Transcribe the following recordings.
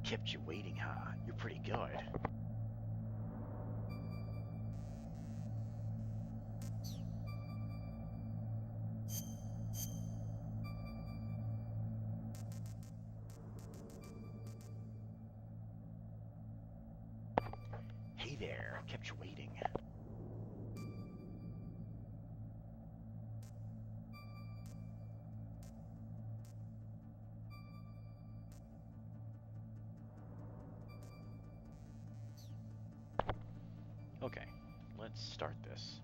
Kept you waiting, huh? You're pretty good. Hey there, kept you waiting. Okay, let's start this.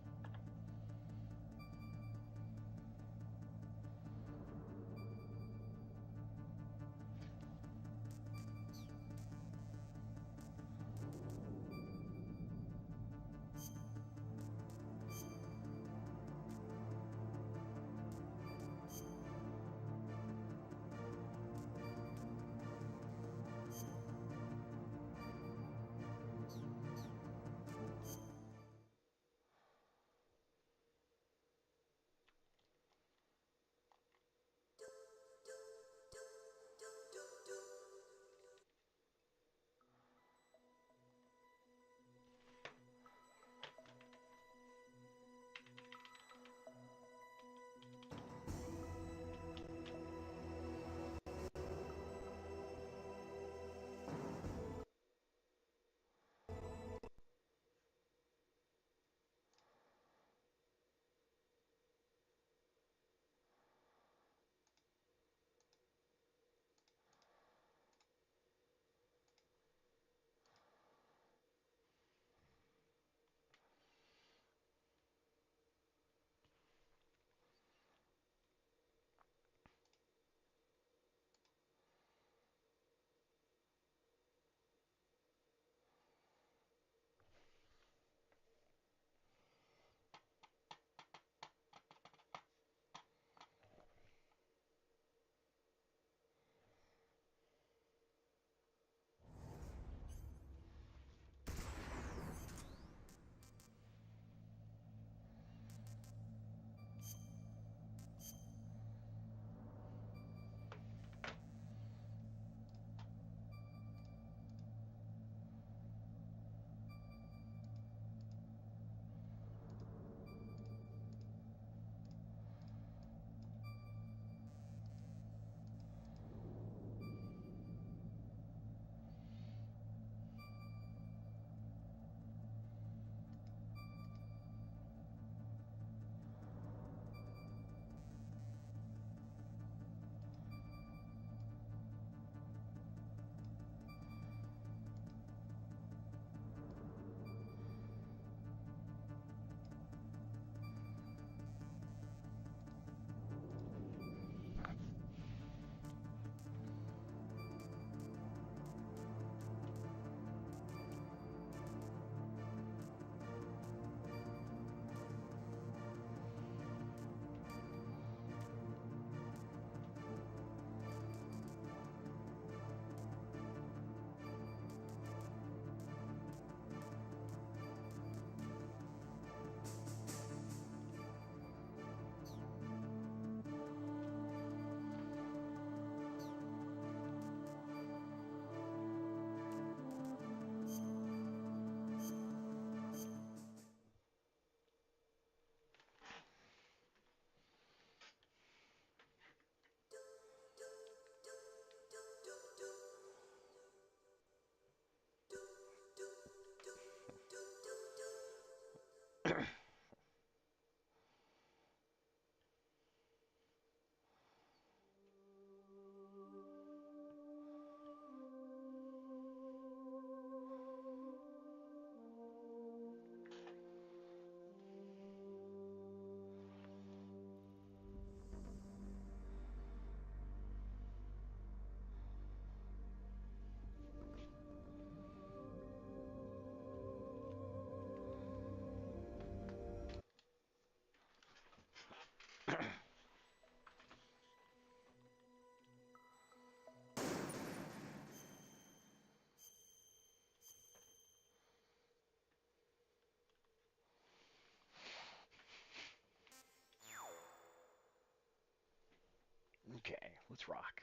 Okay, let's rock.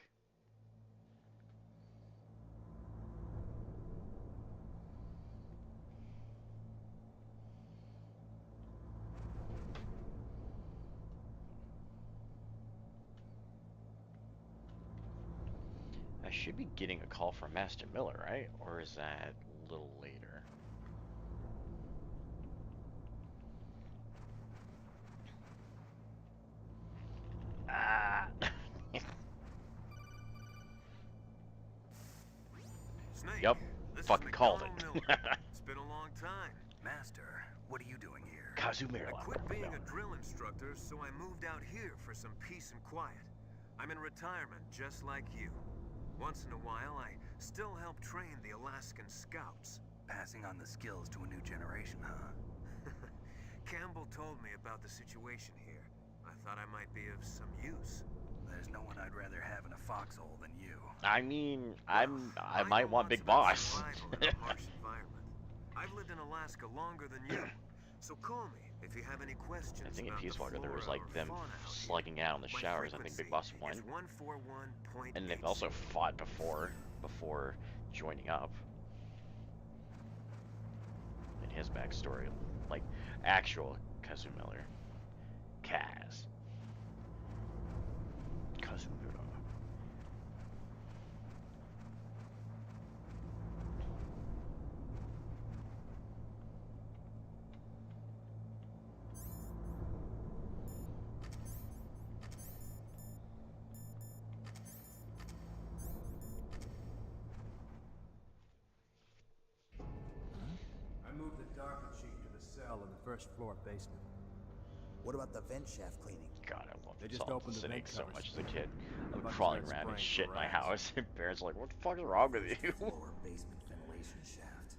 should be getting a call from Master Miller, right? Or is that a little later? Ah! Snake, Yep, this fucking is called McDonald it. Miller. It's been a long time. Master, what are you doing here? Kazumir. I quit being a drill instructor, so I moved out here for some peace and quiet. I'm in retirement, just like you. Once in a while, I still help train the Alaskan Scouts. Passing on the skills to a new generation, huh? Campbell told me about the situation here. I thought I might be of some use. There's no one I'd rather have in a foxhole than you. I mean, I Well, might know want lots Big about Boss. survival in a harsh environment. I've lived in Alaska longer than you, so call me if you have any questions. I think in about Peace the Walker there was flora like or them fauna out here. slugging out in the My showers. I think Big Boss won. frequency is 141.86. And they've also fought before joining up. In his backstory, like actual Kazumiller. Kazumura. I moved the DARPA chief to the cell in the first floor basement. What about the vent shaft cleaning? God, I love They just Solid opened the Snake vent so covers. much as a kid. I'm Bunch of crawling red around and spraying shit in my rats. house, and parents are like, "What the fuck is wrong with you?" Floor basement ventilation shaft.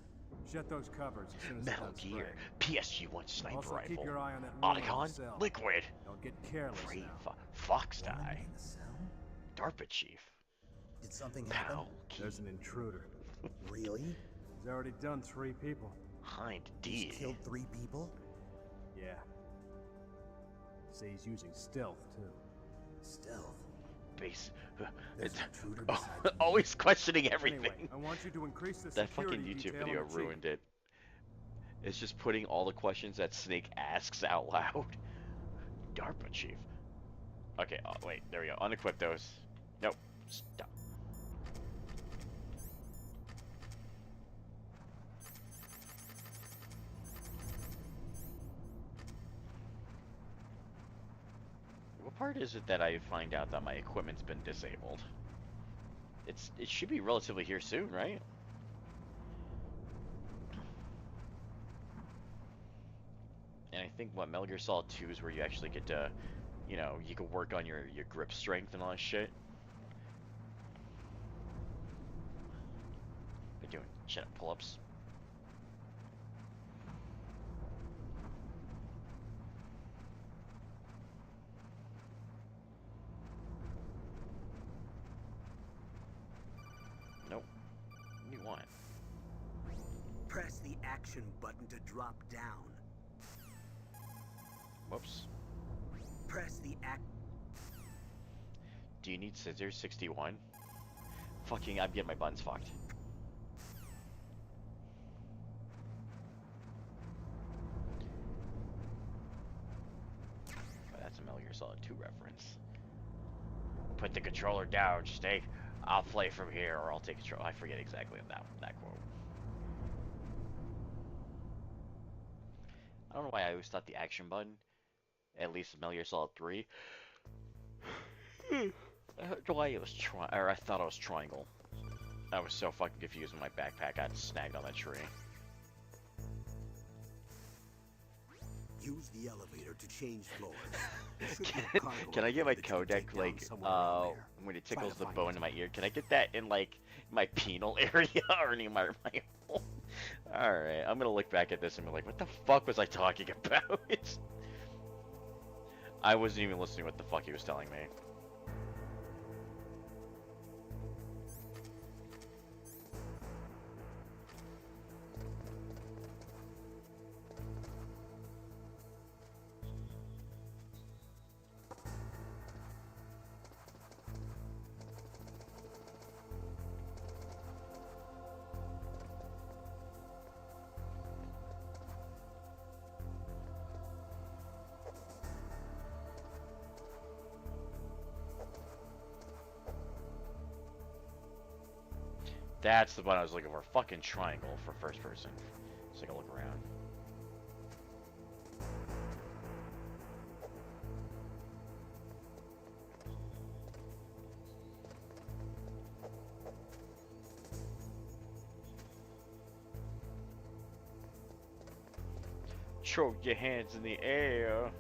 Shut those covers as soon as Metal it's done Gear, spraying. PSG-1 sniper Also, rifle, keep your eye on that room in the Otacon, cell. Liquid, Don't get careless Free now. Fox Woman Die, in the cell? DARPA Chief, Did something happen? Pal, There's an intruder. Really? He's already done 3 people. Hind He's D. killed 3 people? Yeah. Say he's using stealth, too. Stealth. Base. There's It's an intruder besides me. always questioning everything. Anyway, I want you to increase the That security fucking YouTube detail on video the chief. ruined it. It's just putting all the questions that Snake asks out loud. DARPA Chief. Okay, oh, wait, there we go. Unequip those. Nope. Stop. What part is it that I find out that my equipment's been disabled? It should be relatively here soon, right? And I think what Metal Gear Solid 2 is where you actually get to, you know, you can work on your grip strength and all that shit. By doing shit up pull-ups. Nope. What do you want? Press the action button to drop down. Whoops. Press the act. Do you need scissors? 61? Fucking, I'm getting my buttons fucked. Oh, that's a Metal Gear Solid 2 reference. Put the controller down, Snake. I'll play from here, or I'll take control. I forget exactly that quote. I don't know why I always thought the action button, at least in Metal Gear Solid 3, the way it was I thought it was triangle. I was so fucking confused when my backpack got snagged on that tree. Use the elevator to change floors. There should be a cargo Can I get my elevator that you codec, can take down like, somewhere around there. when it Try to tickles the find bone it. in my ear? Can I get that in, like, my penal area or in my hole? Alright, I'm gonna look back at this and be like, what the fuck was I talking about? I wasn't even listening to what the fuck he was telling me. That's the button I was looking for. Fucking triangle for first person. Let's take a look around. Throw your hands in the air.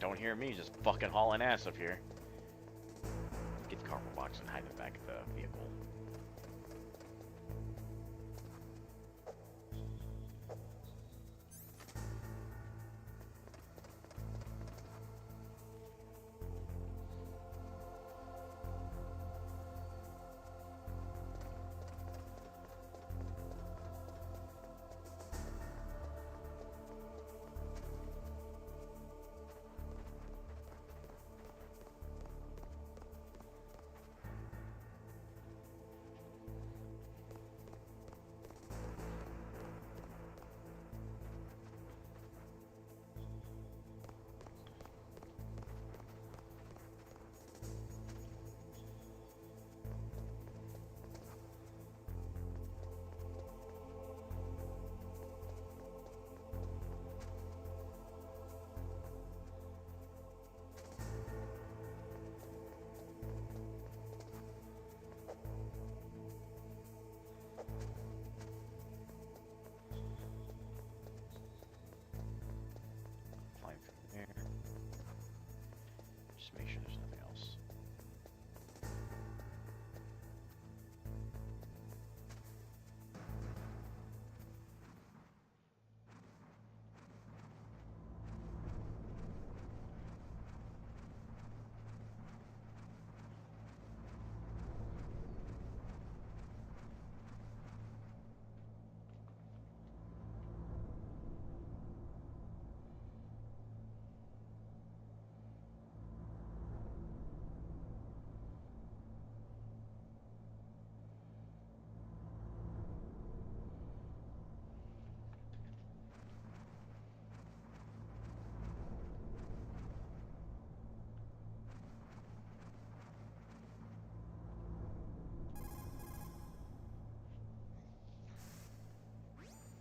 Don't hear me just fucking hauling ass up here. Get the cardboard box and hide in the back of the vehicle. Climb from there. Just make sure there's nothing else.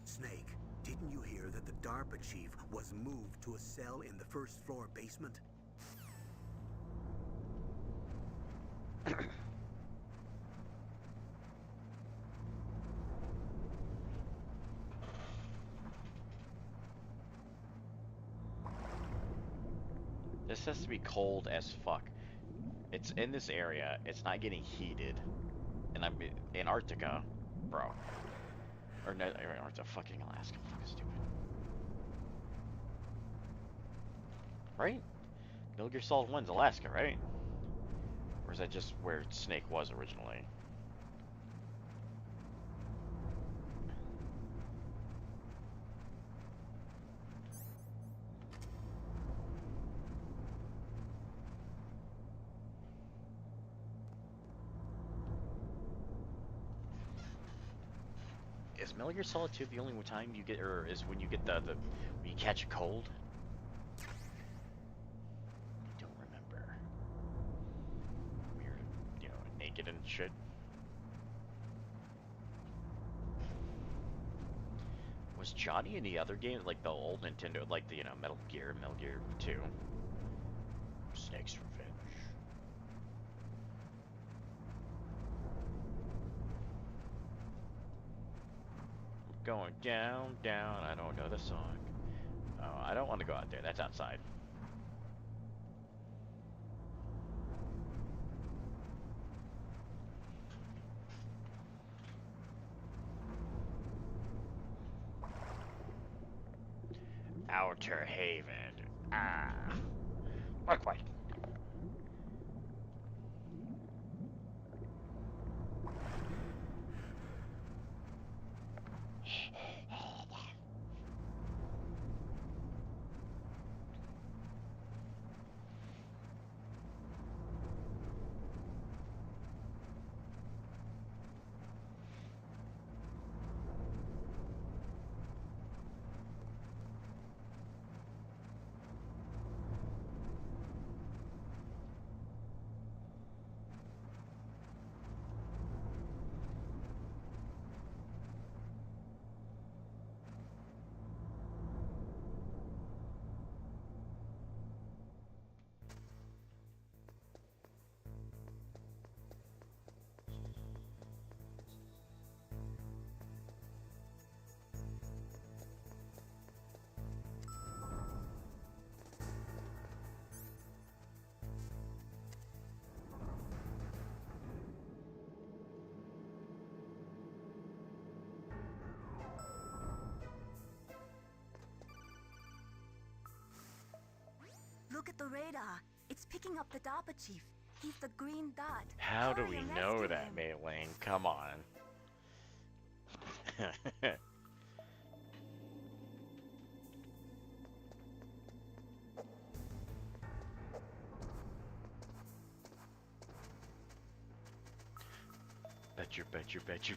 Snake, didn't you hear that the DARPA chief was moved to a cell in the first floor basement? This has to be cold as fuck. It's in this area. It's not getting heated. And I'm in Antarctica, bro. Or no, Antarctica, fucking Alaska. Fucking stupid. Right? Metal Gear Solid 1's Alaska, right? Or is that just where Snake was originally? Is Metal Gear Solid 2 the only time you get, or is when you get when you catch a cold? I don't remember. Weird, you know, naked and shit. Was Johnny in the other game, like the old Nintendo, like the, you know, Metal Gear 2? Snake's Revenge. Going down, down, I don't know the song. Oh, I don't want to go out there, that's outside. Outer Haven. Ah. Not quite. Look at the radar. It's picking up the DARPA chief. He's the green dot. How do Hurry we and know rescue that, him. Mei Ling? Come on.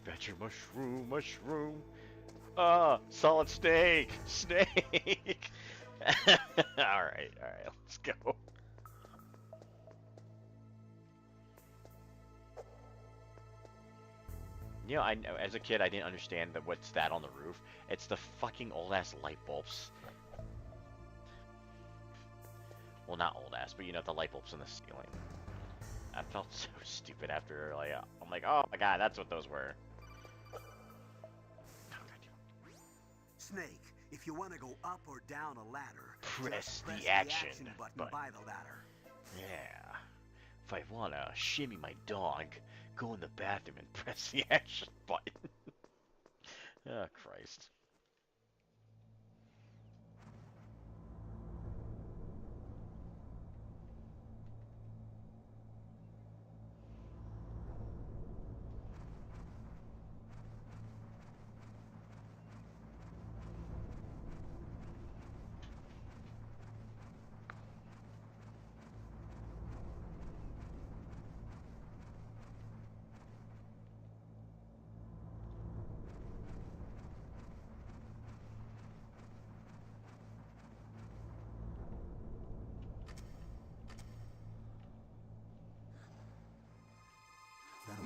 bet your mushroom. Ah, solid snake, snake. all right, let's go. You know, as a kid, I didn't understand what's that on the roof. It's the fucking old-ass light bulbs. Well, not old-ass, but you know, the light bulbs in the ceiling. I felt so stupid after, like, I'm like, oh my god, that's what those were. Snake, if you want to go up or down a ladder, Press just the action button button. by the ladder. Yeah. If I wanna shimmy my dog, go in the bathroom and press the action button. Oh, Christ.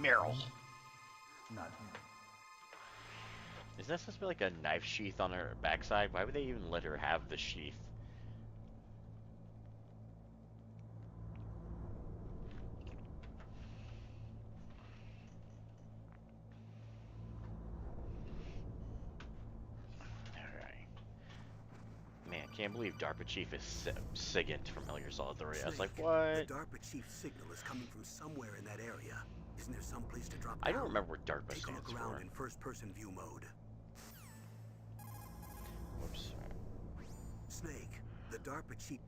Meryl. Not him. Is that supposed to be like a knife sheath on her backside? Why would they even let her have the sheath? Alright. Man, can't believe DARPA Chief is Sigint from Metal Gear Solid 3. I was like, Snake, what? The DARPA chief's signal is coming from somewhere in that area. Isn't there some place to drop I don't down? remember what DARPA Take a stands look around for. in first-person view mode. Whoops. Snake, the DARPA chief.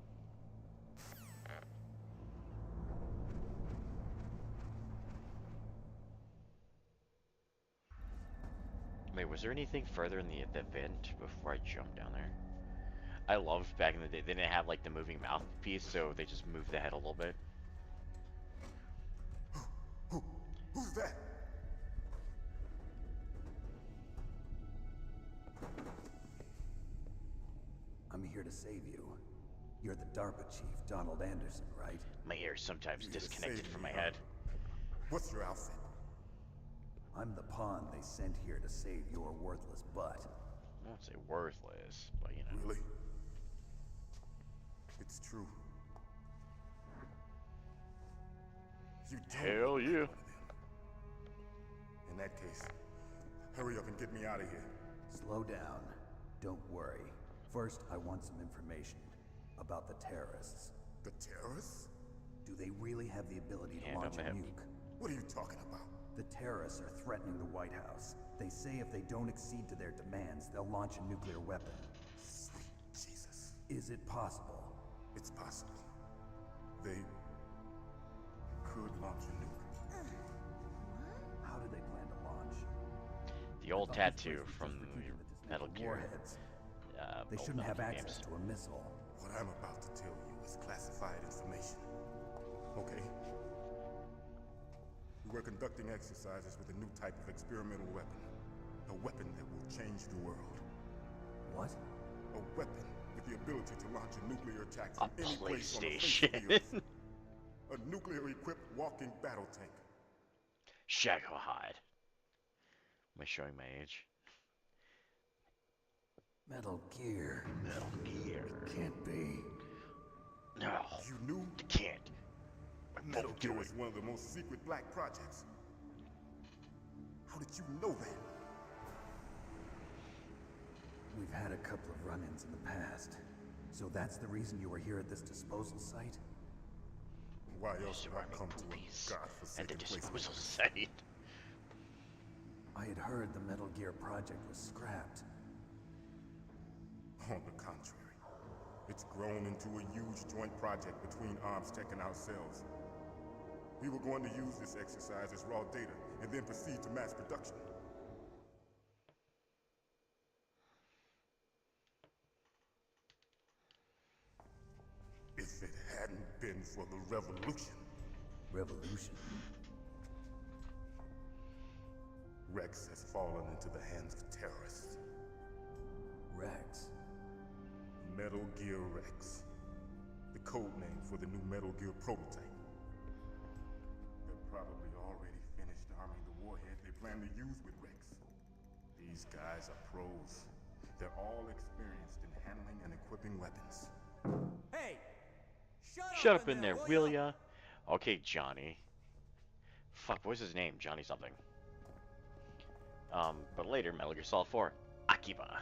Wait, was there anything further in the vent before I jumped down there? I loved back in the day, they didn't have like the moving mouthpiece, so they just moved the head a little bit. Who's that? I'm here to save you. You're the DARPA chief, Donald Anderson, right? My hair's sometimes You're the disconnected from my savior. head. What's your outfit? I'm the pawn they sent here to save your worthless butt. I won't say worthless, but you know. Really? It's true. You don't Hell look like yeah. one of them. In that case, hurry up and get me out of here. Slow down. Don't worry. First, I want some information about the terrorists. The terrorists? Do they really have the ability to Hand launch on a the hip. nuke? What are you talking about? The terrorists are threatening the White House. They say if they don't accede to their demands, they'll launch a nuclear weapon. Sweet Jesus. Is it possible? It's possible. They could launch a nuke. How do they plan to launch? The old I thought this tattoo place was from just for keeping the Metal dismantled Gear. warheads. They old shouldn't have Metal Gear access games. to a missile. What I'm about to tell you is classified information. Okay? We were conducting exercises with a new type of experimental weapon. A weapon that will change the world. What? A weapon with the ability to launch a nuclear attack A from any place on the face of the PlayStation. earth. A nuclear-equipped walking battle tank. Shagohide. Am I showing my age? Metal Gear. Metal Gear. It can't be. No, You knew it can't. I Metal won't Gear do it. was one of the most secret black projects. How did you know that? We've had a couple of run-ins in the past. So that's the reason you were here at this disposal site? Why else would I Ceramic come to movies a and godforsaken the place like disposal this? site. I had heard the Metal Gear project was scrapped. On the contrary, it's grown into a huge joint project between ArmsTech and ourselves. We were going to use this exercise as raw data and then proceed to mass production. If it hadn't been for the revolution, Revolution. Rex has fallen into the hands of terrorists. Rex. Metal Gear Rex. The code name for the new Metal Gear prototype. They're probably already finished arming the warhead they plan to use with Rex. These guys are pros. They're all experienced in handling and equipping weapons. Hey! Shut up in there, will ya? Okay, Johnny. Fuck, what's his name? Johnny something. But later, Metal Gear Solid 4, Akiba.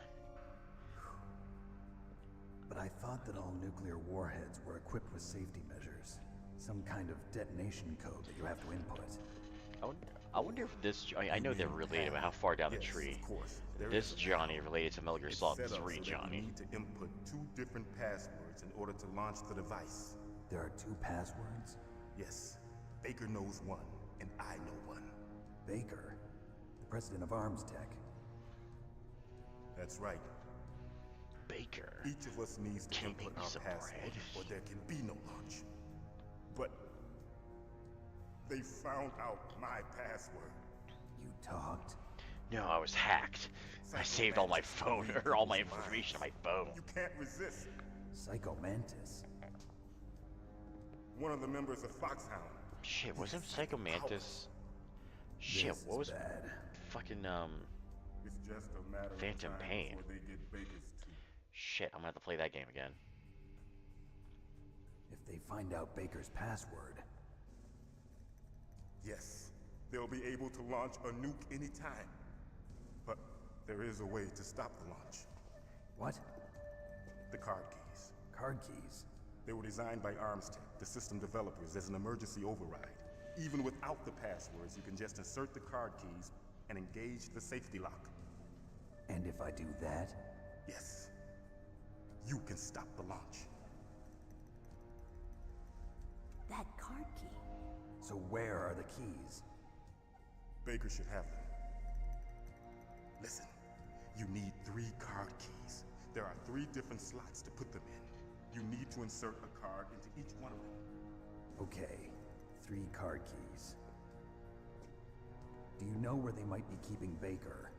But I thought that all nuclear warheads were equipped with safety measures. Some kind of detonation code that you have to input. I wonder if this... I know they're related, but how far down the Yes, tree? of course. There This is a Johnny related to Metal Gear It's Solid set up 3 so that Johnny. you need to input 2 different passwords in order to launch the device. There are 2 passwords? Yes, Baker knows one, and I know one. Baker, the president of ArmsTech. That's right. Baker. Each of us needs to Can't input make me our some password, bread. or there can be no launch. But they found out my password. You talked? No, I was hacked. I saved all my phone, or all my information on my phone. You can't resist. Psycho Mantis. One of the members of Foxhound. Shit, wasn't Psycho Mantis? Shit, This what was is bad. fucking It's just a matter Phantom of time Pain. before they get Baker's too. shit, I'm gonna have to play that game again. If they find out Baker's password, Yes, they'll be able to launch a nuke anytime. But there is a way to stop the launch. what? The card keys. Card keys. They were designed by ArmsTech, the system developers, as an emergency override. Even without the passwords, you can just insert the card keys and engage the safety lock. And if I do that, Yes, you can stop the launch. That card key. so where are the keys? Baker should have them. Listen, you need 3 card keys. There are 3 different slots to put them in. You need to insert a card into each one of them. Okay, 3 card keys. Do you know where they might be keeping Baker?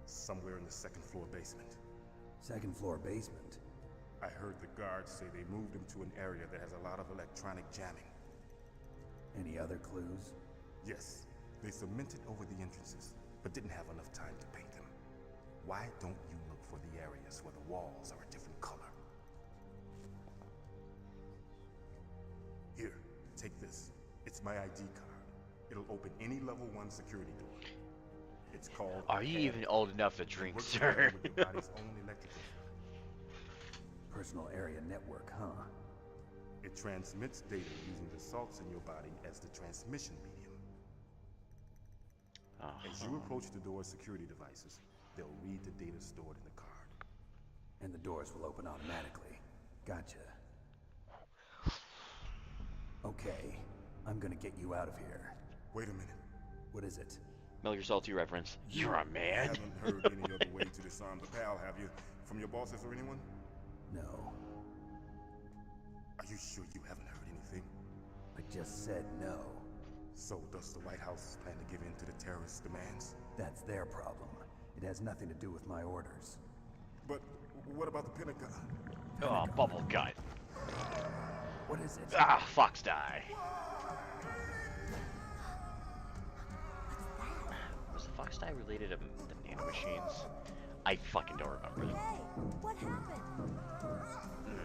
Somewhere in the 2nd floor basement. 2nd floor basement. I heard the guards say they moved him to an area that has a lot of electronic jamming. Any other clues? Yes, they cemented over the entrances, but didn't have enough time to paint them. Why don't you look for the areas where the walls are a different color? Here, take this. It's my ID card. It'll open any level 1 security door. It's called... Are you even old enough to drink, Works sir? together with your body's own electrical. Personal area network, huh? It transmits data using the salts in your body as the transmission medium. As you approach the door's security devices, they'll read the data stored in the card. And the doors will open automatically. Gotcha. Okay, I'm gonna get you out of here. Wait a minute. What is it? Metal Gear Solid 2 reference. You're a man. Haven't heard any other way to disarm the PAL, have you? From your bosses or anyone? No. Are you sure you haven't heard anything? I just said no. So does the White House plan to give in to the terrorists' demands? That's their problem. It has nothing to do with my orders. But what about the Pentagon? Oh, bubble gut. What is it? Ah, Fox die. Was the Fox die related to the nanomachines? I fucking don't remember. Hey, what happened?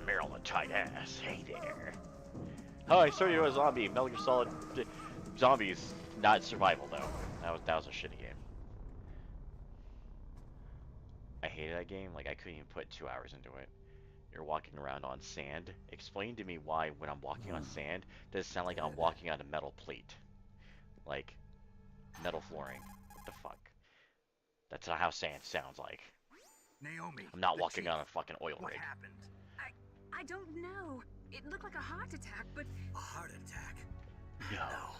Meryl the tight ass. Hey there. Oh, I started a zombie. Metal Gear Solid Zombies, not survival though. That was a shitty game. I hated that game. Like I couldn't even put 2 hours into it. You're walking around on sand. Explain to me why when I'm walking on sand does it sound like I'm walking on a metal plate, like metal flooring. What the fuck? That's not how sand sounds like. Naomi, I'm not the walking chief. on a fucking oil What rig. happened? I don't know. It looked like a heart attack, but A heart attack? No.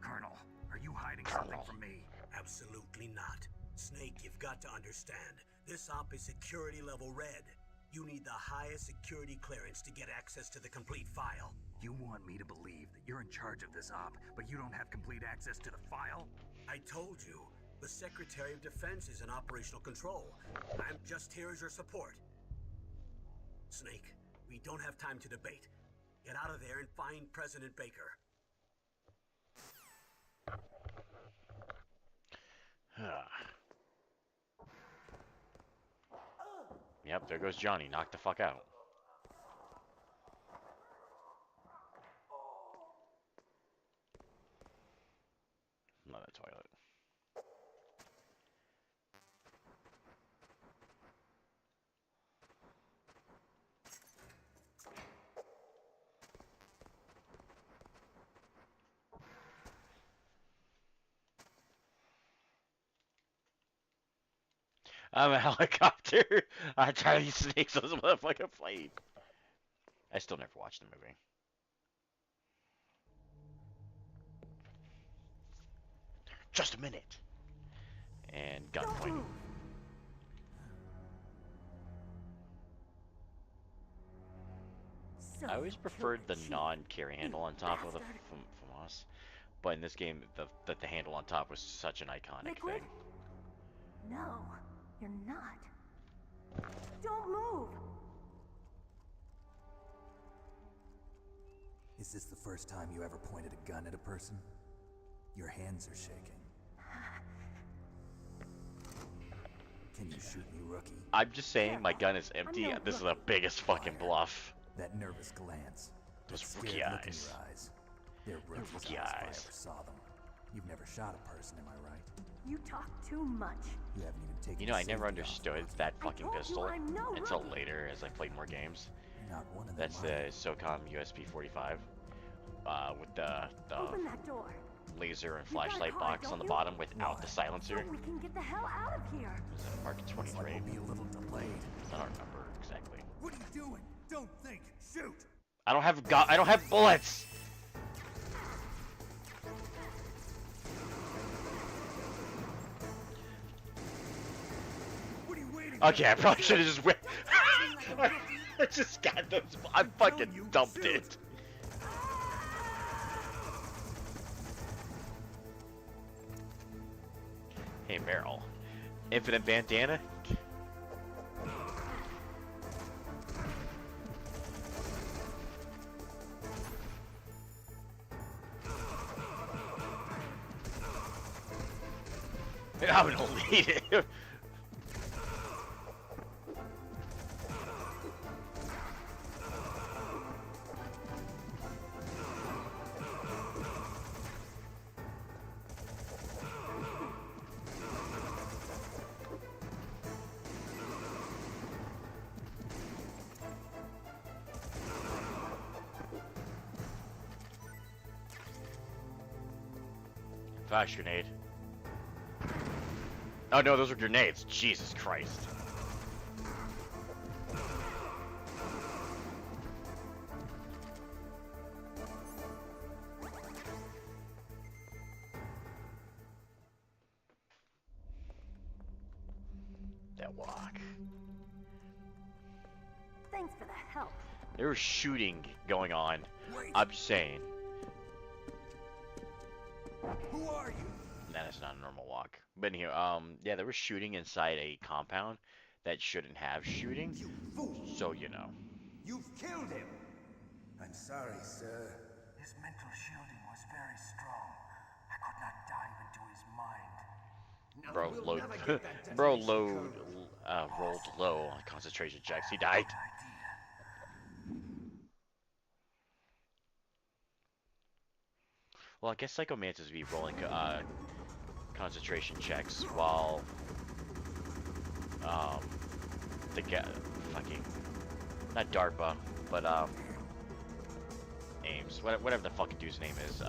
Colonel, are you hiding something from me? Absolutely not. Snake, you've got to understand. This op is security level red. You need the highest security clearance to get access to the complete file. You want me to believe that you're in charge of this op, but you don't have complete access to the file? I told you, the Secretary of Defense is in operational control. I'm just here as your support. Snake, we don't have time to debate. Get out of there and find President Baker. Yep, there goes Johnny. Knocked the fuck out. Another toilet. I'm a helicopter. I try to use snakes on this motherfucking plane. I still never watched the movie. Just a minute. And gunpoint. So I always you preferred killed the chief. non-carry handle on top of the bastard. FAMAS, but in this game, the handle on top was such an iconic Liquid? thing. No, you're not. Don't move! Is this the first time you ever pointed a gun at a person? Your hands are shaking. Can you shoot me, rookie? I'm just saying, my gun is empty. no This is the biggest fucking bluff. That nervous glance. Those that rookie scared look in eyes. your eyes. They're rookie rookie eyes if I eyes. ever saw them. You've never shot a person, am I right? You talk too much. You haven't even taken You know, the I never safety off, understood Rocky. that I fucking told you pistol I'm no until rookie. later as I played more games. You're not one of them, That's are the you? SOCOM USP-45 with the Open that door. laser and You got a flashlight car, box don't on the you? bottom without the So silencer. we can get the hell out of here. Was it Mark Looks like 23? we'll be a little delayed. I don't remember exactly. What are you doing? Don't think. Shoot! I don't have bullets. What are you waiting Okay, I probably should have just went. I just got those. I fucking you, dumped shoot. it. Hey, Meryl. Infinite bandana? I'm gonna lead it. Flash grenade. Oh no, those are grenades. Jesus Christ. Fuck. Thanks for the help. There was shooting going on. Wait. I'm saying. Who are you? That is not a normal walk. But anyway, yeah, there was shooting inside a compound that shouldn't have shooting. You fool! So, you know. You've killed him! I'm sorry, sir. His mental shielding was very strong. I could not dive into his mind. Now Bro, we'll load, never get that bro, detonation rolled low on concentration checks. He died. Well, I guess Psycho Mantis would be rolling concentration checks while the guy fucking not DARPA but Ames, whatever the fucking dude's name is,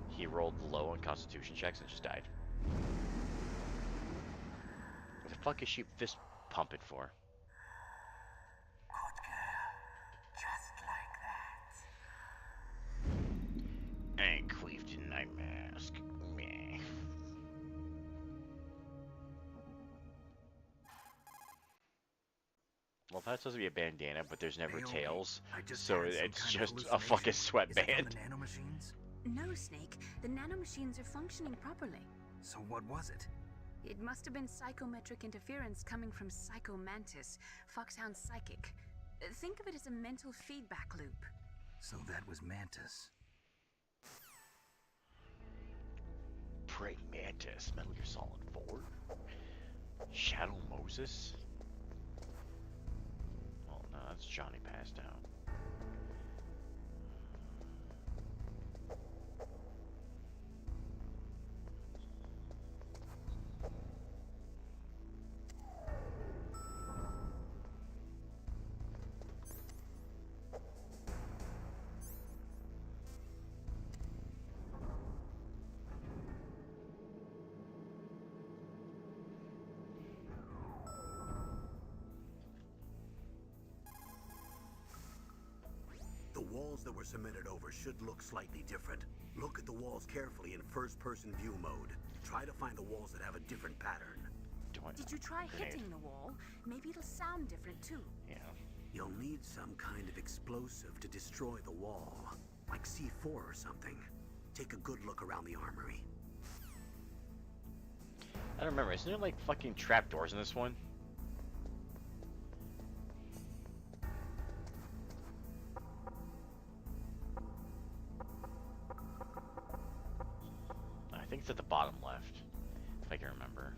he rolled low on constitution checks and just died. What the fuck is she fist pumping for? Good girl. Just like that. And queefed in my mask. Meh. Well, that's supposed to be a bandana, but there's never Naomi, tails, I just so had some it's kind of just a fucking hallucination. sweatband. Is it from the nanomachines? No, Snake. The nanomachines are functioning properly. So what was it? It must have been psychometric interference coming from Psycho Mantis, Foxhound Psychic. Think of it as a mental feedback loop. So that was Mantis. Praying Mantis, Metal Gear Solid 4, Shadow Moses. Oh no, that's Johnny passed out. The walls that were cemented over should look slightly different. Look at the walls carefully in first-person view mode. Try to find the walls that have a different pattern. Did you try hitting the wall? Maybe it'll sound different too. Yeah. You'll need some kind of explosive to destroy the wall, like C4 or something. Take a good look around the armory. I don't remember. Isn't there like fucking trapdoors in this one? I think it's at the bottom left, if I can remember.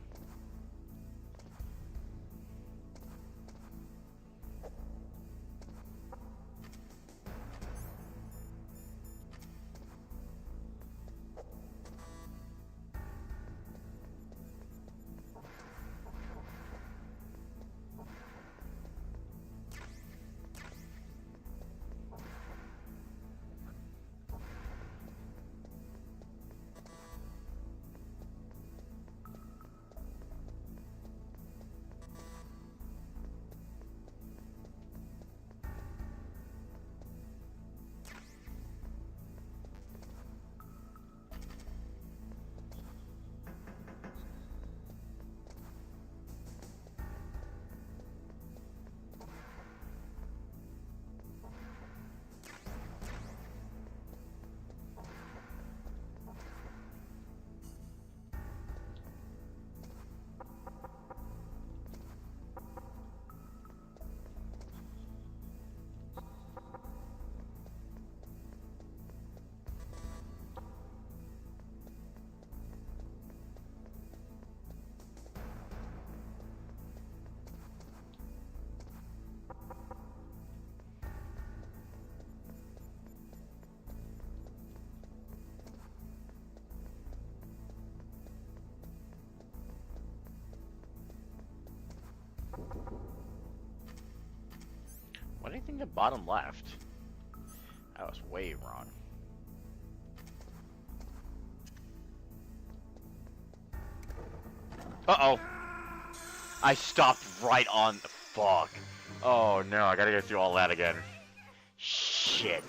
What do you think the bottom left? I was way wrong. Uh-oh. I stopped right on the fuck. Oh no, I gotta go through all that again. Shit.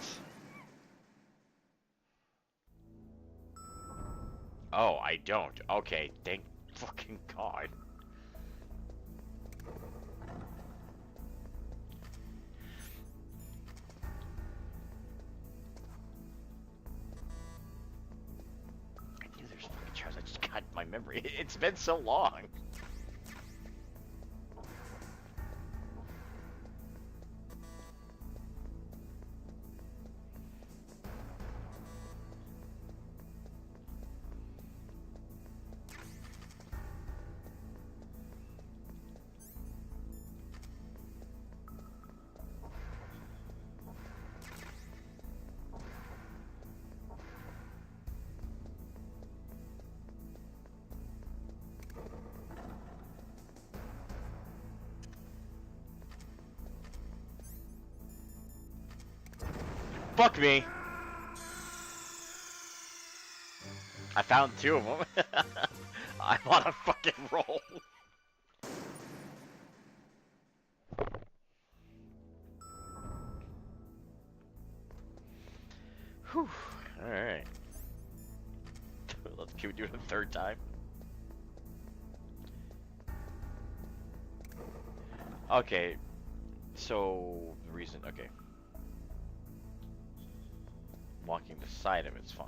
Oh, I don't. Okay, thank fucking God. memory. It's been so long. Fuck me. I found 2 of them. I'm on a fucking roll. Whew. Alright. Let's keep doing it a 3rd time. Okay. So, the reason... Okay. Walking beside him is fine.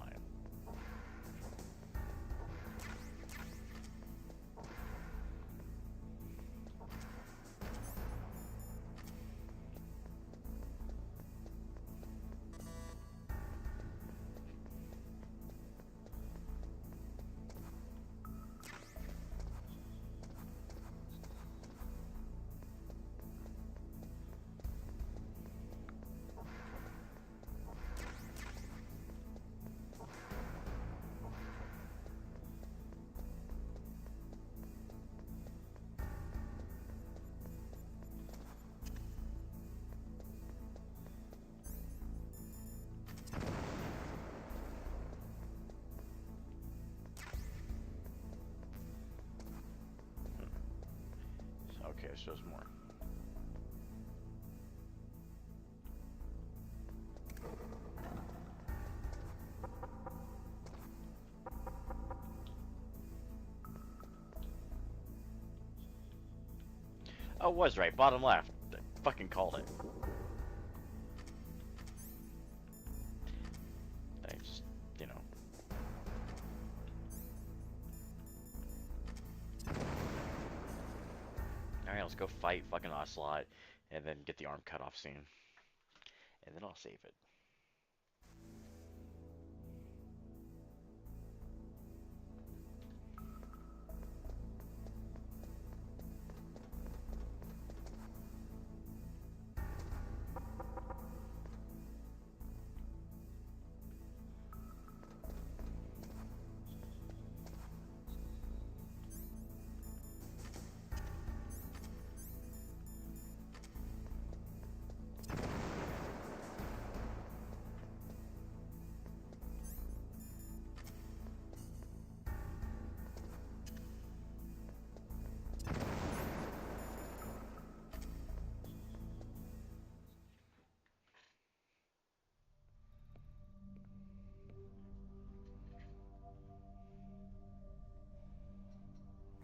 Okay, so there's more. Oh, was right. Bottom left. I fucking called it. I just, you know. Alright, let's go fight fucking Ocelot and then get the arm cut off scene. And then I'll save it.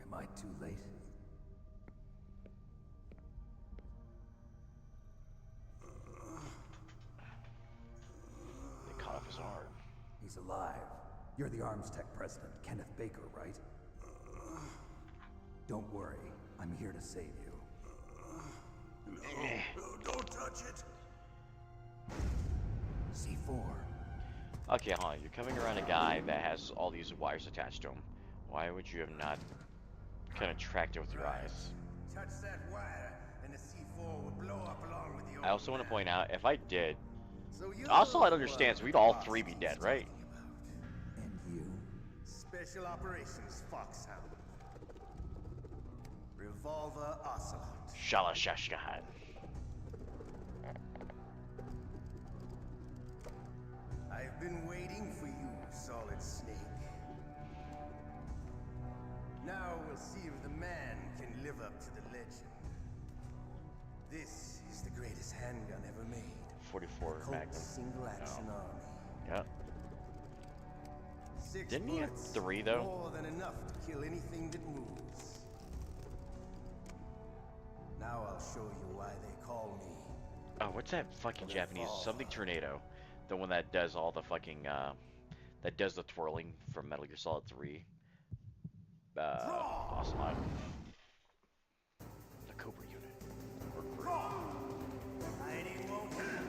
Am I too late? They cut off his arm. He's alive. You're the Arms Tech president, Kenneth Baker, right? Don't worry. I'm here to save you. No, don't touch it. C4. Okay, hold on. You're coming around a guy that has all these wires attached to him. Why would you have not kind of tracked it with your eyes? Touch that wire, and the C4 will blow up along with the I also want to point out, if I did, So you Ocelot understands we'd all 3 be dead, right? And you. Special Operations Foxhound. Revolver Ocelot. Shalashashkahan. I've been waiting for you, Solid Snake. Now we'll see if the man can live up to the legend. This is the greatest handgun ever made. 44 Colt Magnum. Single Action No. Army. Yep. 6 Didn't he have bullets, 3 though? More than enough to kill anything that moves. Now I'll show you why they call me. Oh, what's that fucking Japanese? Something Tornado. The one that does all the fucking, that does the twirling from Metal Gear Solid 3. boss alive. The Cobra unit. Hiding won't help.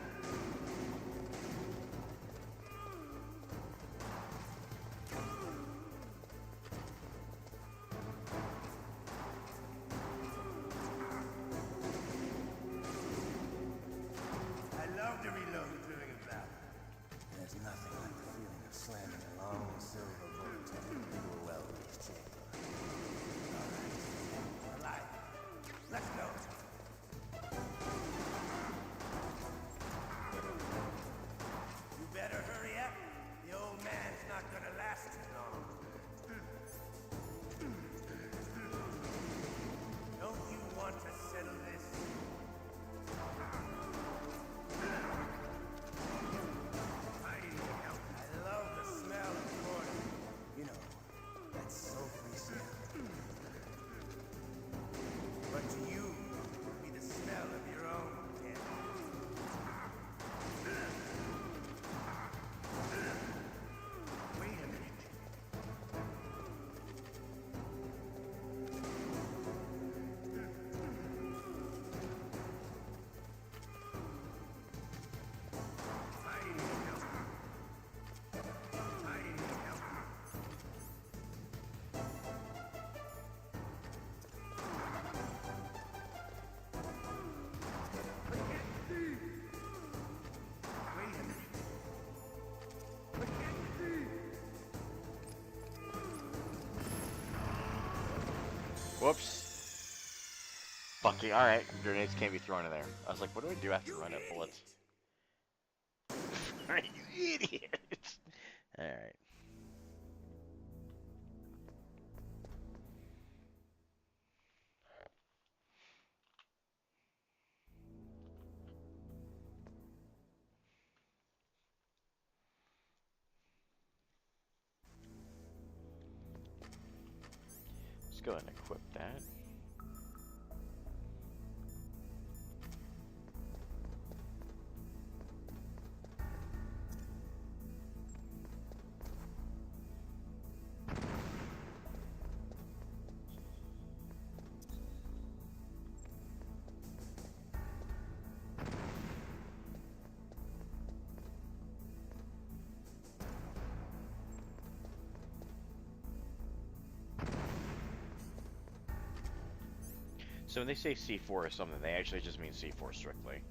I love to reload during a battle. There's nothing like the feeling of slamming a long silver bolt into a well-greased chamber. All right. Alive. Let's go. You better hurry up. The old man's not gonna last too long. Don't you want to settle this? I need help. I love the smell of corn. You know, that sulfury smell. But to you, it will be the smell of your own death. Wait a minute. I need help. I need help. Wait a minute. Whoops. Fuck you. Alright, grenades can't be thrown in there. I was like, what do I do after run out of bullets? You idiot! Alright. Let's go ahead and equip that. So when they say C4 or something, they actually just mean C4 strictly.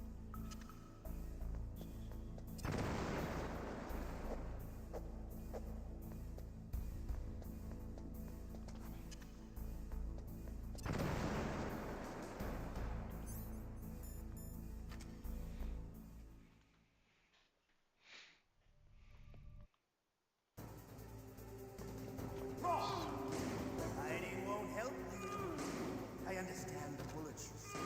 Hiding won't help you. I understand the bullets you see.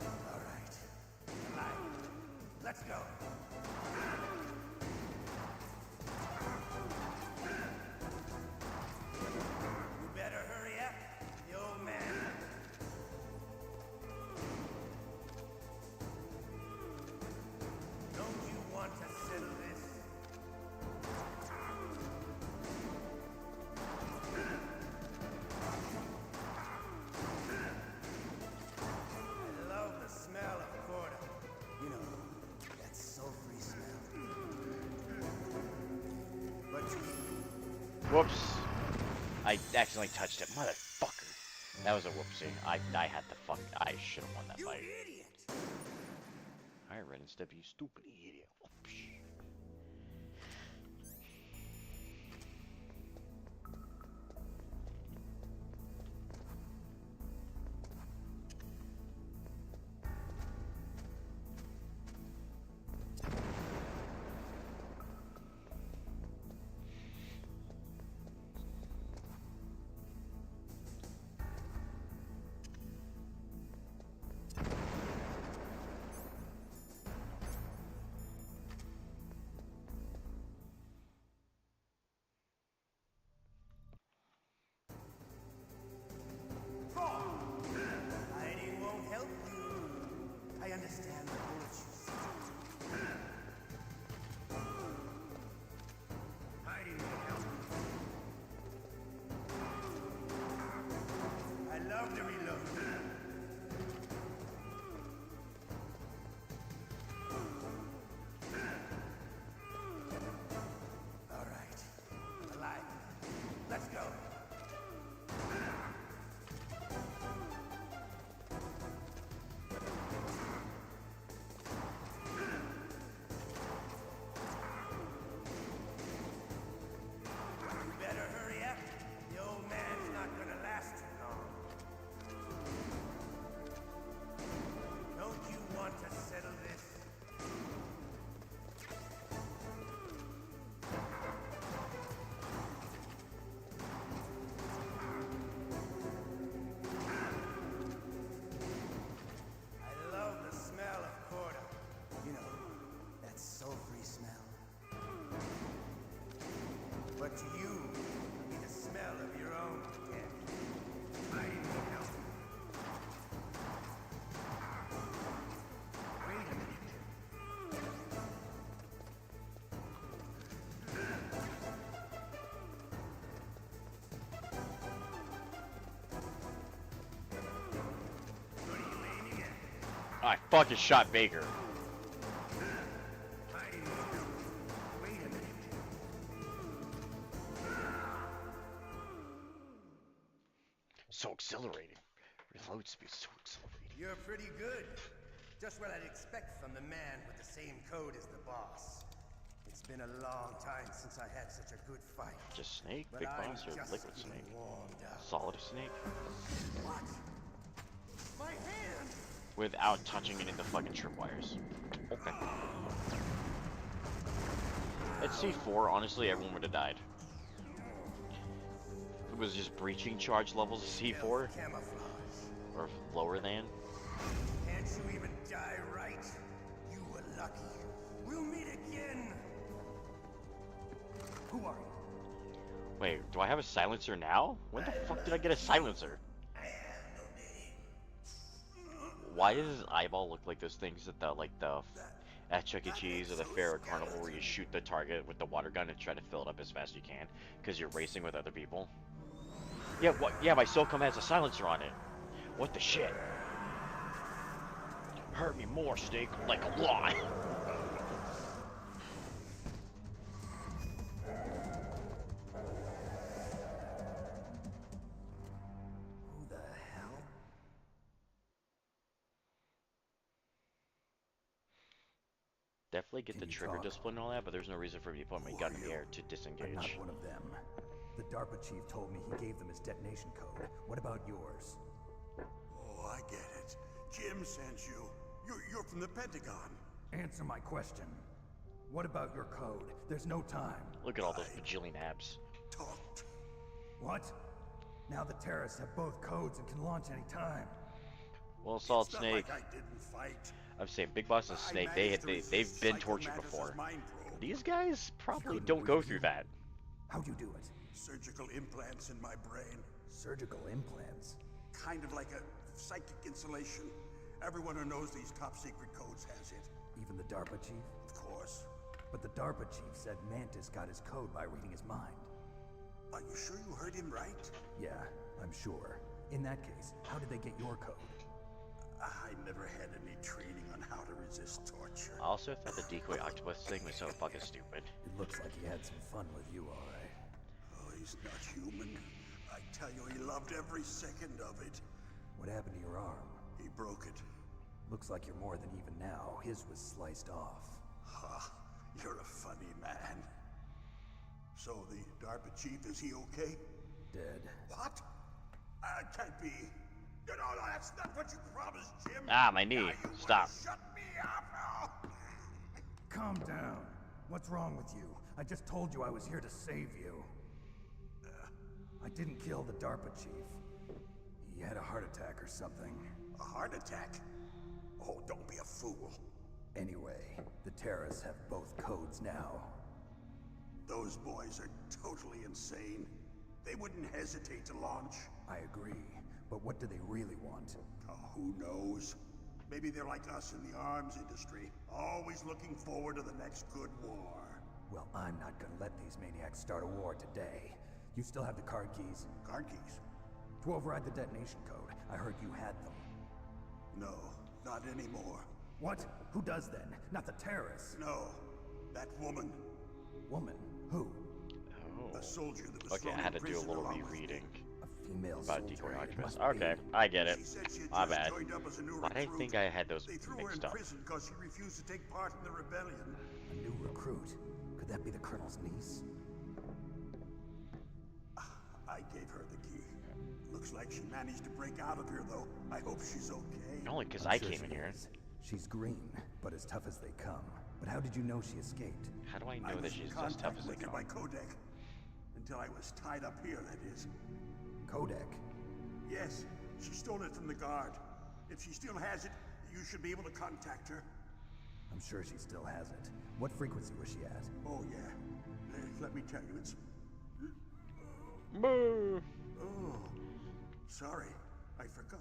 All right. Alive. Let's go. You better hurry up. The old man. Don't you want to settle this? I love the smell of corda. You know, that sulfury smell. But you Whoops. I accidentally touched it. Motherfucker. That was a whoopsie. I had to fuck. I should have won that fight. idiot! Alright, Red and Step, you stupid idiot. Whoops. stand the bullets you sent. Hiding will help. I love to reload. All right. Alive. Let's go. You better hurry up. The old man's not gonna last too long. Don't you want to settle this? I love the smell of Corda. You know, that sulfury smell. But to you, it'll be the smell of your own death. Hiding will help. Wait a minute. What are you aiming at? I fucking shot Baker. Hiding will help. Wait a minute. So exhilarating. Reload speed so exhilarating. You're pretty good. Just what I'd expect from the man with the same code as the boss. It's been a long time since I had such a good fight. Just Snake, But Big I'm Boss, or just Liquid getting Snake? warmed up. Solid Snake? What? My hand! Without touching any of the fucking tripwires. Okay. At C4, honestly, everyone would have died. If it was just breaching charge levels of C4, Camouflage. or lower than. Can't you even die right? You were lucky. We'll meet again. Who are you? Wait, do I have a silencer now? When the fuck did I get a silencer? Why does his eyeball look like those things at the at Chuck E. Cheese or the Fair or Carnival where you shoot the target with the water gun and try to fill it up as fast as you can because you're racing with other people? Yeah, what? Yeah, my SOCOM has a silencer on it. What the shit? Hurt me more, Snake, like a lot. Who the hell? Definitely get Can the you trigger talk? discipline and all that, but there's no reason for me to put my gun in the air to I'm not disengage. one of them. The DARPA chief told me he gave them his detonation code. What about yours? Oh, I get it. Jim sent you. You're from the Pentagon. Answer my question. What about your code? There's no time. Look at all those bajillion abs. Talked. What? Now the terrorists have both codes and can launch any time. Well, Solid It's not Snake, like I didn't fight. I'm saying Big Boss and I Snake, managed to they've resist been Psycho tortured Mantis's before. mind probe. These guys probably couldn't don't go breathe. through that. How'd you do it? Surgical implants in my brain. Surgical implants. Kind of like a psychic insulation. Everyone who knows these top secret codes has it. Even the DARPA chief? Of course. But the DARPA chief said Mantis got his code by reading his mind. Are you sure you heard him right? Yeah, I'm sure. In that case, how did they get your code? I never had any training on how to resist torture. I also thought the decoy octopus thing was so fucking stupid. It looks like he had some fun with you, alright. Oh, he's not human. I tell you, he loved every second of it. What happened to your arm? He broke it. Looks like you're more than even now. His was sliced off. Ha, you're a funny man. So the DARPA chief, is he okay? Dead. What? Can't be. No, that's not what you promised, Jim. Ah, my knee. Now you Stop. wanna shut me up. Calm down. What's wrong with you? I just told you I was here to save you. I didn't kill the DARPA chief. He had a heart attack or something. A heart attack? Oh, don't be a fool. Anyway, the terrorists have both codes now. Those boys are totally insane. They wouldn't hesitate to launch. I agree, but what do they really want? Oh, who knows? Maybe they're like us in the arms industry, always looking forward to the next good war. Well, I'm not gonna let these maniacs start a war today. You still have the card keys? Card keys? To override the detonation code. I heard you had them. No, not anymore. What? Who does then? Not the terrorists. No, that woman. Woman? Who? Oh. A soldier that was Okay, I thrown had in to do a prison little along with rereading me. A female about soldier. decoy It octopus. must Okay, be. I get it. She said she had My just bad. joined up as a new Why did I recruit. think I had those They threw her mixed in up? prison because she refused to take part in the rebellion. A new recruit. Could that be the Colonel's niece? I gave her the key. Looks like she managed to break out of here, though. I hope she's okay. Only because I'm I sure came she in here. is. She's green, but as tough as they come. But how did you know she escaped? How do I know I that was she's in as tough contact as they with her come? by Codec. Until I was tied up here, that is. Codec. Yes, she stole it from the guard. If she still has it, you should be able to contact her. I'm sure she still has it. What frequency was she at? Oh, yeah. Let me tell you, it's... Boo! Oh, sorry. I forgot.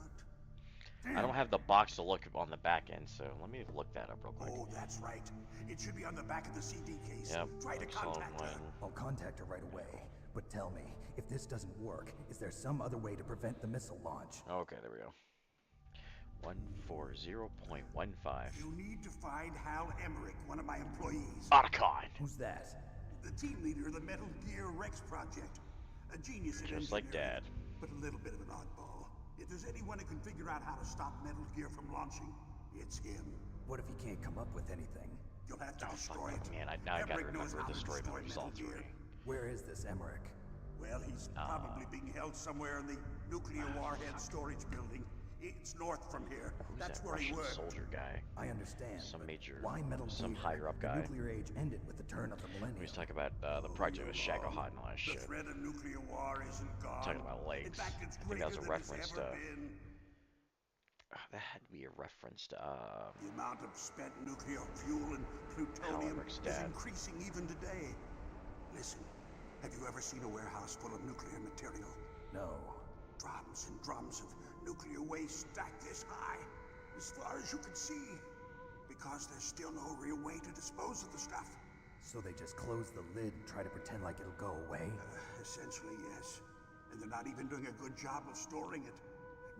I don't have the box to look on the back end, so let me look that up real quick. Oh, that's right. It should be on the back of the CD case. Yep. Try to contact her. I'll contact her right away. But tell me, if this doesn't work, is there some other way to prevent the missile launch? Okay, there we go. 140.15. You need to find Hal Emmerich, one of my employees. Otacon! Who's that? The team leader of the Metal Gear Rex project. A genius at Just like Dad. but a little bit of an oddball. If there's anyone who can figure out how to stop Metal Gear from launching, it's him. What if he can't come up with anything? You'll have to Oh, destroy fuck, it. man, now I gotta Emmerich knows remember how the to story destroy of Metal results Gear. already. Where is this Emmerich? Well, he's probably being held somewhere in the nuclear warhead storage building. It's north from here. Who's That's that where he Russian worked. soldier guy? I understand. Some but major, why Metal some Gear? higher up The guy. nuclear age ended with the turn of the millennium. We was talking about the project with Shagohod and all that The shit. threat of nuclear war isn't gone. Talking about In legs. fact, it's I think that was a greater than it's reference ever to. been. That had to be a reference to. The amount of spent nuclear fuel and plutonium Emerich's is dad. increasing even today. Listen, have you ever seen a warehouse full of nuclear material? No. Drums and drums of nuclear waste stacked this high, as far as you can see. Because there's still no real way to dispose of the stuff. So they just close the lid and try to pretend like it'll go away? Essentially, yes. And they're not even doing a good job of storing it.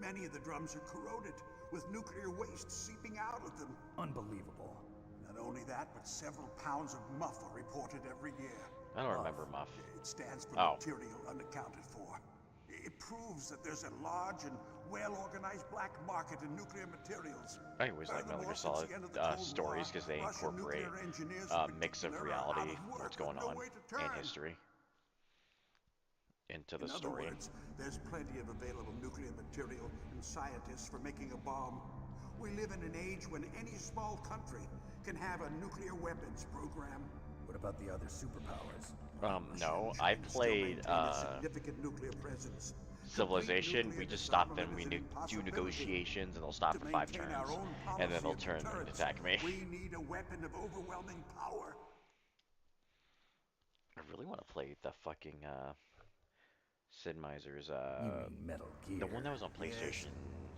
Many of the drums are corroded, with nuclear waste seeping out of them. Unbelievable. Not only that, but several pounds of muff are reported every year. I don't remember Muff. It stands for Oh. material unaccounted for. It proves that there's a large and well-organized black market in nuclear materials. I always like Metal Gear Furthermore, Solid since the end of the Cold stories War, because they Russian incorporate nuclear engineers a in mix of particular are out reality, of work what's going with no on, way to and turn. history into the In story. other words, there's plenty of available nuclear material and scientists for making a bomb. We live in an age when any small country can have a nuclear weapons program. What about the other superpowers? No, Russia I and China still played maintain a significant nuclear presence. Civilization. Complete We just nuclear stop them. We disarmament is an do impossibility. negotiations, and they'll stop To for 5 maintain turns, our own and then they'll policy turn of and deterrence, attack me. We need a weapon of overwhelming power. I really want to play the fucking Sid Meier's You mean Metal Gear? the one that was on PlayStation.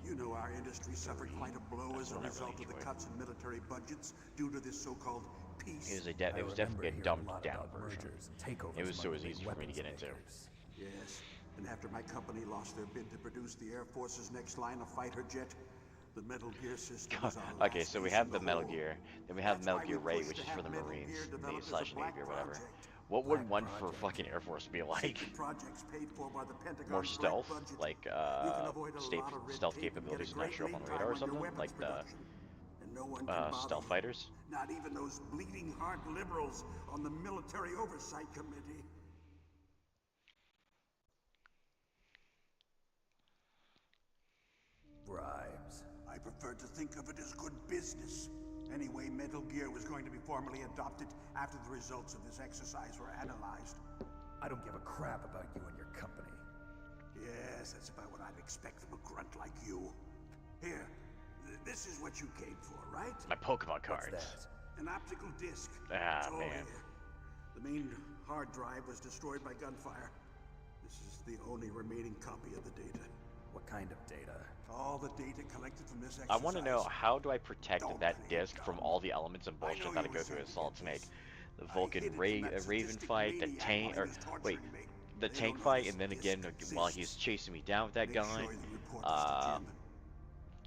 You know our industry suffered quite a blow as a one I really result of the enjoyed. cuts in military budgets due to this so-called peace. It was I it was remember definitely a hearing dumbed lot down about version. mergers and takeovers It was among easy big for me to weapons get into. makers. Yes, and after my company lost their bid to produce the Air Force's next line of fighter jet, the Metal Gear system was our Okay, last so we piece have in the Metal whole. Gear, then we have That's Metal why Gear we Ray, pushed which to is for have the Metal Marines, Gear developed Navy as a slash black Navy or whatever. project. What would Black one for project. fucking Air Force be like? Secret projects paid for by the Pentagon's More black stealth, budget. like You can avoid a stealth lot of red stealth tape and get a capabilities not great show up on lead the time radar or on your something, weapons like the production. And no one can bother stealth you. fighters. Not even those bleeding heart liberals on the Military Oversight Committee. Bribes. I prefer to think of it as good business. Anyway, Metal Gear was going to be formally adopted after the results of this exercise were analyzed. I don't give a crap about you and your company. Yes, that's about what I'd expect from a grunt like you. Here, this is what you came for, right? My Pokemon What's cards. that? An optical disc. Ah, It's all man. here. The main hard drive was destroyed by gunfire. This is the only remaining copy of the data. What kind of data? All the data collected from this I exercise. want to know, how do I protect Don't that play disc from dumb. all the elements and I know bullshit that I you go were through sent as to Solid get Snake? this. The I Vulcan hid it Raven from that fight, the sadistic tank, maniac or while he was torturing wait, me. the They tank don't know fight, this and then disc again while he's exists. chasing me down with that Make guy. sure you report this to Jim.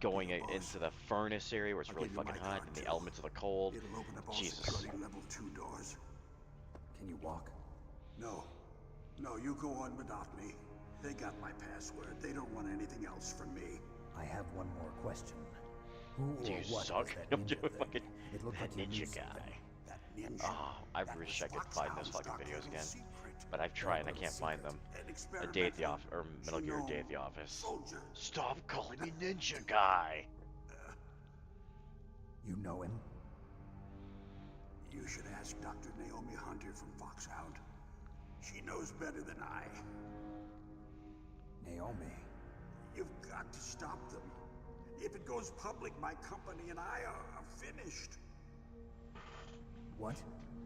Going Be the boss. into the furnace area where it's I'll really give you fucking my hot, card, and the too. elements of the cold. It'll open up all Jesus. security level 2 doors. Can you walk? No. No, you go on without me. They got my password. They don't want anything else from me. I have one more question. Who Do or you what suck? was that I'm ninja doing thing? fucking It looked like you knew ninja something. guy. That ninja. Oh, I that wish was I could Fox find those Hound's fucking dark videos little again. secret. But I've tried and I little can't find secret. them. An A day at the experimental office, or Metal Gear Day at the genome office. soldier. Stop calling me Ninja Guy! You know him? You should ask Dr. Naomi Hunter from Foxhound. She knows better than I. Naomi. You've got to stop them. If it goes public, my company and I are finished. What?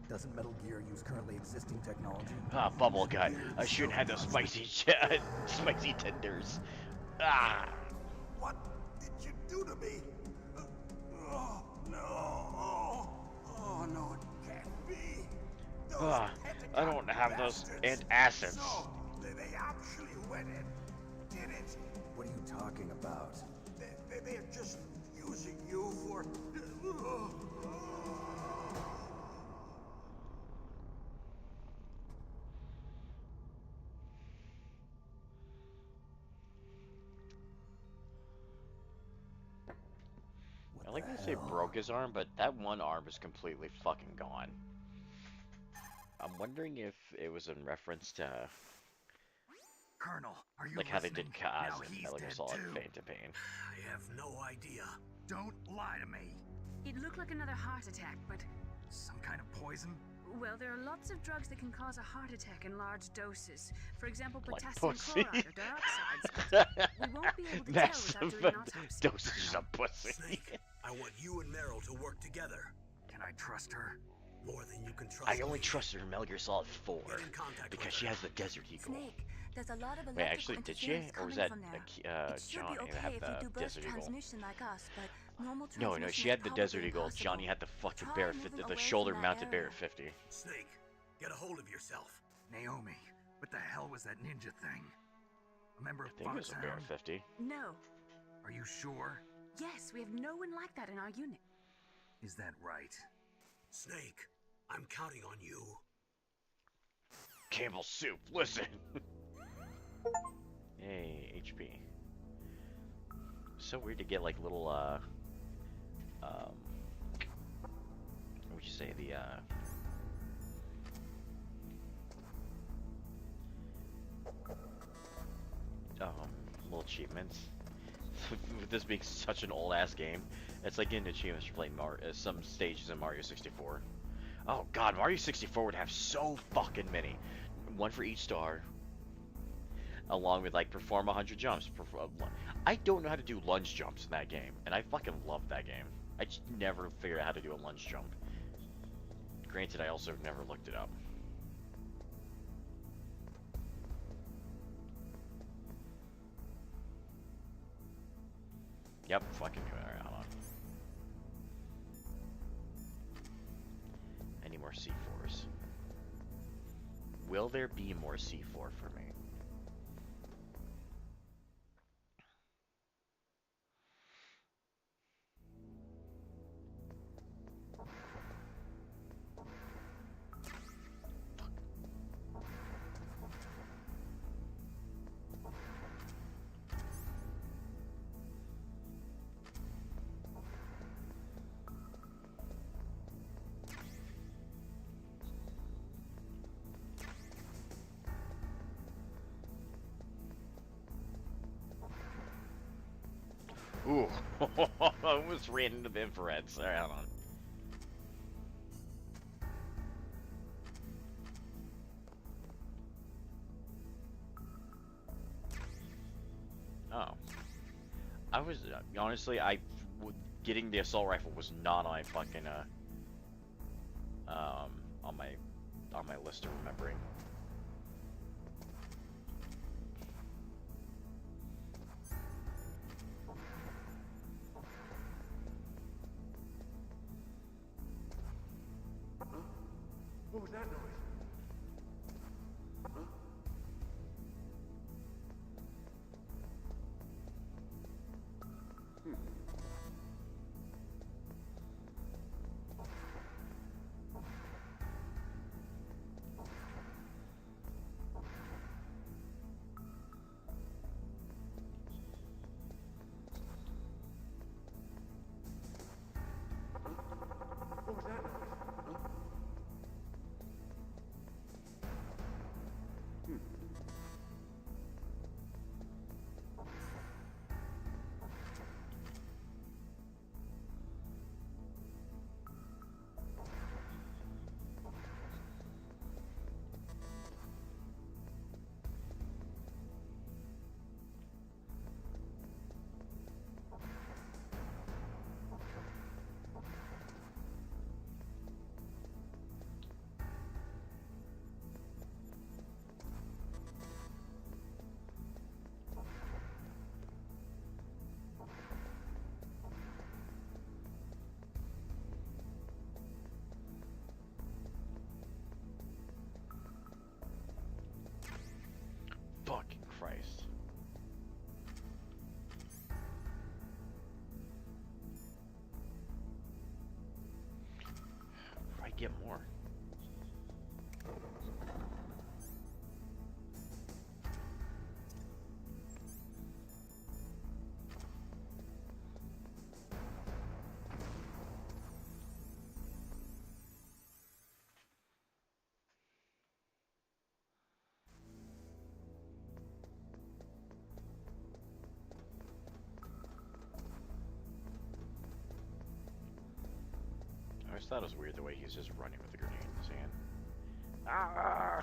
Doesn't Metal Gear use currently existing technology? Ah, Bubble Gut. I shouldn't have those spicy spicy tenders. Ah! What did you do to me? Oh, no. Oh, no, it can't be. Those Ah, I don't have those antacids. So, they actually went and did it. What are you talking about? They're just using you for... I like to say broke his arm, but that one arm is completely fucking gone. I'm wondering if it was in reference to Colonel, are you like how they listening? did Kaz Now in he's Metal Gear dead Solid too. Phantom Pain. I have no idea. Don't lie to me. It looked like another heart attack, but Some kind of poison? well, there are lots of drugs that can cause a heart attack in large doses. For example, Like potassium pussy. chloride or dioxides. But we won't be able to tell Massive without doing an autopsy. dosages of pussy. Snake, I want you and Meryl to work together. Can I trust her? More than you can trust I only me. trust her in Metal Gear Solid 4 Get in contact because with she her. has the Desert Eagle. Snake, there's a lot of Wait, electrical actually, did she? interference Or was coming that from there. It should Johnny be that okay had if you the do burst Desert Eagle? transmission like us, but normal No, transmission she is had the Desert probably Eagle. impossible. Johnny had the fucking Try bear, moving the away shoulder from that mounted Bear area. 50. Snake, get a hold of yourself. Naomi, what the hell was that ninja thing? A member I of think it was a Bear Foxhound? 50. No. Are you sure? Yes, we have no one like that in our unit. Is that right? Snake, I'm counting on you. Campbell Soup, listen. Hey, HP. So weird to get like little what would you say, the little achievements. With this being such an old ass game, it's like getting achievements for playing some stages in Mario 64. Oh god, Mario 64 would have so fucking many. One for each star. Along with like perform 100 jumps. I don't know how to do lunge jumps in that game, and I fucking love that game. I just never figured out how to do a lunge jump. Granted, I also never looked it up. Yep, fucking knew it. Alright, hold on. Any more C4s? Will there be more C4 for me? Ooh, I almost ran into the infrareds. Alright, hold on. Oh. I was, honestly, getting the assault rifle was not on my fucking, on my list of remembering. get more. I just thought it was weird the way he's just running with the grenade in his hand. Ah!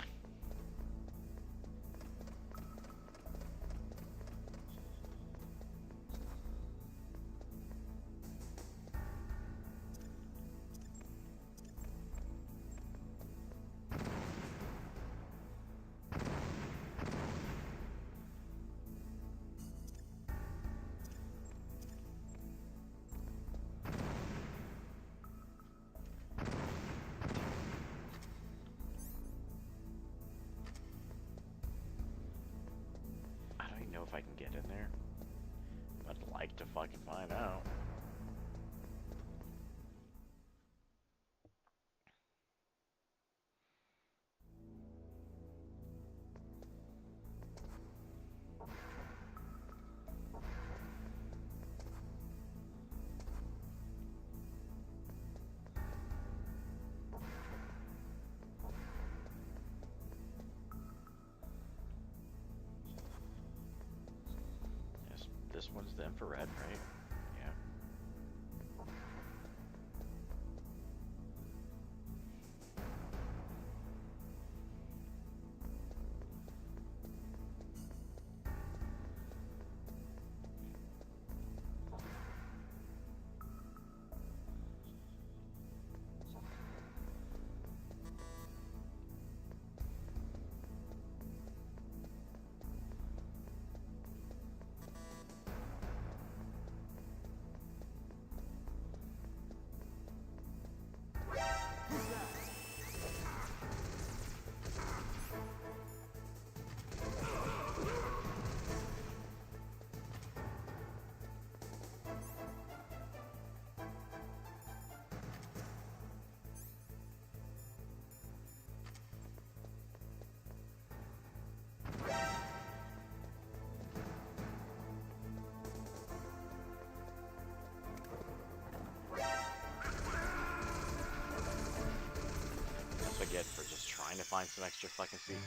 I don't even know if I can get in there. I'd like to fucking find out. This one's the infrared, right? Yeah. Get for just trying to find some extra fucking C4.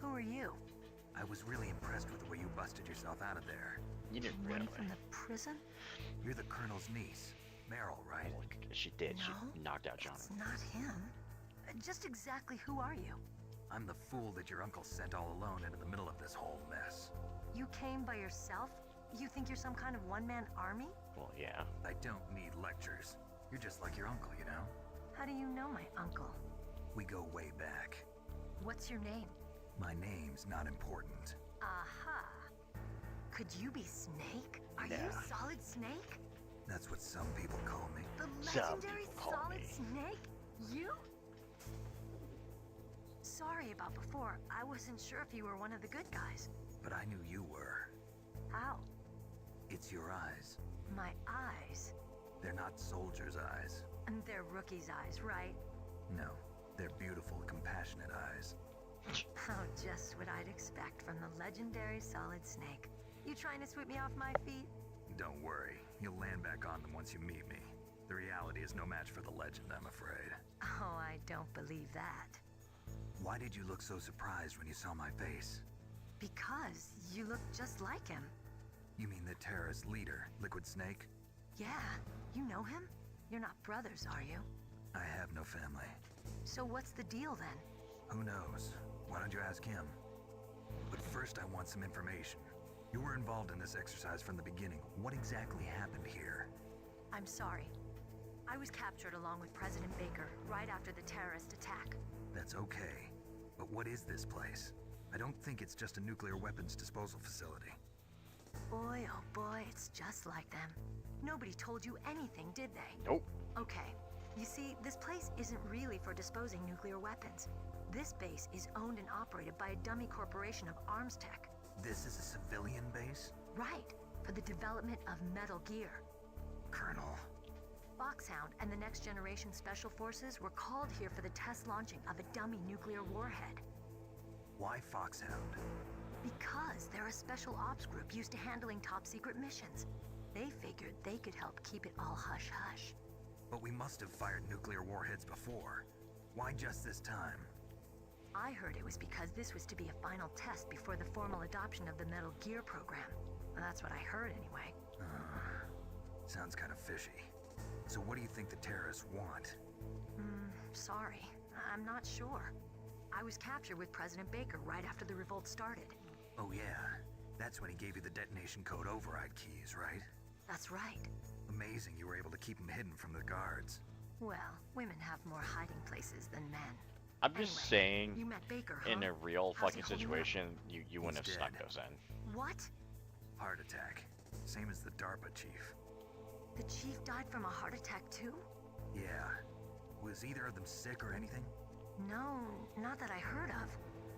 Who are you? I was really impressed with the way you busted yourself out of there. You didn't Money really. from the prison? You're the Colonel's niece, Meryl, right? Well, she did. No, She knocked out Johnny. It's not him. Just exactly who are you? I'm the fool that your uncle sent all alone into the middle of this whole mess. You came by yourself? You think you're some kind of one-man army? Well, yeah. I don't need lectures. You're just like your uncle, you know? How do you know my uncle? We go way back. What's your name? My name's not important. Aha. Could you be Snake? Are you Yeah. Solid Snake? That's what some people call me. The Some legendary people call Solid me. Snake? You? Sorry about before. I wasn't sure if you were one of the good guys. But I knew you were. How? It's your eyes. My eyes. They're not soldiers' eyes. And they're rookie's eyes, right? No, they're beautiful, compassionate eyes. Oh, just what I'd expect from the legendary Solid Snake. You trying to sweep me off my feet? Don't worry, you'll land back on them once you meet me. The reality is no match for the legend, I'm afraid. Oh, I don't believe that. Why did you look so surprised when you saw my face? Because you look just like him. You mean the terrorist leader, Liquid Snake? Yeah, you know him? You're not brothers, are you? I have no family. So what's the deal then? Who knows? Why don't you ask him? But first I want some information. You were involved in this exercise from the beginning. What exactly happened here? I'm sorry. I was captured along with President Baker right after the terrorist attack. That's okay. But what is this place? I don't think it's just a nuclear weapons disposal facility. Boy, oh boy, it's just like them. Nobody told you anything, did they? Nope. Okay. You see, this place isn't really for disposing nuclear weapons. This base is owned and operated by a dummy corporation of arms tech. This is a civilian base? Right, for the development of Metal Gear. Colonel. Foxhound and the Next Generation Special Forces were called here for the test launching of a dummy nuclear warhead. Why Foxhound? Because they're a special ops group used to handling top secret missions. They figured they could help keep it all hush-hush. But we must have fired nuclear warheads before. Why just this time? I heard it was because this was to be a final test before the formal adoption of the Metal Gear program. That's what I heard anyway. Sounds kind of fishy. So what do you think the terrorists want? Sorry. I'm not sure. I was captured with President Baker right after the revolt started. Oh yeah, that's when he gave you the detonation code override keys, right? That's right. Amazing you were able to keep them hidden from the guards. Well, women have more hiding places than men. I'm just Anyway, saying, you met Baker, huh? in a real How's he fucking holding up? situation, you wouldn't have He's snuck dead. those in. What? Heart attack. Same as the DARPA chief. The chief died from a heart attack too? Yeah. Was either of them sick or anything? No, not that I heard of.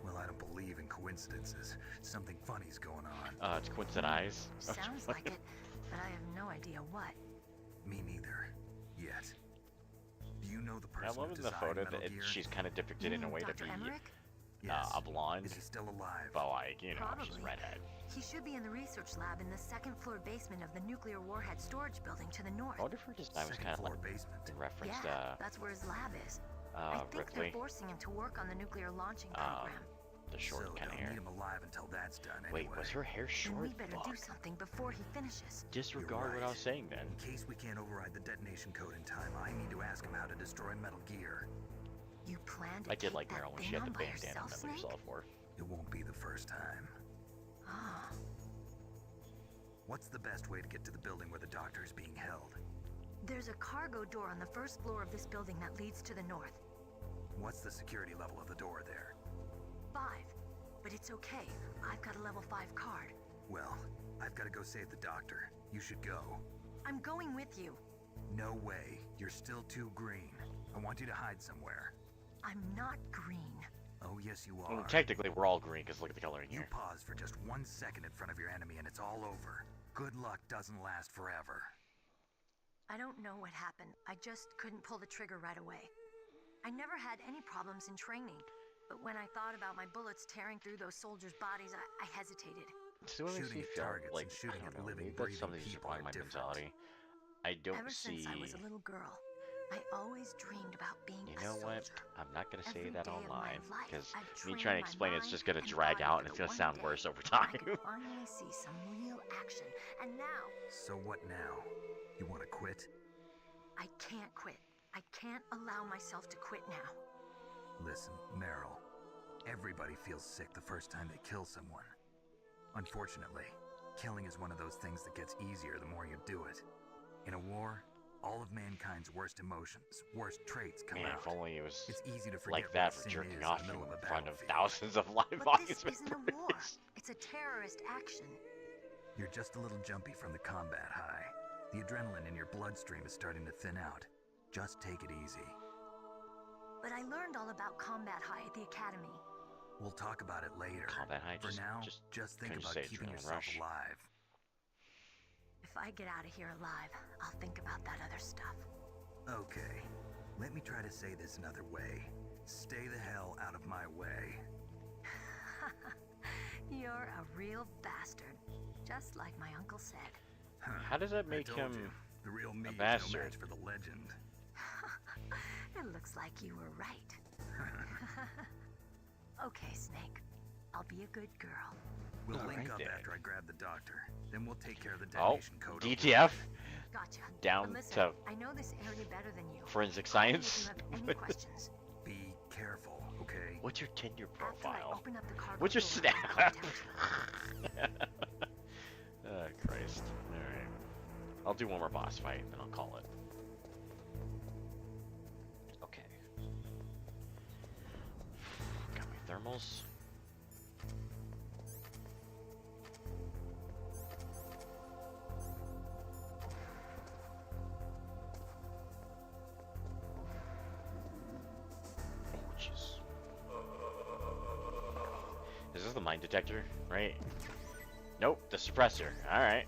Well, I don't believe in coincidences. Something funny's going on. It's coincidence. Sounds like it, but I have no idea what. Me neither. Yet. Do you know the I person love who in the designed photo Metal that Gear? she's kind of depicted in a way to Dr. be Emmerich? Yes. a blonde, Is he still alive? but like, you know, she's Probably. redhead. He should be in the research lab in the second floor basement of the nuclear warhead storage building to the north. I wonder if her design was Second kind of floor like basement. referenced Yeah, that's where his lab is. I think Ripley, they're forcing him to work on the nuclear launching program. the short So kind of they'll hair. need him alive until that's done Wait, anyway. was her hair Then short? we better do Fuck. something before he finishes. Disregard what I right. was saying then. In case we can't override the detonation code in time, I need to ask him how to destroy Metal Gear. You plan to I did take like that Meryl when thing she had the on by bandana yourself, Metal Snake? Gear Solid 4. It won't be the first time. Ah, What's the best way to get to the building where the doctor is being held? there's a cargo door on the first floor of this building that leads to the north. What's the security level of the door there? 5. But it's okay. I've got a level 5 card. Well, I've got to go save the doctor. You should go. I'm going with you. No way. You're still too green. I want you to hide somewhere. I'm not green. Oh, yes, you Well, are. technically, we're all green because look at the coloring You here. pause for just 1 second in front of your enemy and it's all over. Good luck doesn't last forever. I don't know what happened. I just couldn't pull the trigger right away. I never had any problems in training, but when I thought about my bullets tearing through those soldiers' bodies, I hesitated. See what makes Shooting me at feel targets like, and shooting I at don't know, living, maybe that's breathing something that's people wrong are my different. mentality. I don't Ever see. since I was a little girl, I always dreamed about being You a know what? soldier. I'm not gonna say Every that day of my online life, because I've me trained trying to my explain it's mind just gonna and drag body out for and it's the gonna one sound day worse over I time. could finally see some real action. And now, So what now? You want to quit? I can't quit. I can't allow myself to quit now. Listen, Meryl. Everybody feels sick the first time they kill someone. Unfortunately, killing is one of those things that gets easier the more you do it. In a war, all of mankind's worst emotions, worst traits come Man, out. if only it was It's easy to forget like what that a for sin jerking is off in the in middle of a front of battlefield. thousands of live But audience this isn't a war. It's a terrorist action. You're just a little jumpy from the combat high. The adrenaline in your bloodstream is starting to thin out. Just take it easy. But I learned all about combat high at the academy. We'll talk about it later. Combat high, For now, just think couldn't you about say keeping adrenaline yourself rush? alive. If I get out of here alive, I'll think about that other stuff. Okay, let me try to say this another way. Stay the hell out of my way. You're a real bastard. Just like my uncle said. How does that I make told him you, the real me a is no bastard? match for the legend. It looks like you were right. Okay, Snake. I'll be a good girl. We'll All link right up then. after I grab the doctor. Then we'll take care of the Oh, detonation code. DTF? Gotcha. Down But listen, to I know this area better than you. forensic Call me if science? you have any questions. Be careful, okay? What's your Tinder After I profile? open up the cargo What's your door, I'll snap? contact you. Oh, Christ. Alright. I'll do one more boss fight, then I'll call it. Okay. Got my thermals. Oh, jeez. Is this the mine detector, right? Nope, the suppressor. Alright.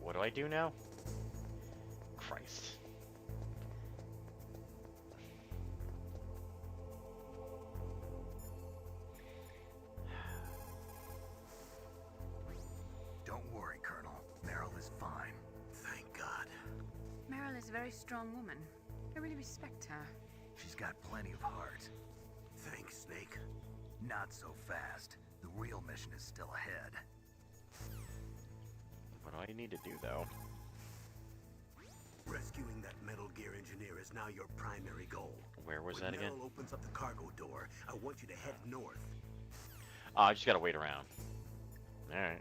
What do I do now? Christ. Don't worry, Colonel. Meryl is fine. Thank God. Meryl is a very strong woman. I really respect her. She's got plenty of heart. Thanks, Snake. Not so fast. The real mission is still ahead. What do I need to do, though? Rescuing that Metal Gear engineer is now your primary goal. Where was when that again? Meryl opens up the cargo door, I want you to head north. Oh, I just gotta wait around. Alright.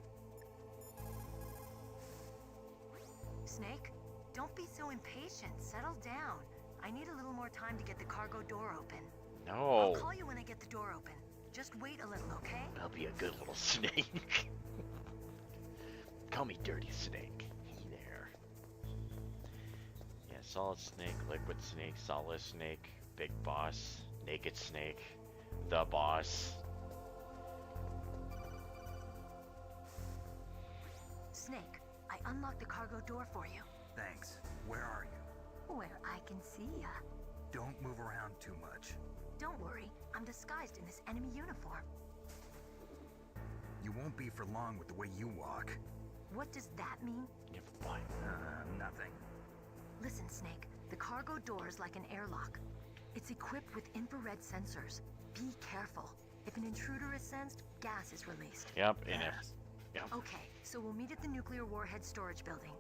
Snake, don't be so impatient. Settle down. I need a little more time to get the cargo door open. No. I'll call you when I get the door open. Just wait a little, okay? I'll be a good little snake. Call me Dirty Snake. Hey there. Yeah, Solid Snake, Liquid Snake, Solid Snake, Big Boss, Naked Snake, The Boss. Snake, I unlocked the cargo door for you. Thanks. Where are you? Where I can see ya. Don't move around too much. Don't worry, I'm disguised in this enemy uniform. You won't be for long with the way you walk. What does that mean? You have a bite. Nothing. Listen, Snake, the cargo door is like an airlock. It's equipped with infrared sensors. Be careful. If an intruder is sensed, gas is released. Yep, and if... Yep. Okay, so we'll meet at the nuclear warhead storage building.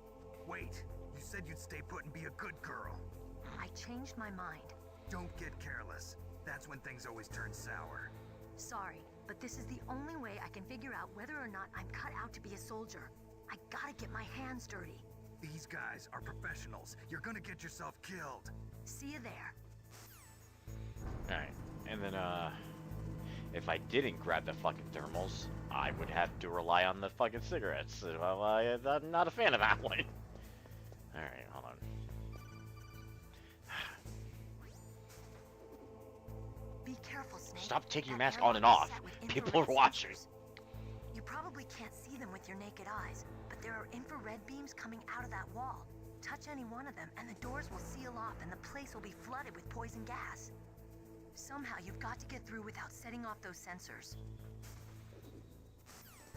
Wait, you said you'd stay put and be a good girl. I changed my mind. Don't get careless. That's when things always turn sour. Sorry, but this is the only way I can figure out whether or not I'm cut out to be a soldier. I gotta get my hands dirty. These guys are professionals. You're gonna get yourself killed. See you there. Alright, and then, if I didn't grab the fucking thermals, I would have to rely on the fucking cigarettes. Well, I'm not a fan of that one. Alright, hold on. Be careful, Snake. Stop taking your That mask on and airlock off. is set with People are infrared watching. sensors. You probably can't see them with your naked eyes, but there are infrared beams coming out of that wall. Touch any one of them, and the doors will seal off, and the place will be flooded with poison gas. Somehow you've got to get through without setting off those sensors.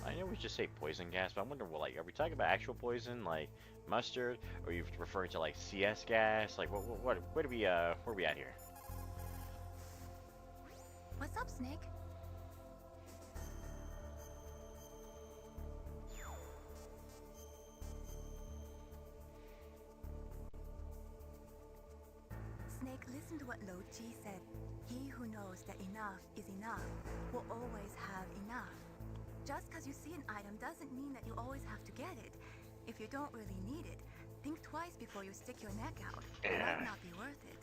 I know we just say poison gas, but I wonder, well, like, are we talking about actual poison, like mustard, or are you referring to like CS gas? Like, where are we at here? What's up, Snake? Snake, listen to what Lo Ji said. He who knows that enough is enough will always have enough. Just because you see an item doesn't mean that you always have to get it. If you don't really need it, think twice before you stick your neck out. It might not be worth it.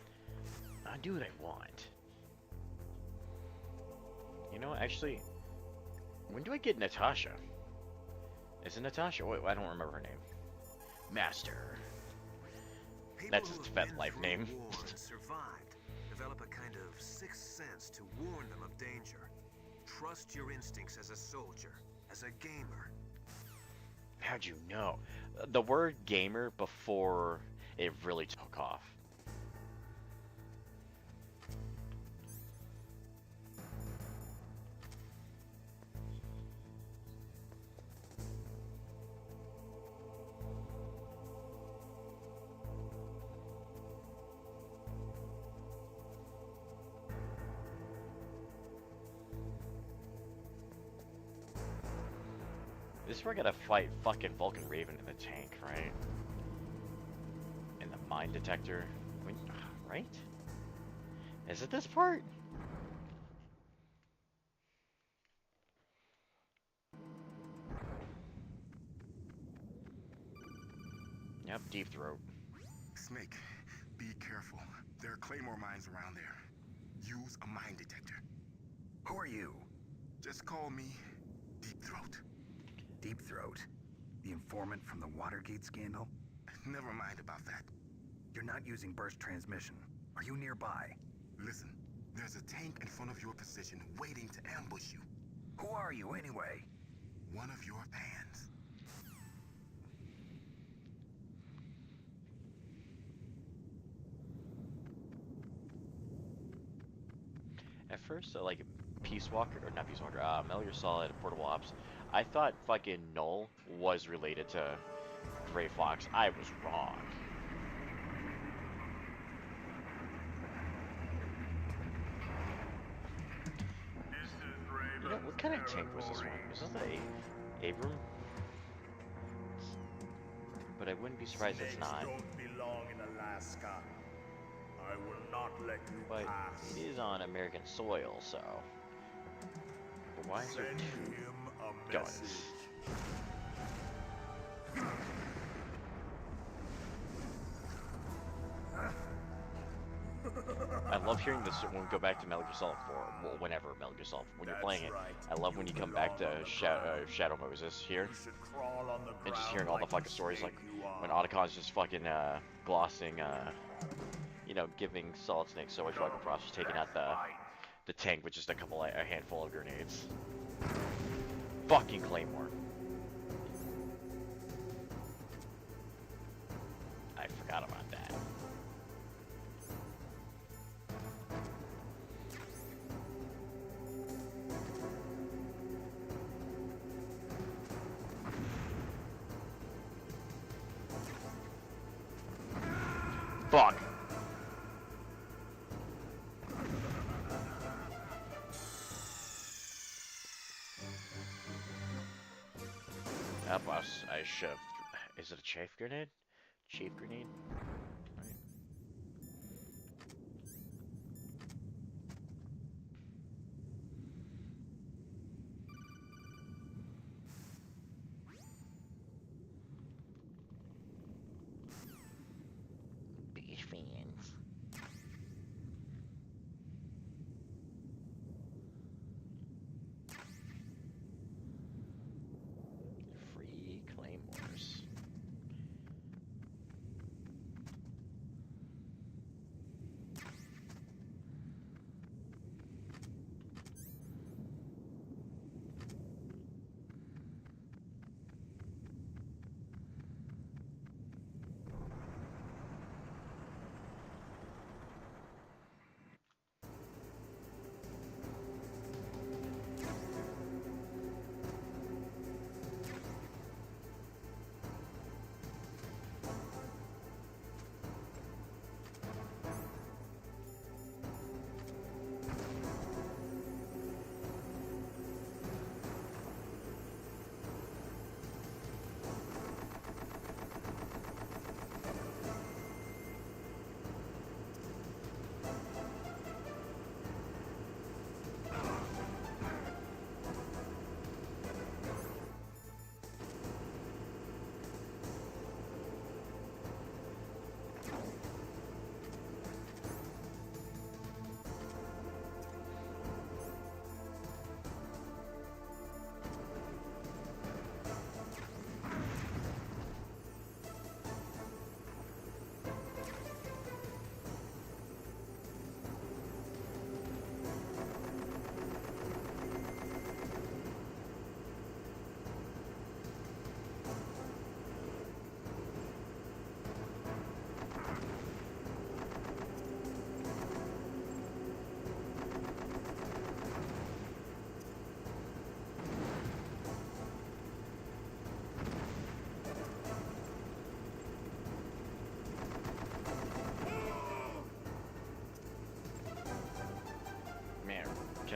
I do what I want. You know, actually, when do I get Natasha? Is it Natasha? Wait, I don't remember her name. Master. That's its Fed life name. Survived. Develop a kind of sixth sense to warn them of danger. Trust your instincts as a soldier, as a gamer. How'd you know? The word gamer before it really took off. This is where I gotta fight fucking Vulcan Raven in the tank, right? In the mine detector. Right? Is it this part? Yep, Deep Throat. Snake, be careful. There are Claymore mines around there. Use a mine detector. Who are you? Just call me Deep Throat. Deep Throat? The informant from the Watergate scandal? Never mind about that. You're not using burst transmission. Are you nearby? Listen, there's a tank in front of your position waiting to ambush you. Who are you anyway? One of your fans. At first, like, Peace Walker, or not Peace Walker, Metal Gear Solid Portable Ops, I thought fucking Null was related to Gray Fox. I was wrong. You know, what kind of tank was this one? Was this a Abram? But I wouldn't be surprised if it's not. Don't belong in Alaska. I will not let you But pass. it is on American soil, so. But why is there Send two him a guns? message. I love hearing this when we go back to Metal Gear Solid 4, well, whenever Metal Gear Solid, when you're playing it. I love when you come back to Shadow Moses here, and just hearing all the fucking stories, like when Otacon's just fucking glossing, you know, giving Solid Snake so much fucking props for taking out the tank with just a handful of grenades. Fucking Claymore. I forgot about that. Fuck. That boss, I shoved. Is it a chaff grenade? Chaff grenade? Right. Beach fans. Free claymores.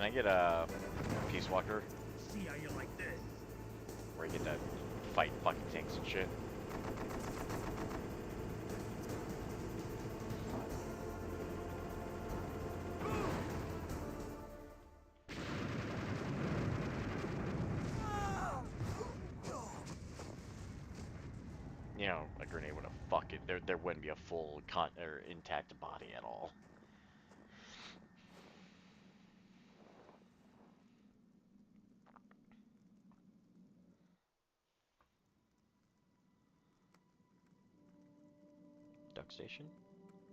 Can I get a Peace Walker? See how you like this? Where you get to fight fucking tanks and shit? You know, a grenade would have fucking there wouldn't be a full or intact body at all. Duck Station?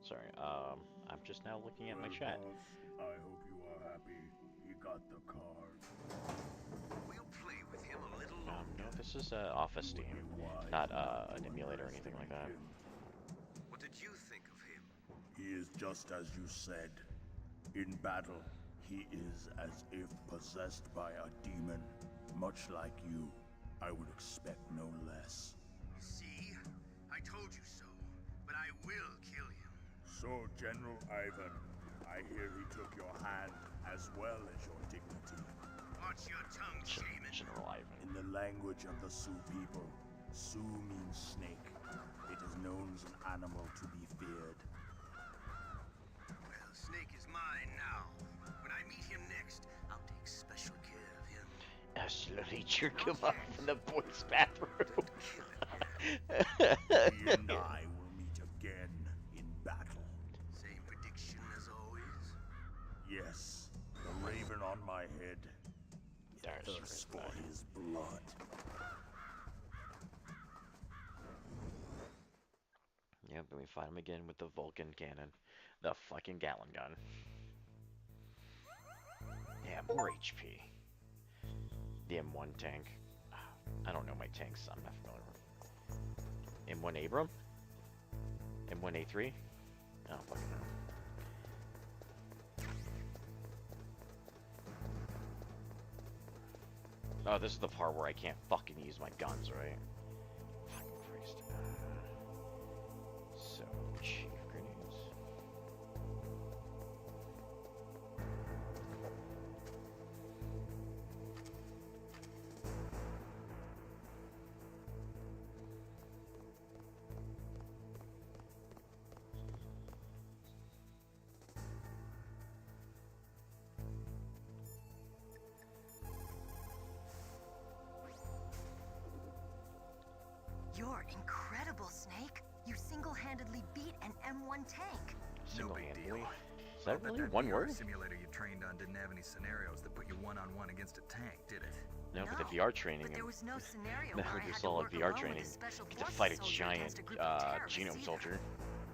Sorry, I'm just now looking at my chat. Boss, I hope you are happy. He got the card. We'll play with him a little longer. No, this is Office Steam, not an emulator or anything like that. What did you think of him? He is just as you said. In battle, he is as if possessed by a demon. Much like you, I would expect no less. See? I told you so. But I will kill him. So, General Ivan, I hear he took your hand as well as your dignity. Watch your tongue, shaman. General Ivan. In the language of the Sioux people, Sioux means snake. It is known as an animal to be feared. Well, Snake is mine now. When I meet him next, I'll take special care of him. I slowly jerk him off in the boys' bathroom. He and I will meet again in battle. Same prediction as always? Yes, the raven on my head. Thirsts for his blood. Yep, and we fight him again with the Vulcan cannon. The fucking Gatling gun. Yeah, more HP. The M1 tank. I don't know my tanks, I'm not familiar with. M1 Abram? M1 A3? I don't fucking know. Oh, this is the part where I can't fucking use my guns, right? Fucking Christ. So, chief grenades. You're incredible, Snake. You single-handedly beat an M1 tank. Single-handedly? Is that really that one VR word? simulator you trained on didn't have any scenarios that put you one-on-one against a tank, did it? No, but the VR training But there and was no scenario Metal where I Gear had to Solid work VR alone with training, a special get to forces fight a soldier giant against a group of terrorists genome either. soldier.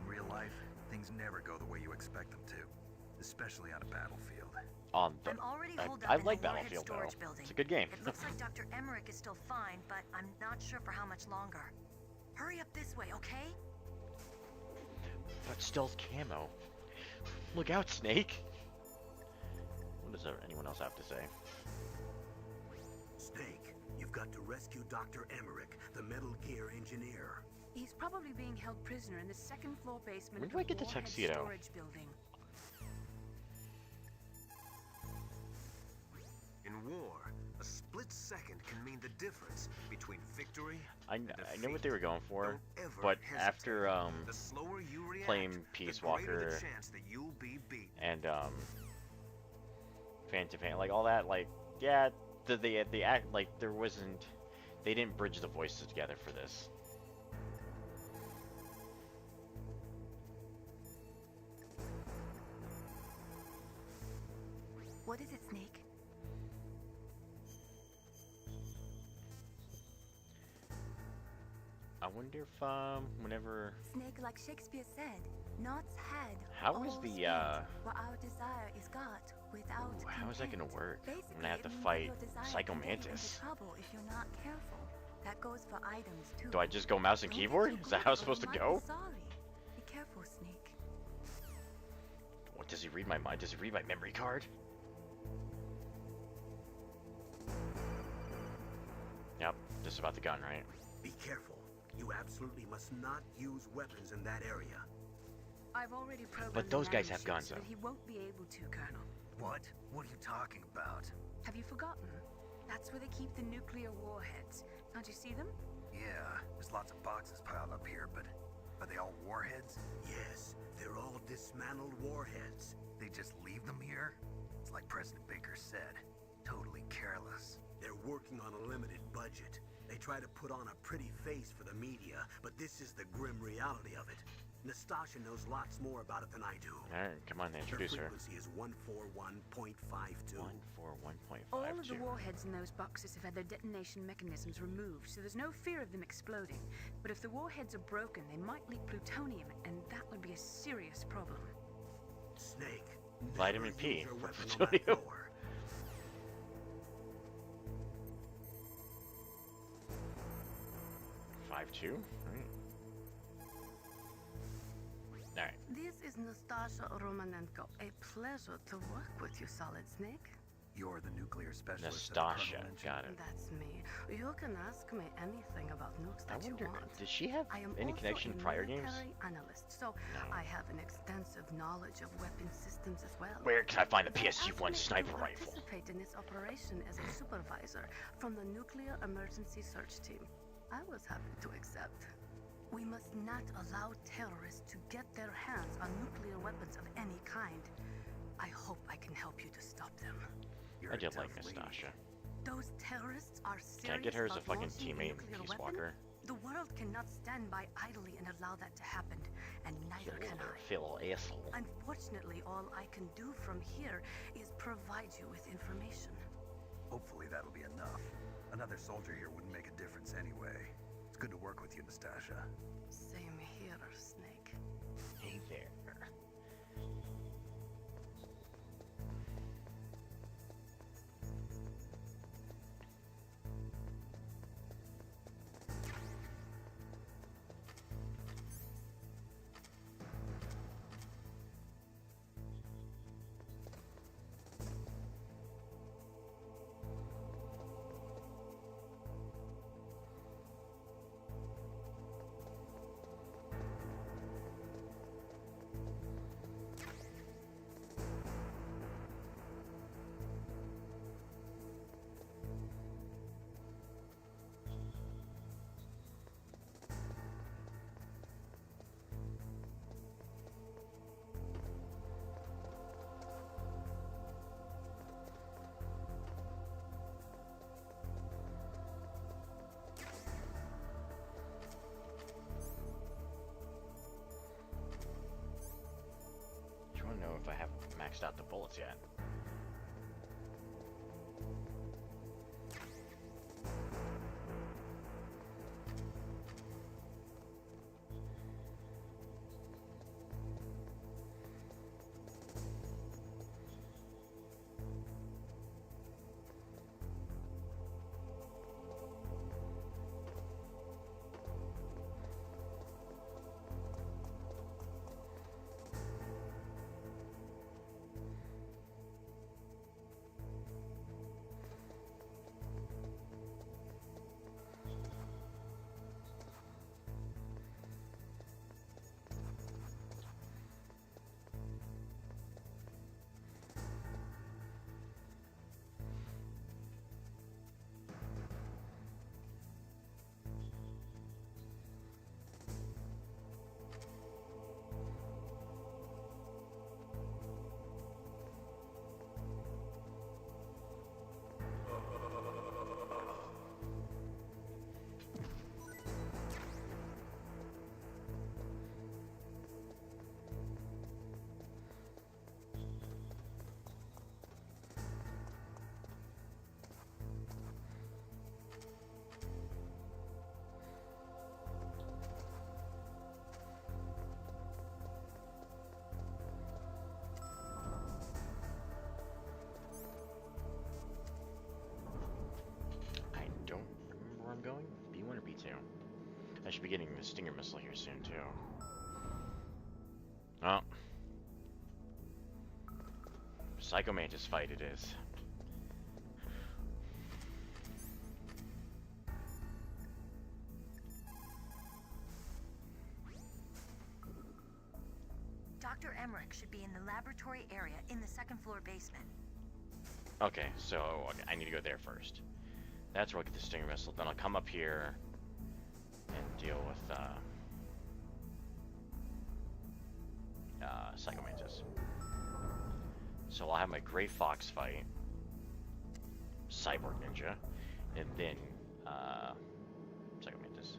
In real life, things never go the way you expect them to, especially on a battlefield. On the, I'm already holed up I in like the Warhead Battlefield though. storage building. It's a good game. It looks like Dr. Emmerich is still fine, but I'm not sure for how much longer. Hurry up this way, okay? But stealth camo. Look out, Snake! What does anyone else have to say? Snake, you've got to rescue Dr. Emmerich, the Metal Gear engineer. He's probably being held prisoner in the second floor basement When of do I the get the Warhead tuxedo? storage building. In war, a split second can mean the difference between victory I and know what they were going for, Don't ever but hesitate. after The slower you react, playing the Peace greater Walker the chance that you'll be beaten. and Phantom Pain, like all that, like yeah, the act like there wasn't, they didn't bridge the voices together for this. What is it, Snake? I wonder if whenever Snake, like Shakespeare said, knots had. How is all the, spent, what our desire is got without how is that gonna content. work? I'm Basically, gonna have it to means that fight your desire Psycho can get you into Mantis. trouble if you're not careful. That goes for items too. Do I just go mouse and Don't get keyboard? too Is that good how it's or supposed to you might go? be sorry. Be careful, Snake. What, does he read my mind? Does he read my memory card? Yep, just about the gun, right? Be careful. You absolutely must not use weapons in that area. I've already programmed But those the guys nano have ship guns, so that though. he won't be able to, Colonel. What? What are you talking about? Have you forgotten? That's where they keep the nuclear warheads. Can't you see them? Yeah, there's lots of boxes piled up here, but are they all warheads? Yes, they're all dismantled warheads. They just leave them here? It's like President Baker said. Totally careless. They're working on a limited budget. They try to put on a pretty face for the media, but this is the grim reality of it. Nastasha knows lots more about it than I do. Alright, come on, introduce her. Frequency is 141.52. 141.52. All of the warheads in those boxes have had their detonation mechanisms removed, so there's no fear of them exploding. But if the warheads are broken, they might leak plutonium, and that would be a serious problem. Snake. Vitamin never P use your for weapon on that plutonium. floor. 5-2? Alright. This is Nastasha Romanenko. A pleasure to work with you, Solid Snake. You're the nuclear specialist. Nastasha, got it. That's me. You can ask me anything about nukes I that you wonder, want. did she have I am any also connection a to prior games? military analyst, so I have an extensive knowledge of weapon systems as well. Where can I find the They PSG-1 asked me sniper to rifle? participate in this operation as a supervisor from the Nuclear Emergency Search Team. I was happy to accept. We must not allow terrorists to get their hands on nuclear weapons of any kind. I hope I can help you to stop them. I did like Nastasha. Those terrorists are serious. Can I get her as a about fucking launching teammate, nuclear Peace weapon? Walker? The world cannot stand by idly and allow that to happen, and neither can I. Phil asshole. Unfortunately, all I can do from here is provide you with information. Hopefully that'll be enough. Another soldier here wouldn't make a difference anyway. It's good to work with you, Nastasha. Same here, Snake. Hey there. I don't know if I have maxed out the bullets yet. I don't remember where I'm going. B1 or B2? I should be getting the Stinger missile here soon, too. Oh. Psycho Mantis fight it is. Dr. Emmerich should be in the laboratory area in the second floor basement. Okay, so I need to go there first. That's where I'll get the Stinger missile. Then I'll come up here and deal with Psycho Mantis. So I'll have my Gray Fox fight, Cyborg Ninja, and then Psycho Mantis.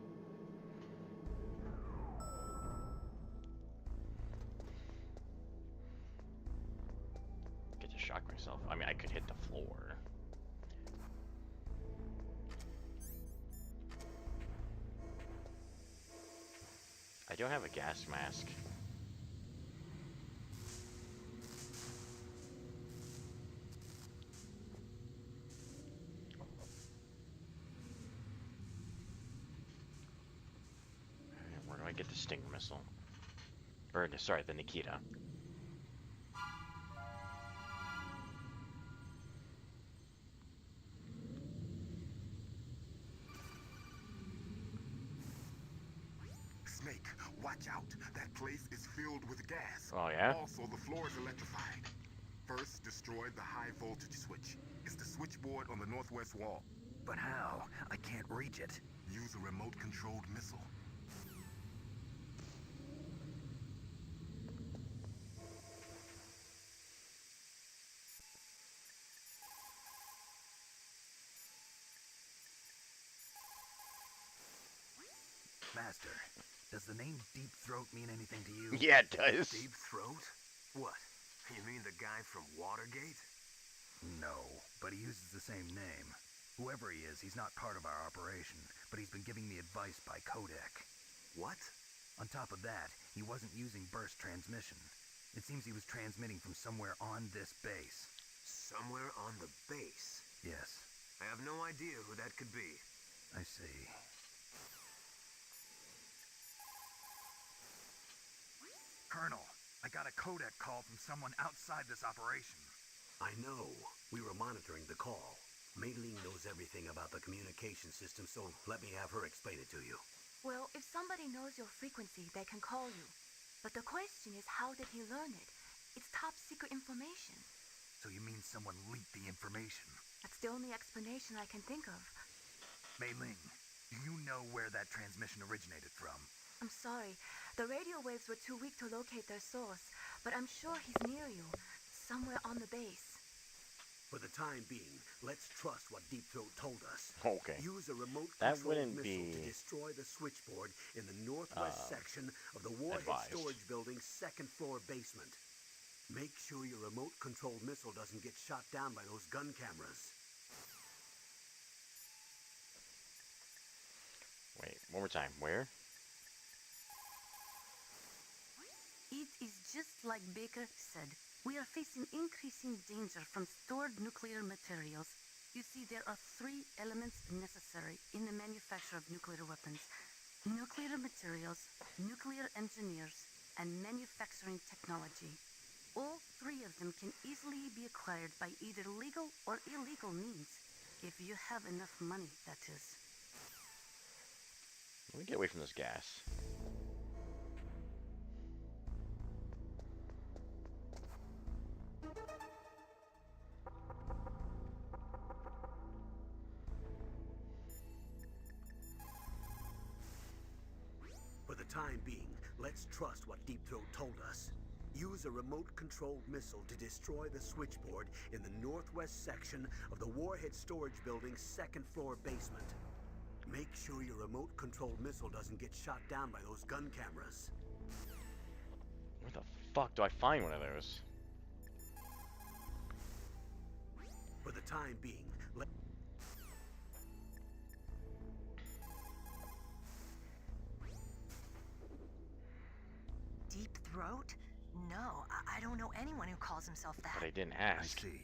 Get to shock myself. I mean, I could hit the floor. I don't have a gas mask. Where do I get the Stinger missile? Or, sorry, the Nikita. Snake, watch out. That place is filled with gas. Oh, yeah? Also, the floor is electrified. First, destroy the high voltage switch. It's the switchboard on the northwest wall. But how? I can't reach it. Use a remote-controlled missile. Master, does the name Deep Throat mean anything to you? Yeah, it does. Deep Throat? What? You mean the guy from Watergate? No, but he uses the same name. Whoever he is, he's not part of our operation, but he's been giving me advice by codec. What? On top of that, he wasn't using burst transmission. It seems he was transmitting from somewhere on this base. Somewhere on the base? Yes. I have no idea who that could be. I see. Colonel, I got a codec call from someone outside this operation. I know. We were monitoring the call. Mei Ling knows everything about the communication system, so let me have her explain it to you. Well, if somebody knows your frequency, they can call you. But the question is, how did he learn it? It's top secret information. So you mean someone leaked the information? That's the only explanation I can think of. Mei Ling, do you know where that transmission originated from? I'm sorry. The radio waves were too weak to locate their source, but I'm sure he's near you, somewhere on the base. For the time being, let's trust what Deep Throat told us. Okay. Use a remote That control wouldn't missile to be destroy the switchboard in the northwest section of the Warhead advised. Storage Building's second floor basement. Make sure your remote controlled missile doesn't get shot down by those gun cameras. Wait, one more time. Where? It is just like Baker said. We are facing increasing danger from stored nuclear materials. You see, there are 3 elements necessary in the manufacture of nuclear weapons: nuclear materials, nuclear engineers, and manufacturing technology. All 3 of them can easily be acquired by either legal or illegal means, if you have enough money, that is. Let me get away from this gas. For the time being, let's trust what Deep Throat told us. Use a remote-controlled missile to destroy the switchboard in the northwest section of the Warhead Storage Building's second floor basement. Make sure your remote-controlled missile doesn't get shot down by those gun cameras. Where the fuck do I find one of those? For the time being, let... Deep Throat? No, I don't know anyone who calls himself that. But I didn't ask. I see.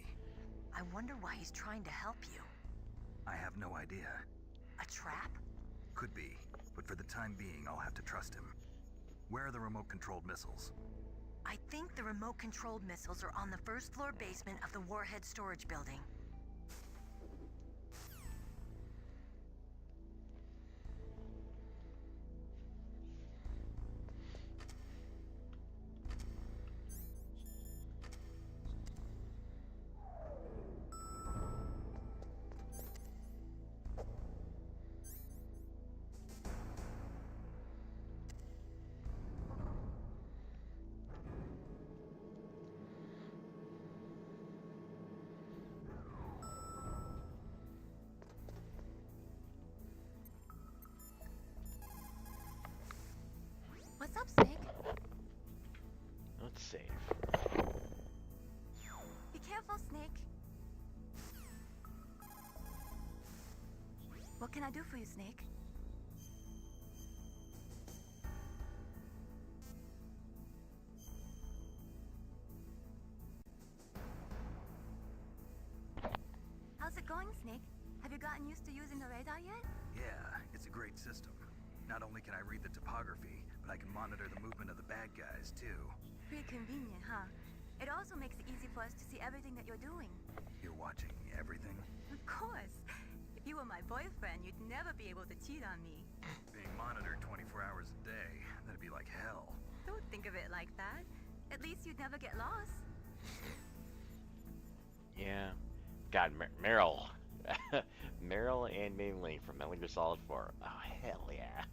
I wonder why he's trying to help you. I have no idea. A trap? Could be, but for the time being, I'll have to trust him. Where are the remote-controlled missiles? I think the remote-controlled missiles are on the first floor basement of the Warhead Storage Building. save. Be careful, Snake. What can I do for you, Snake? How's it going, Snake? Have you gotten used to using the radar yet? Yeah, it's a great system. Not only can I read the topography, but I can monitor the movement of the bad guys, too. Pretty convenient, huh? It also makes it easy for us to see everything that you're doing. You're watching everything? Of course. If you were my boyfriend, you'd never be able to cheat on me. Being monitored 24 hours a day, that'd be like hell. Don't think of it like that. At least you'd never get lost. Yeah. God, Meryl. Meryl and Mei Ling from Metal Gear Solid 4. Oh, hell yeah.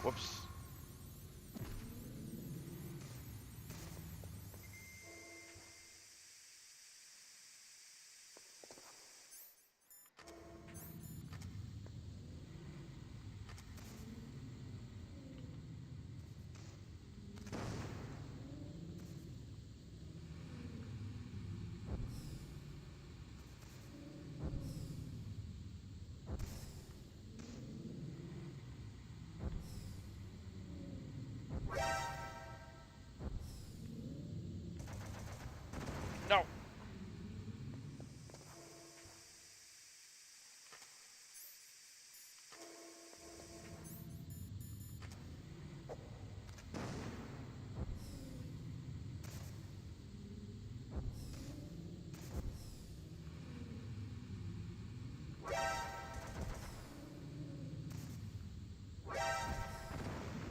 Whoops. No.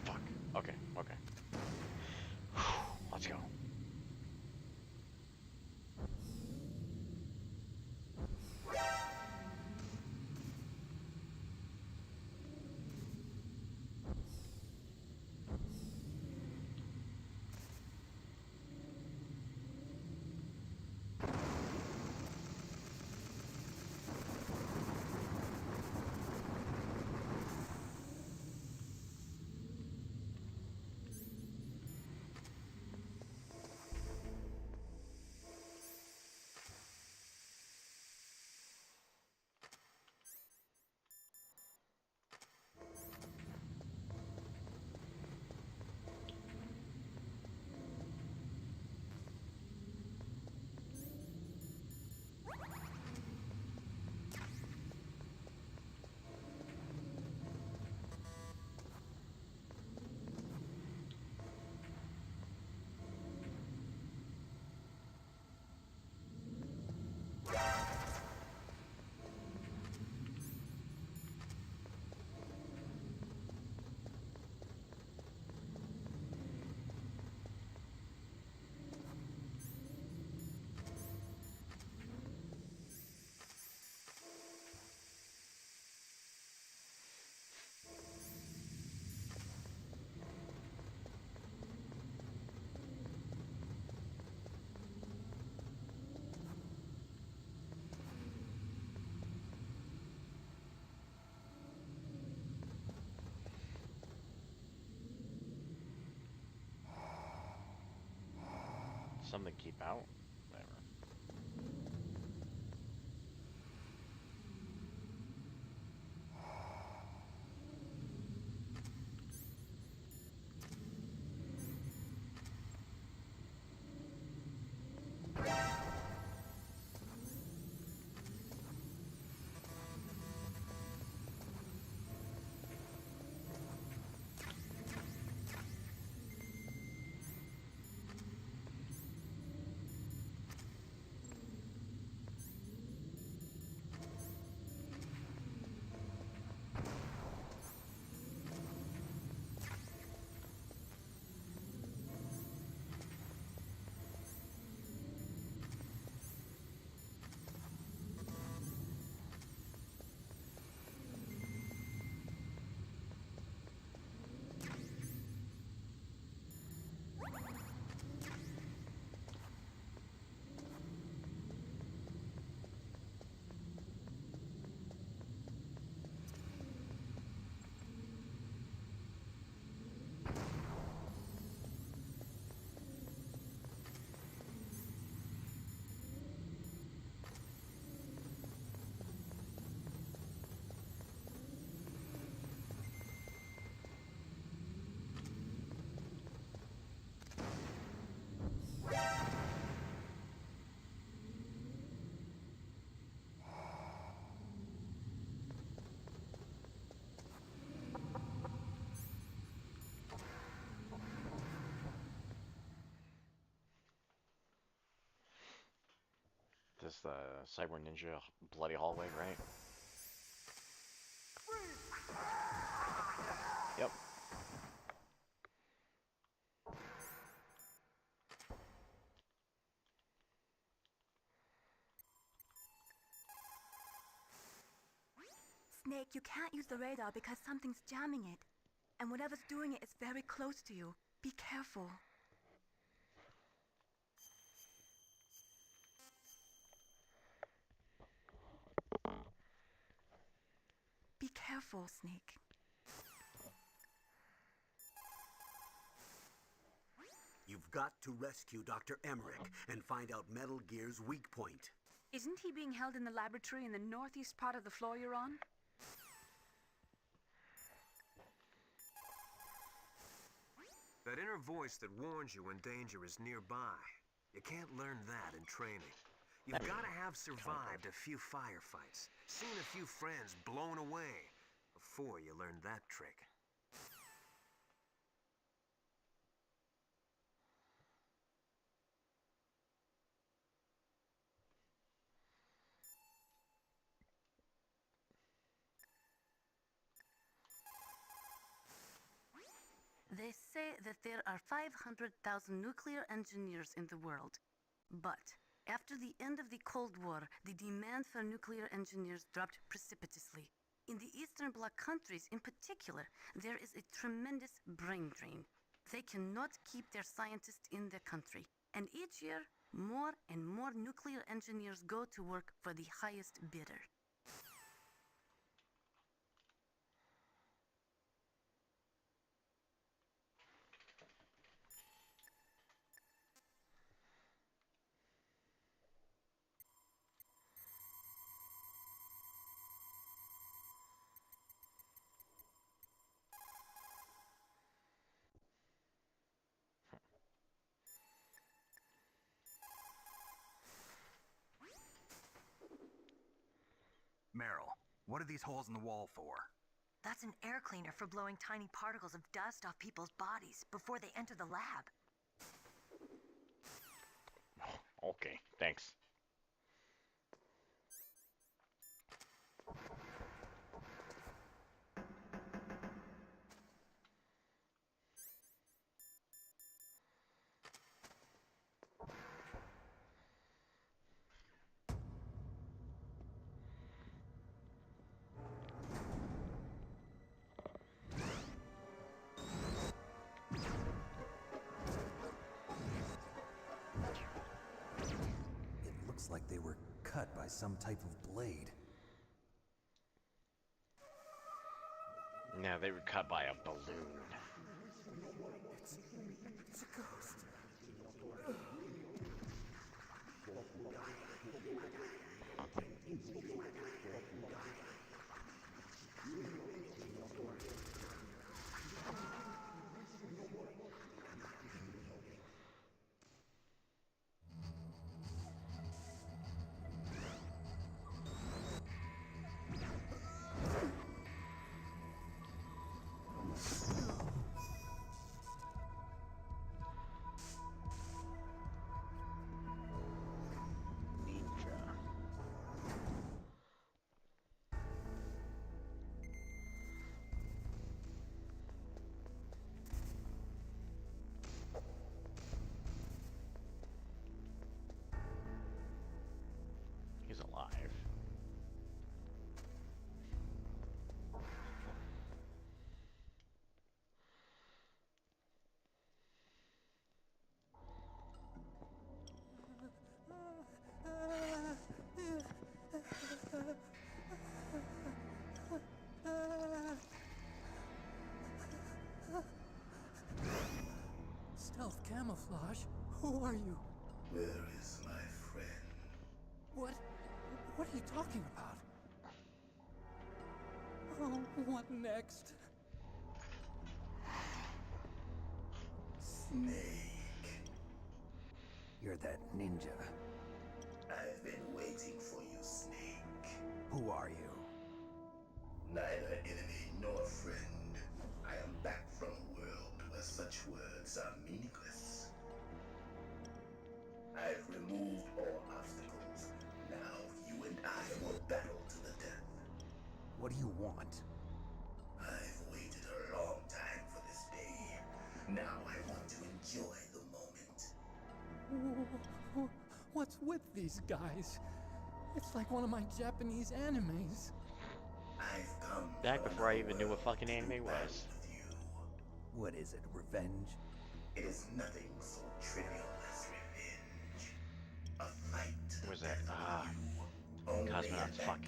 Fuck. Okay, okay. Let's go. something keep out? Whatever. This is the Cyber Ninja bloody hallway, right? Yep. Snake, you can't use the radar because something's jamming it. And whatever's doing it is very close to you. Be careful. Be careful, Snake. You've got to rescue Dr. Emmerich and find out Metal Gear's weak point. Isn't he being held in the laboratory in the northeast part of the floor you're on? That inner voice that warns you when danger is nearby. You can't learn that in training. You've got to have survived a few firefights, seen a few friends blown away, before you learn that trick. They say that there are 500,000 nuclear engineers in the world. But after the end of the Cold War, the demand for nuclear engineers dropped precipitously. In the Eastern Bloc countries in particular, there is a tremendous brain drain. They cannot keep their scientists in their country. And each year, more and more nuclear engineers go to work for the highest bidder. Meryl, what are these holes in the wall for? That's an air cleaner for blowing tiny particles of dust off people's bodies before they enter the lab. Okay, thanks. Like they were cut by some type of blade. No, they were cut by a balloon. It's a ghost. Camouflage? Who are you? Where is my friend? What are you talking about? Oh, what next? Snake. You're that ninja. I've been waiting for you, Snake. Who are you? Neither enemy nor friend. I am back from a world where such words are meaningless. I've removed all obstacles. Now you and I will battle to the death. What do you want? I've waited a long time for this day. Now I want to enjoy the moment. What's with these guys? It's like one of my Japanese animes. I've come back before I even knew what fucking anime was. What is it, revenge? It is nothing so trivial as revenge. A fight. What was that? Cosmonauts. Fuck.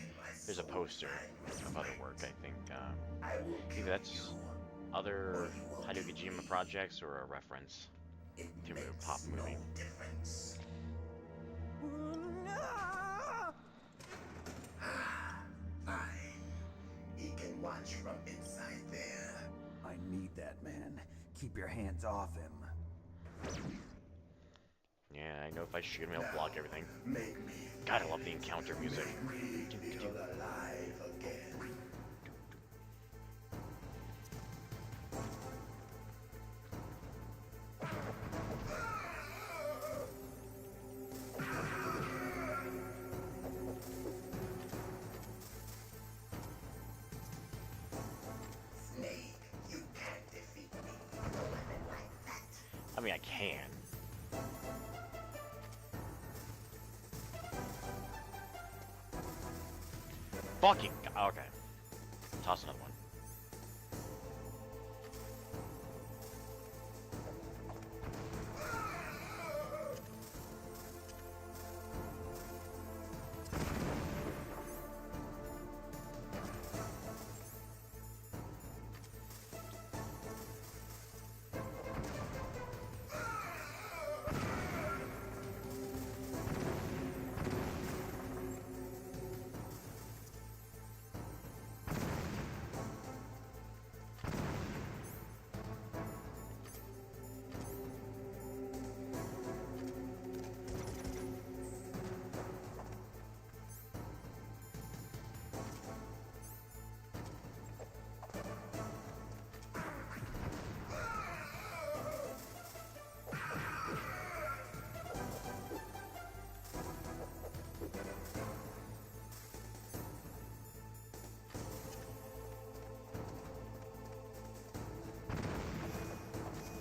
There's a poster of other work, I think. Either that's other Hideo Kojima projects or a reference to a pop movie. Fine. He can watch from inside there. I need that man. Keep your hands off him. Yeah, I know if I shoot him, he'll block everything. Make me God, I love the encounter music. feel alive again. Snake, you can't defeat me with a weapon like that. I mean, I can. Fucking okay. Toss another one.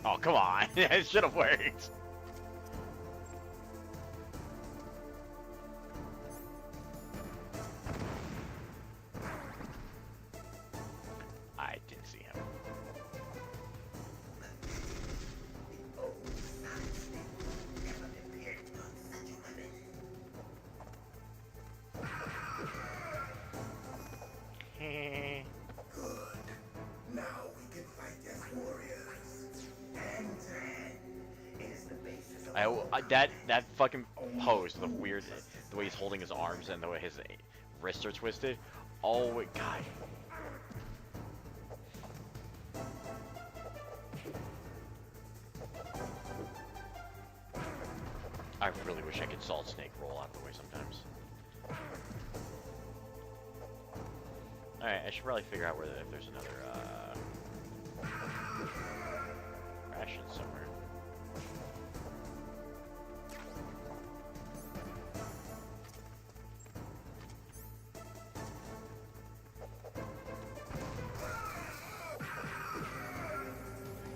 Oh, come on. It should have worked. I didn't see him. Good. Now we can fight as warriors. Hand to hand. It is the basis of That fucking pose, the weird, the way he's holding his arms and the way his wrists are twisted. Oh my god. I really wish I could Salt Snake roll out of the way sometimes. Alright, I should probably figure out where if there's another ration somewhere.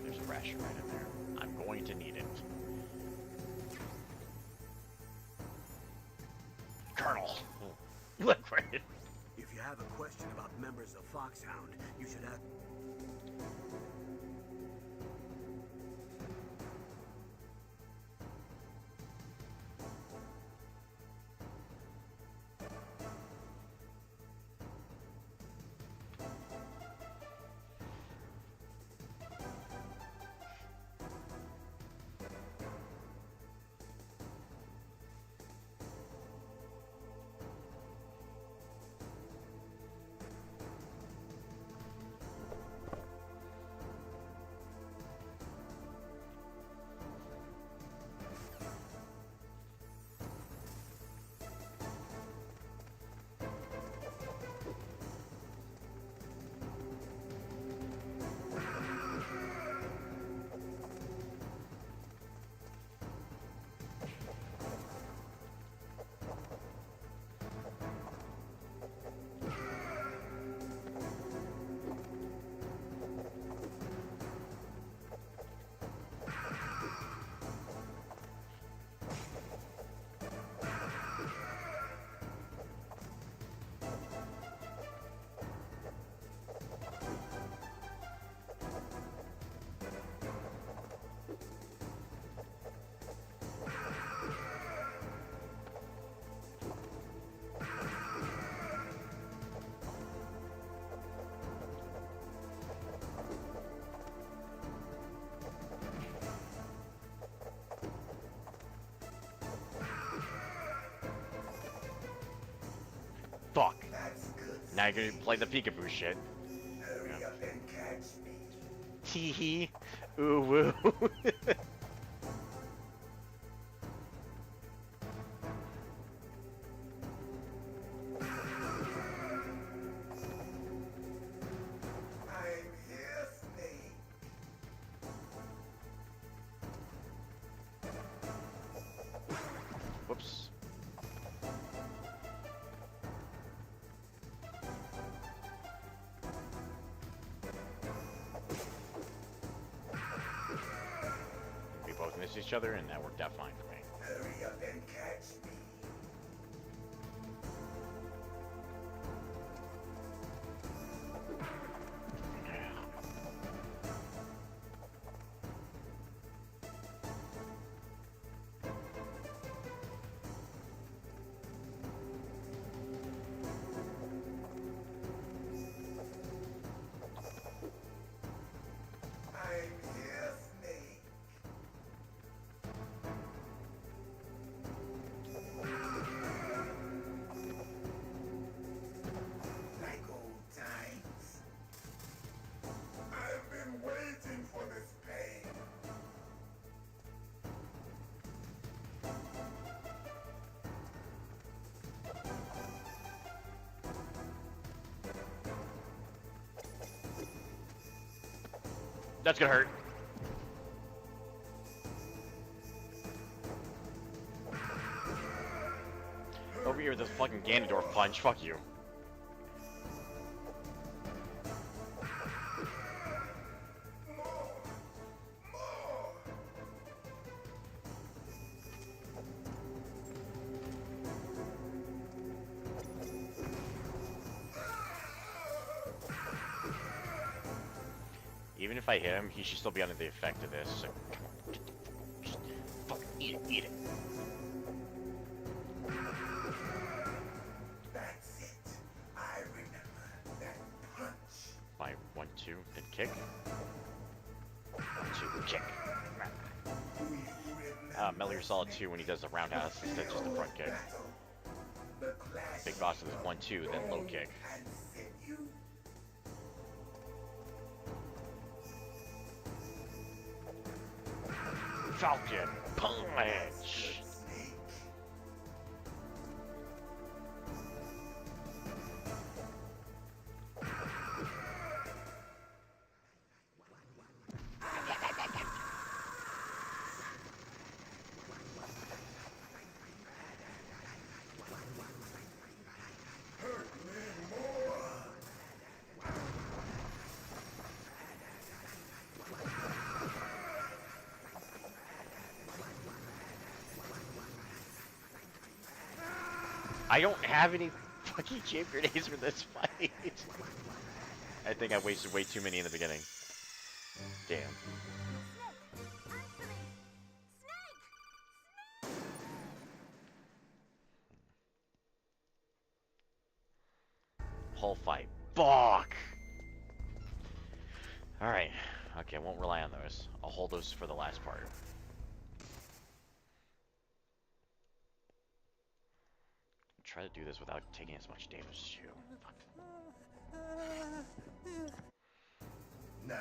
There's a ration right in there. I'm going to need it. Colonel! Look right. If you have a question about members of Foxhound, you should ask. Now you're gonna play the peekaboo shit. Hurry up and catch me. Tee hee. Ooh woo. I'm here, Snake. Whoops. We both missed each other, and that worked out fine for me. Hurry up and catch me. I'm here, Snake. Like old times. I've been waiting for this pain. That's gonna hurt. Over here with this fucking Ganondorf punch. Fuck you. Even if I hit him, he should still be under the effect of this. So just fucking eat it, eat it. That's it. I remember that punch. My 1-2, then kick. 1-2, kick. Metal Gear Solid 2 when he does the roundhouse instead of just the front kick. Big boss with 1-2, then low kick. Falcon Punch! I don't have any fucking jam grenades for this fight. I think I wasted way too many in the beginning. Damn. Whole fight. Fuck! Alright. Okay, I won't rely on those. I'll hold those for the last part. Try to do this without taking as much damage as you. Now,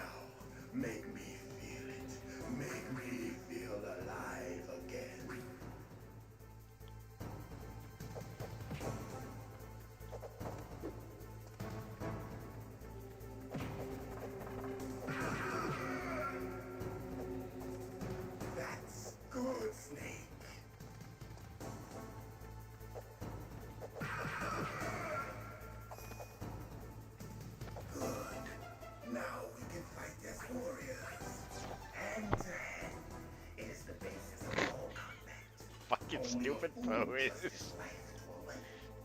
make me feel it. Make me feel alive again. That's good, Snake. Now we can fight as warriors. Hand to hand. It is the basis of all combat. Fucking stupid pose.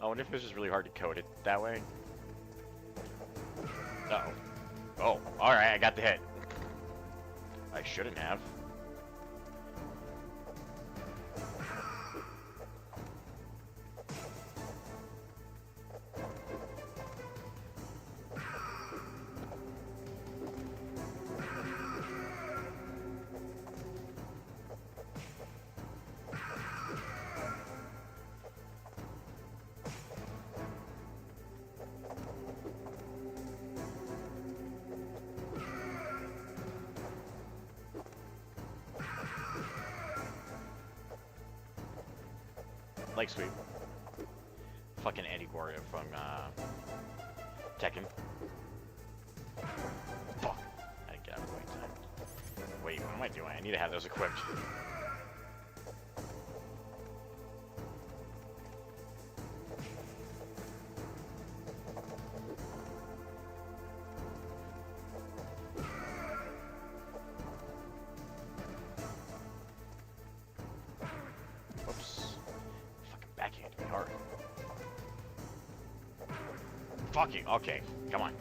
I wonder if this is really hard to code it that way. Uh-oh. Oh, alright, I got the hit. I shouldn't have. Leg sweep. Fucking Eddie Gordo from Tekken. Fuck. I didn't get out of the way in time. Wait, what am I doing? I need to have those equipped. Whoops. Fucking backhand me hard. Fuck you. Okay, come on.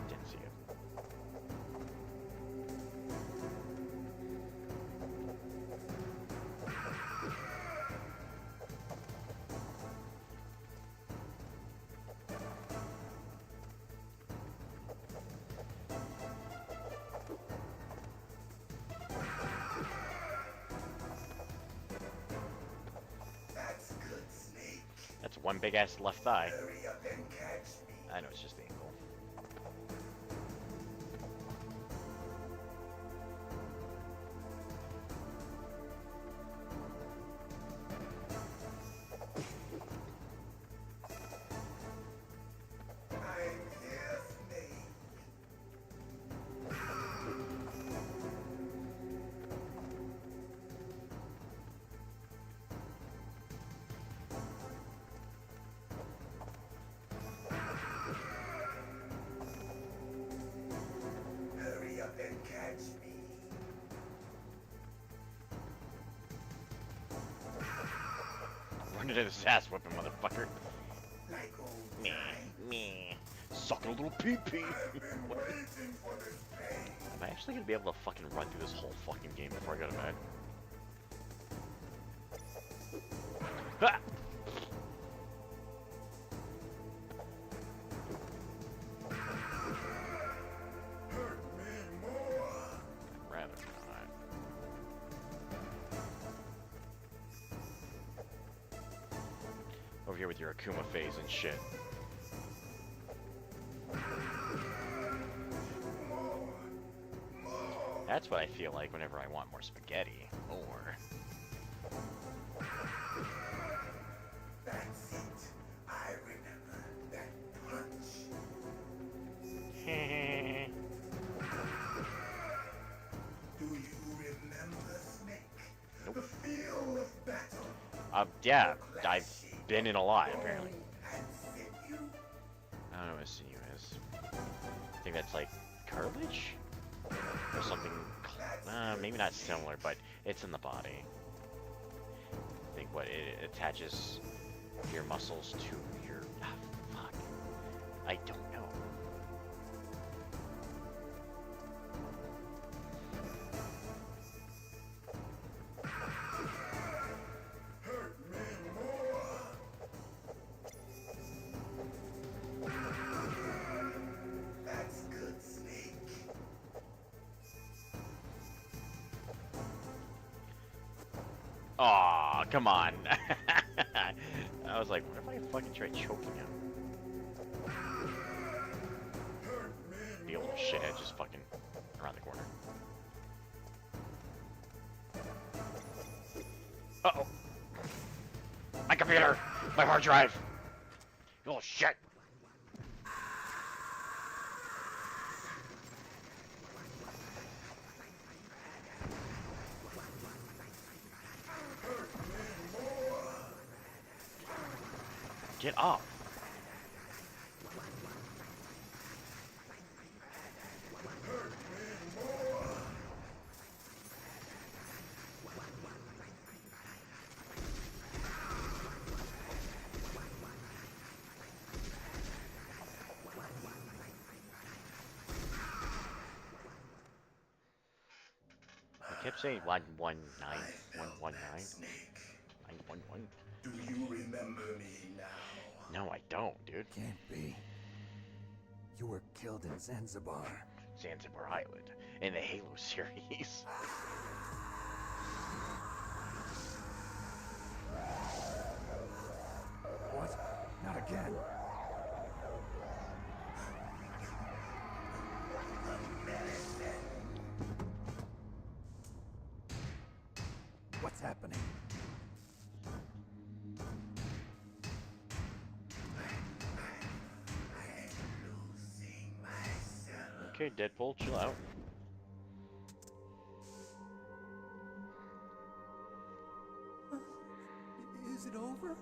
Didn't see it. That's good, Snake. That's one big ass left thigh. Hurry up and catch me. I know it's just the ankle. I'm here, Snake. Hurry up and catch me. Run into this ass whipping, motherfucker. Like old Meh, meh. Suck a little pee pee. waiting for this pain. Am I actually gonna be able to fucking run through this whole fucking game before I go to bed? Ha! Rather not. Over here with your Akuma phase and shit. That's what I feel like whenever I want more spaghetti. Or That's it. I remember that punch. Do you remember, Snake? Nope. The field of battle. Yeah, I've been in a lot apparently. And sinew. I don't know what sinew is. I think that's like cartilage? Or something, maybe not similar, but it's in the body. I think what it attaches your muscles to your, fuck. I don't know. Hurt me more. That's good, Snake. Aw, come on. I was like, what if I fucking try choking him? The old shithead just fucking around the corner. Uh-oh. My computer! My hard drive! You little shit! Get up! I kept saying 119, 119, 911. Do you remember me now? No, I don't, dude. Can't be. You were killed in Zanzibar. Zanzibar Island in the Halo series. What? Not again. Okay, Deadpool, chill out. Is it over?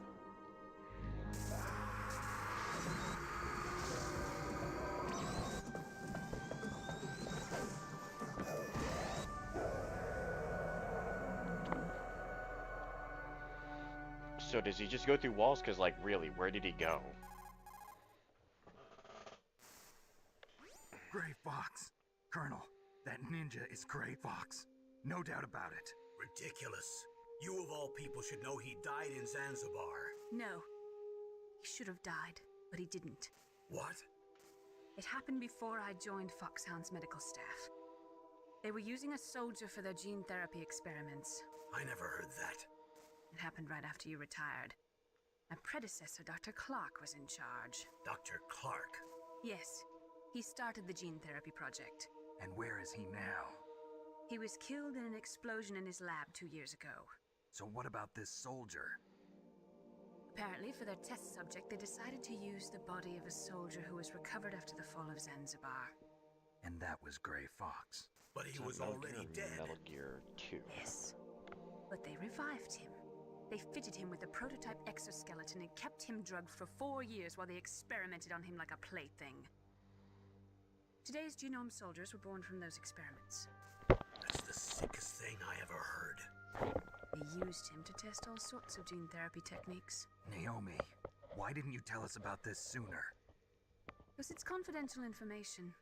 So does he just go through walls? Cause like, really, where did he go? Gray Fox. Colonel, that ninja is Gray Fox. No doubt about it. Ridiculous. You of all people should know he died in Zanzibar. No. He should have died, but he didn't. What? It happened before I joined Foxhound's medical staff. They were using a soldier for their gene therapy experiments. I never heard that. It happened right after you retired. My predecessor, Dr. Clark, was in charge. Dr. Clark? Yes. He started the gene therapy project. And where is he now? He was killed in an explosion in his lab 2 years ago. So what about this soldier? Apparently, for their test subject, they decided to use the body of a soldier who was recovered after the fall of Zanzibar. And that was Gray Fox. But he was already dead. Metal Gear 2. Yes. But they revived him. They fitted him with a prototype exoskeleton and kept him drugged for 4 years while they experimented on him like a plaything. Today's genome soldiers were born from those experiments. That's the sickest thing I ever heard. They used him to test all sorts of gene therapy techniques. Naomi, why didn't you tell us about this sooner? Because it's confidential information.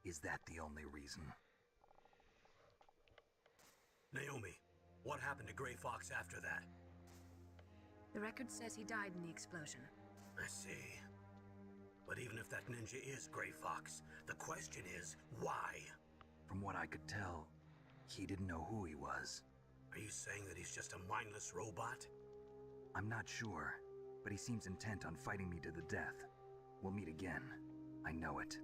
Is that the only reason? Naomi, what happened to Gray Fox after that? The record says he died in the explosion. I see. But even if that ninja is Gray Fox, the question is, why? From what I could tell, he didn't know who he was. Are you saying that he's just a mindless robot? I'm not sure, but he seems intent on fighting me to the death. We'll meet again. I know it.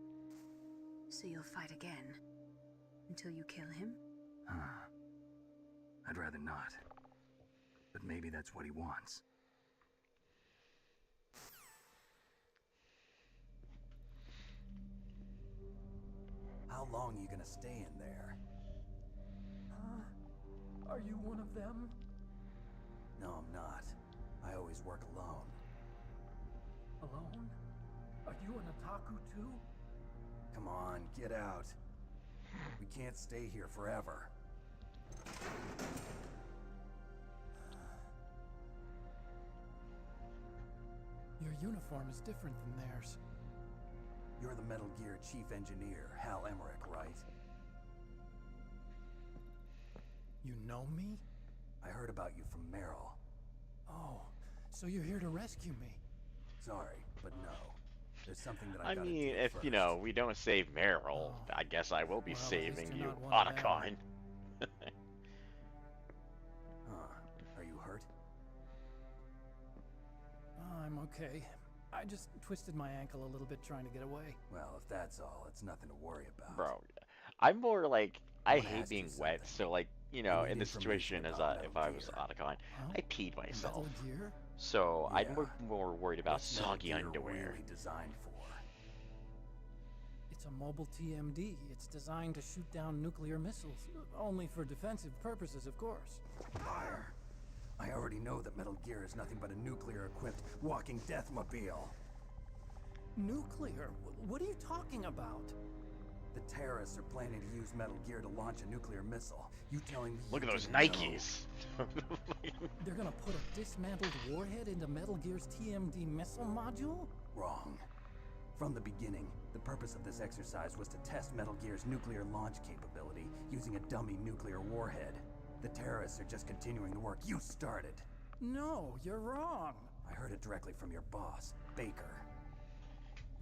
So you'll fight again? Until you kill him? I'd rather not. But maybe that's what he wants. How long are you gonna stay in there? Are you one of them? No, I'm not. I always work alone. Alone? Are you an otaku too? Come on, get out. We can't stay here forever. Your uniform is different than theirs. You're the Metal Gear Chief Engineer, Hal Emmerich, right? You know me? I heard about you from Meryl. Oh, so you're here to rescue me? Sorry, but no. There's something that I gotta mean, do if first. you know we don't save Meryl, I guess I will be Well, at saving least you, you're not one of them. Otacon. Are you hurt? I'm okay. I just twisted my ankle a little bit trying to get away. Well, if that's all, it's nothing to worry about. Bro, I'm more like, I wanna hate ask you being wet, so like, you know, need in this information situation as about if Metal I was Gear. Otacon, I peed myself. Metal Gear? So I'm Yeah. more worried about What's Metal soggy Gear underwear. really designed for? It's a mobile TMD. It's designed to shoot down nuclear missiles. Only for defensive purposes, of course. Fire. I already know that Metal Gear is nothing but a nuclear-equipped walking deathmobile. Nuclear? What are you talking about? The terrorists are planning to use Metal Gear to launch a nuclear missile. You telling me Look you at those didn't know? Nikes. They're gonna put a dismantled warhead into Metal Gear's TMD missile module? Wrong. From the beginning, the purpose of this exercise was to test Metal Gear's nuclear launch capability using a dummy nuclear warhead. The terrorists are just continuing the work you started. No, you're wrong. I heard it directly from your boss, Baker.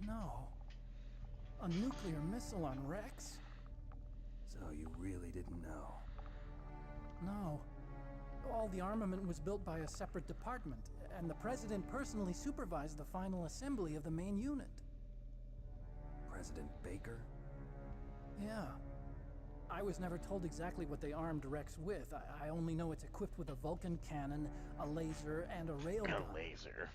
No. A nuclear missile on Rex? So you really didn't know? No. All the armament was built by a separate department, and the president personally supervised the final assembly of the main unit. President Baker? Yeah. I was never told exactly what they armed Rex with. I only know it's equipped with a Vulcan cannon, a laser, and a railgun. A laser.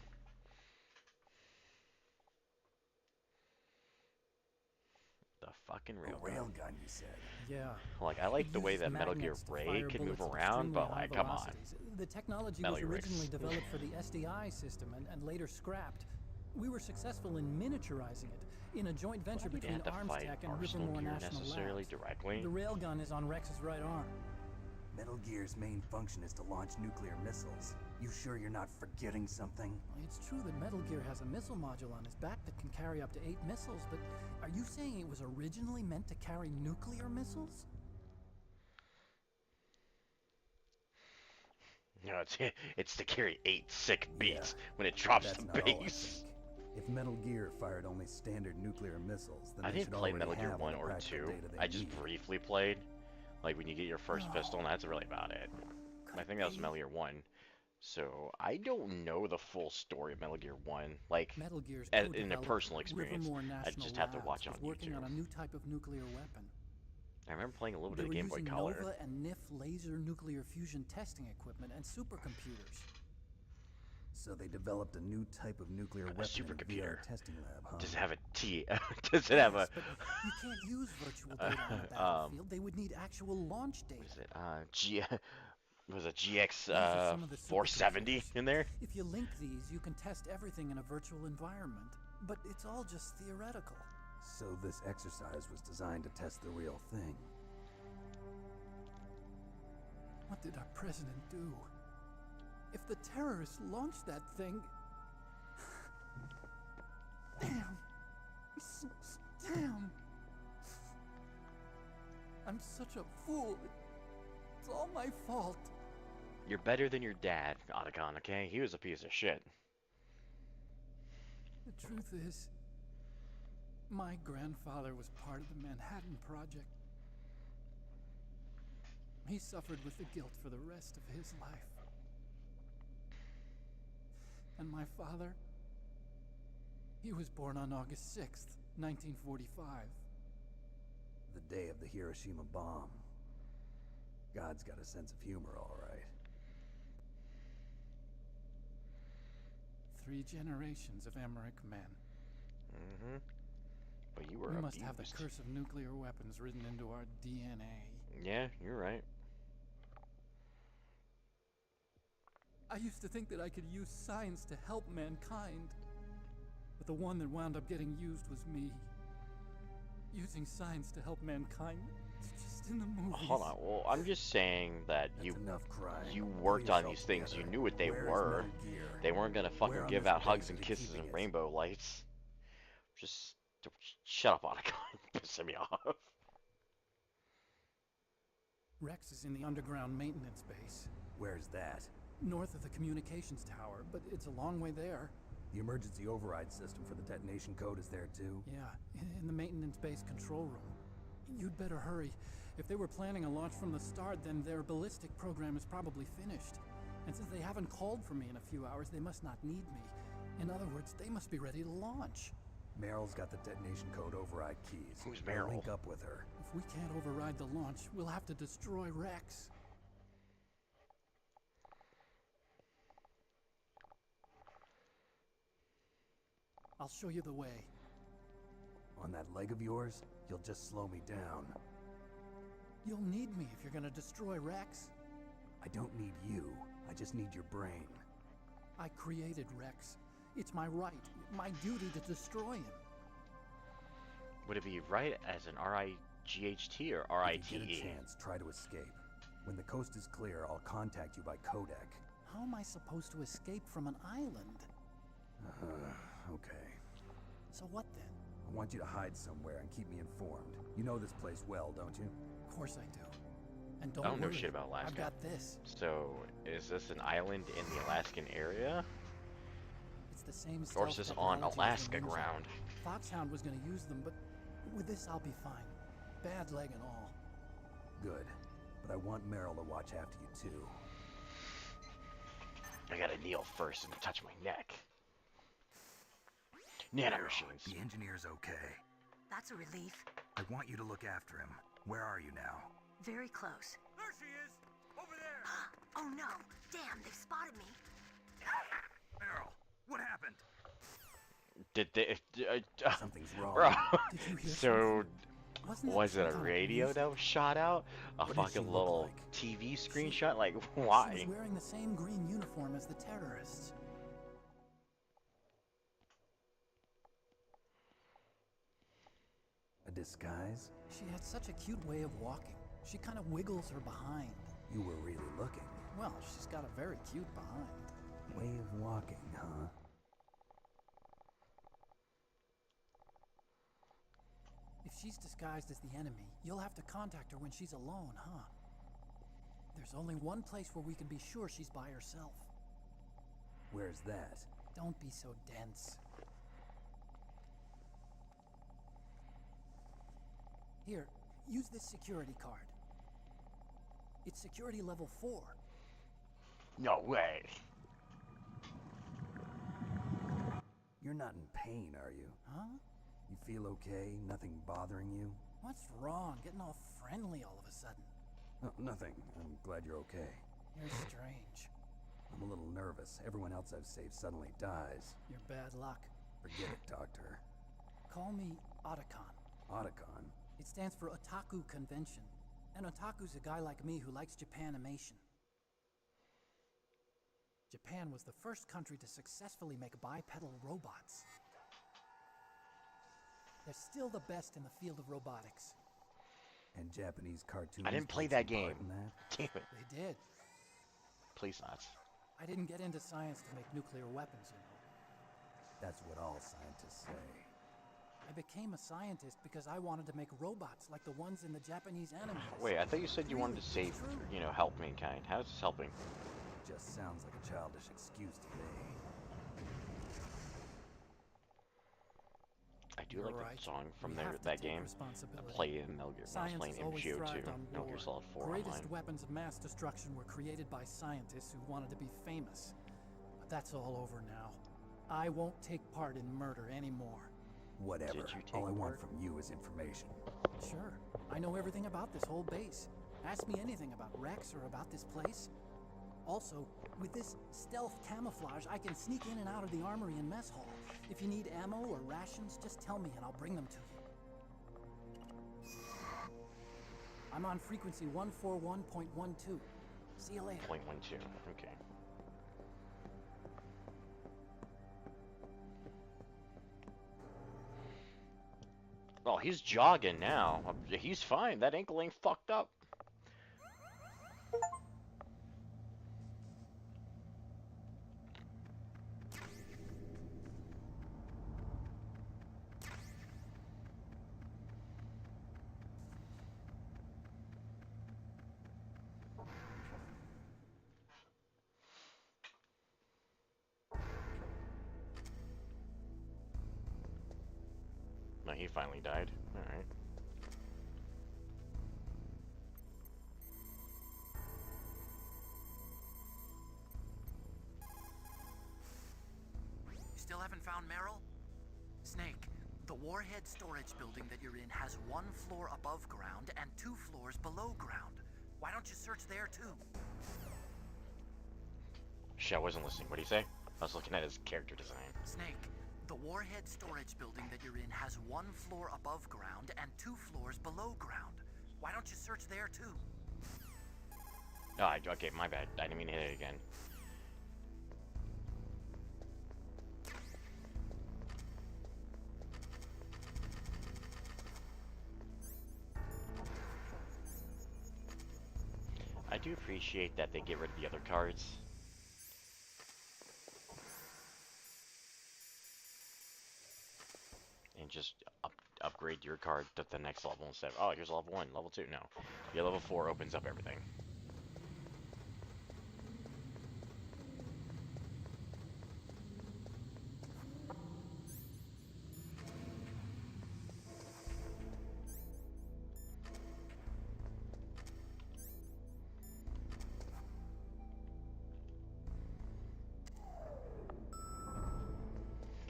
The fucking railgun. Railgun, you said? Yeah. Like, I like It the way uses that Metal Gear magnets to Ray fire can move bullets at around, extremely but high like, come on. velocities. The technology Metal was Gear originally Riggs. developed for the SDI system and later scrapped. We were successful in miniaturizing it in a joint venture Well, we between didn't have to fight Armstech and Arsenal Livermore Gear National necessarily Labs. directly. The railgun is on Rex's right arm. Metal Gear's main function is to launch nuclear missiles. You sure you're not forgetting something? It's true that Metal Gear has a missile module on his back that can carry up to 8 missiles, but are you saying it was originally meant to carry nuclear missiles? No, it's to carry 8 sick beats when it drops That's the not all I base. think. If Metal Gear fired only standard nuclear missiles, then I they didn't should play already Metal Gear have 1 all the or practical 2. data they I just need. briefly played. Like when you get your first pistol, and that's really about it. I think that was Metal Gear 1. So I don't know the full story of Metal Gear 1, like Metal Gear's in a personal experience. Livermore I National just have to Labs watch it was on working YouTube. on a new type of nuclear weapon. I remember playing a little They bit of were Game Boy using Color. Nova and NIF laser nuclear fusion testing equipment and supercomputers. So they developed a new type of nuclear weapon in a supercomputer. VR testing lab, huh? Does it have a T? Does it have a? Yes, but you can't use virtual data on the battlefield. They would need actual launch data. Is it was a GX These are some of the 470 supercomputers. in there? If you link these, you can test everything in a virtual environment. But it's all just theoretical. So this exercise was designed to test the real thing. What did our president do? If the terrorists launched that thing... Damn. Damn. I'm such a fool. It's all my fault. You're better than your dad, Otacon, okay? He was a piece of shit. The truth is, my grandfather was part of the Manhattan Project. He suffered with the guilt for the rest of his life. And my father, he was born on August 6th, 1945. The day of the Hiroshima bomb. God's got a sense of humor, all right. 3 generations of Emmerich men. Mm-hmm. But you were We abused. must have the curse of nuclear weapons written into our DNA. Yeah, you're right. I used to think that I could use science to help mankind. But the one that wound up getting used was me. Using science to help mankind. It's just in the movies. Hold on. Well, I'm just saying that That's enough crying. you Pull worked on yourself these things. together. You knew what they Where is were. Metal Gear? They weren't gonna fucking Where on give this out hugs base and are you kisses keeping and it? rainbow lights. Just shut up, Otacon. Pissing me off. Rex is in the underground maintenance base. Where's that? North of the communications tower, but it's a long way there. The emergency override system for the detonation code is there too? Yeah, in the maintenance base control room. You'd better hurry. If they were planning a launch from the start, then their ballistic program is probably finished. And since they haven't called for me in a few hours, they must not need me. In other words, they must be ready to launch. Meryl's got the detonation code override keys. Who's I'll Meryl? link up with her. If we can't override the launch, we'll have to destroy Rex. I'll show you the way. On that leg of yours, you'll just slow me down. You'll need me if you're gonna destroy Rex. I don't need you. I just need your brain. I created Rex. It's my right, my duty to destroy him. Would it be right as an RIGHT or If you get a RITE? chance, try to escape. When the coast is clear, I'll contact you by codec. How am I supposed to escape from an island? Okay. So what then? I want you to hide somewhere and keep me informed. You know this place well, don't you? Of course I do. And don't I don't know worry, shit about Alaska. I've got this. So, is this an island in the Alaskan area? It's the same Or is stealth this on technology as the Alaska Windsor. ground? Foxhound was gonna use them, but with this I'll be fine. Bad leg and all. Good. But I want Meryl to watch after you too. I gotta kneel first and touch my neck. Nanomachines. The engineer's okay. That's a relief. I want you to look after him. Where are you now? Very close. There she is! Over there! Oh no! Damn, they've spotted me. Meryl, what happened? Did they? Something's wrong. Bro. Did you hear So, Wasn't that Was it some a kind of radio music? that was shot out? A What did she fucking look little like? TV screenshot? Like, She why? was wearing the same green uniform as the terrorists. A disguise? She had such a cute way of walking. She kind of wiggles her behind. You were really looking. Well, she's got a very cute behind. Way of walking, huh? If she's disguised as the enemy, you'll have to contact her when she's alone, huh? There's only one place where we can be sure she's by herself. Where's that? Don't be so dense. Here, use this security card. It's security level 4. No way. You're not in pain, are you? Huh? You feel okay? Nothing bothering you? What's wrong? Getting all friendly all of a sudden. Oh, nothing. I'm glad you're okay. You're strange. I'm a little nervous. Everyone else I've saved suddenly dies. You're bad luck. Forget it, Doctor. Call me Otacon. Otacon? It stands for Otaku Convention. An otaku's a guy like me who likes Japanimation. Japan was the first country to successfully make bipedal robots. They're still the best in the field of robotics. And Japanese cartoons. I didn't play that game. Damn it. They did. Please not. I didn't get into science to make nuclear weapons, you know. That's what all scientists say. I became a scientist because I wanted to make robots like the ones in the Japanese anime. Wait, I thought you said you wanted to save, help mankind. How's this helping? Just sounds like a childish excuse to me. I do like the song from that game. I played in Metal Gear. I was playing MGO2, Metal Gear Solid 4 Greatest online. weapons of mass destruction were created by scientists who wanted to be famous. But that's all over now. I won't take part in murder anymore. Whatever. All I want from you is information. Sure. I know everything about this whole base. Ask me anything about Rex or about this place. Also, with this stealth camouflage, I can sneak in and out of the armory and mess hall. If you need ammo or rations, just tell me and I'll bring them to you. I'm on frequency 141.12. See you later. 0.12, okay. Oh, he's jogging now. He's fine. That ankle ain't fucked up. No, he finally died. Alright. You still haven't found Meryl? Snake, the warhead storage building that you're in has 1 floor above ground and 2 floors below ground. Why don't you search there too? Shit, I wasn't listening. What did he say? I was looking at his character design. Snake, the warhead storage building that you're in has 1 floor above ground and 2 floors below ground. Why don't you search there too? Oh, okay, my bad. I didn't mean to hit it again. I do appreciate that they get rid of the other cards. And just upgrade your card to the next level instead of, oh, here's level 1, level 2. No. Your level 4 opens up everything.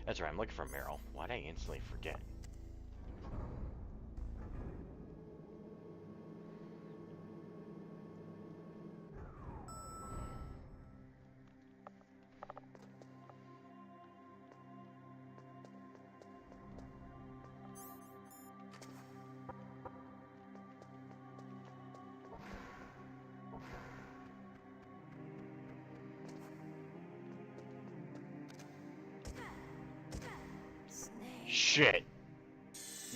That's right, I'm looking for Meryl. Why'd I instantly forget? shit!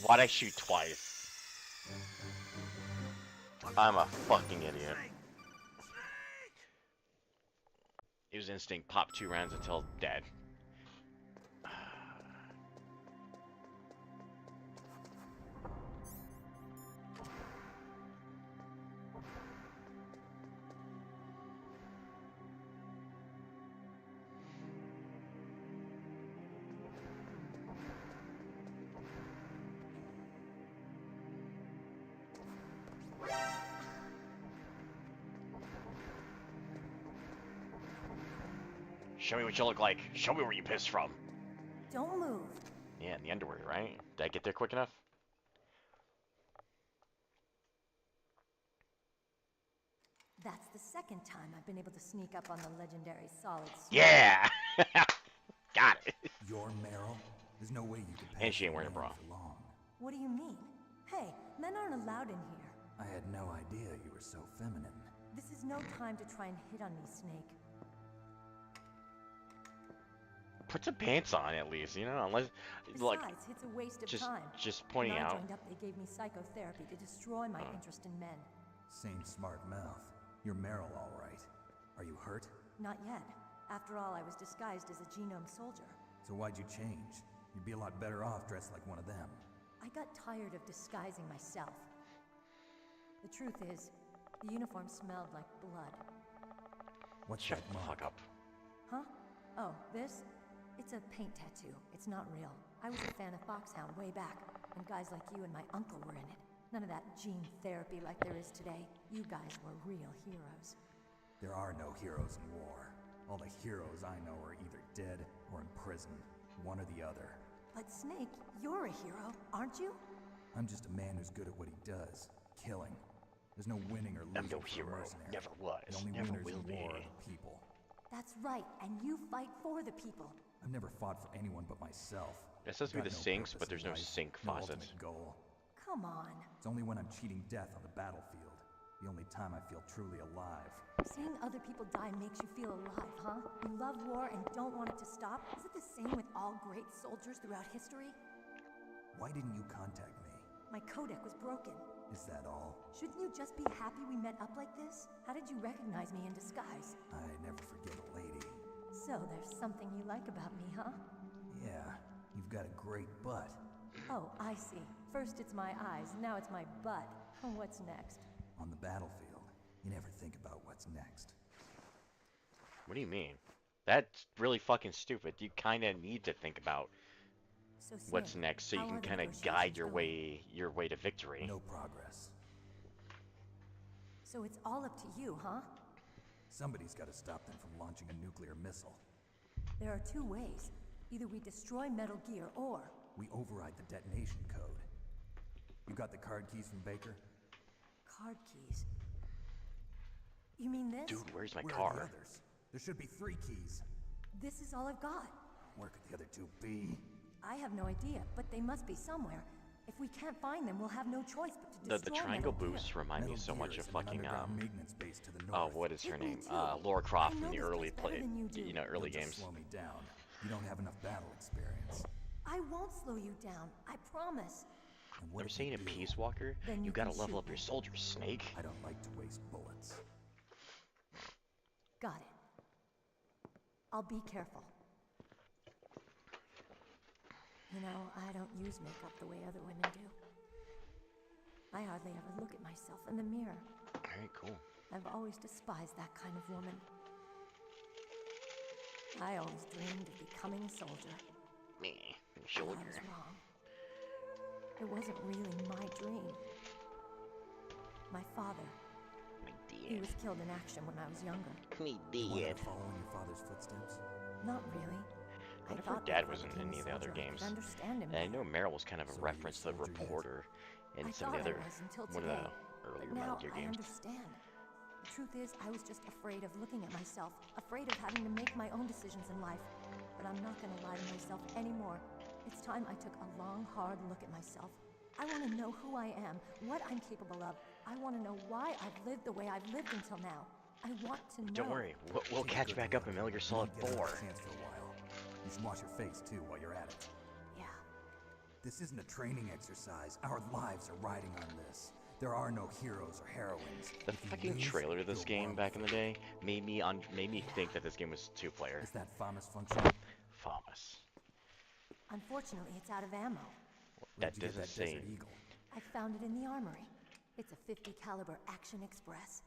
Why'd I shoot twice? I'm a fucking idiot. Use instinct, pop 2 rounds until dead. Show me what you look like. Show me where you pissed from. Don't move. Yeah, in the underwear, right? Did I get there quick enough? That's the second time I've been able to sneak up on the legendary Solid Snake. Yeah! Got it. You're Meryl? There's no way you could pass And she ain't wearing a bra. for long. What do you mean? Hey, men aren't allowed in here. I had no idea you were so feminine. This is no time to try and hit on me, Snake. Put some pants on at least, you know, unless Besides, like it's a waste of just time. pointing when I out. joined up, they gave me psychotherapy to destroy my interest in men. Same smart mouth. You're Meryl, all right. Are you hurt? Not yet. After all, I was disguised as a genome soldier. So why'd you change? You'd be a lot better off dressed like one of them. I got tired of disguising myself. The truth is, the uniform smelled like blood. What's Shut that the mark? fuck up. Huh? Oh, this? It's a paint tattoo. It's not real. I was a fan of Foxhound way back, and guys like you and my uncle were in it. None of that gene therapy like there is today. You guys were real heroes. There are no heroes in war. All the heroes I know are either dead or in prison. One or the other. But Snake, you're a hero, aren't you? I'm just a man who's good at what he does. Killing. There's no winning or losing I'm no for a hero. mercenary. Never was. The only Never winners will in war be. are the people. That's right, and you fight for the people. I've never fought for anyone but myself. That says to be Got the no sinks, purpose but there's in no life, sink no faucets. ultimate goal. Come on. It's only when I'm cheating death on the battlefield. The only time I feel truly alive. Seeing other people die makes you feel alive, huh? You love war and don't want it to stop? Is it the same with all great soldiers throughout history? Why didn't you contact me? My codec was broken. Is that all? Shouldn't you just be happy we met up like this? How did you recognize me in disguise? I never forget a lady. So there's something you like about me, huh? Yeah, you've got a great butt. Oh, I see. First it's my eyes, now it's my butt. What's next? On the battlefield, you never think about what's next. What do you mean? That's really fucking stupid. You kind of need to think about So, what's Snake, next, so you how can are the kind of negotiations guide going? your way to victory. No progress. So it's all up to you, huh? Somebody's got to stop them from launching a nuclear missile. There are two ways. Either we destroy Metal Gear, or... We override the detonation code. You got the card keys from Baker? Card keys. You mean this? Dude, where's my Where are car? the others? There should be 3 keys. This is all I've got. Where could the other 2 be? I have no idea, but they must be somewhere. If we can't find them, we'll have no choice but to destroy The triangle Metal Gear. boosts remind me Metal so Gear much of is in an fucking underground maintenance base to the oh, north. what is her Hit me name? too. Laura Croft I from know the this early place better than you do. early You'll games. just slow me down. You don't have enough battle experience. I won't slow you down. I promise. And what Never if saying you a do? Peace Walker? Then You you gotta can level shoot up your me. soldiers, Snake. I don't like to waste bullets. Got it. I'll be careful. You know, I don't use makeup the way other women do. I hardly ever look at myself in the mirror. Very cool. I've always despised that kind of woman. I always dreamed of becoming a soldier. Me, But I soldier. was wrong. It wasn't really my dream. My father, My he dear. was killed in action when I was younger. Me You wanted dear. to follow in your father's footsteps? Not really. What if her thought dad that if I was in became any a of the other soldier, I games? could understand him And I better. know Meryl was kind of a So are you a reference to the soldier yet? reporter in I some of the thought I other was until one of today. the earlier But now Metal Gear I games. understand. The truth is, I was just afraid of looking at myself, afraid of having to make my own decisions in life. But I'm not going to lie to myself anymore. It's time I took a long, hard look at myself. I want to know who I am, what I'm capable of. I want to know why I've lived the way I've lived until now. I want to know. Don't worry, we'll Take a catch good back look. up in Metal Gear You Solid won't get another 4. chance for a while. You should wash your face too while you're at it. Yeah. This isn't a training exercise. Our lives are riding on this. There are no heroes or heroines. The fucking trailer to this game back in the day made me think that this game was 2-player. Is that FAMAS functional? FAMAS. Unfortunately, it's out of ammo. That doesn't say. I found it in the armory. It's a 50 caliber Action Express.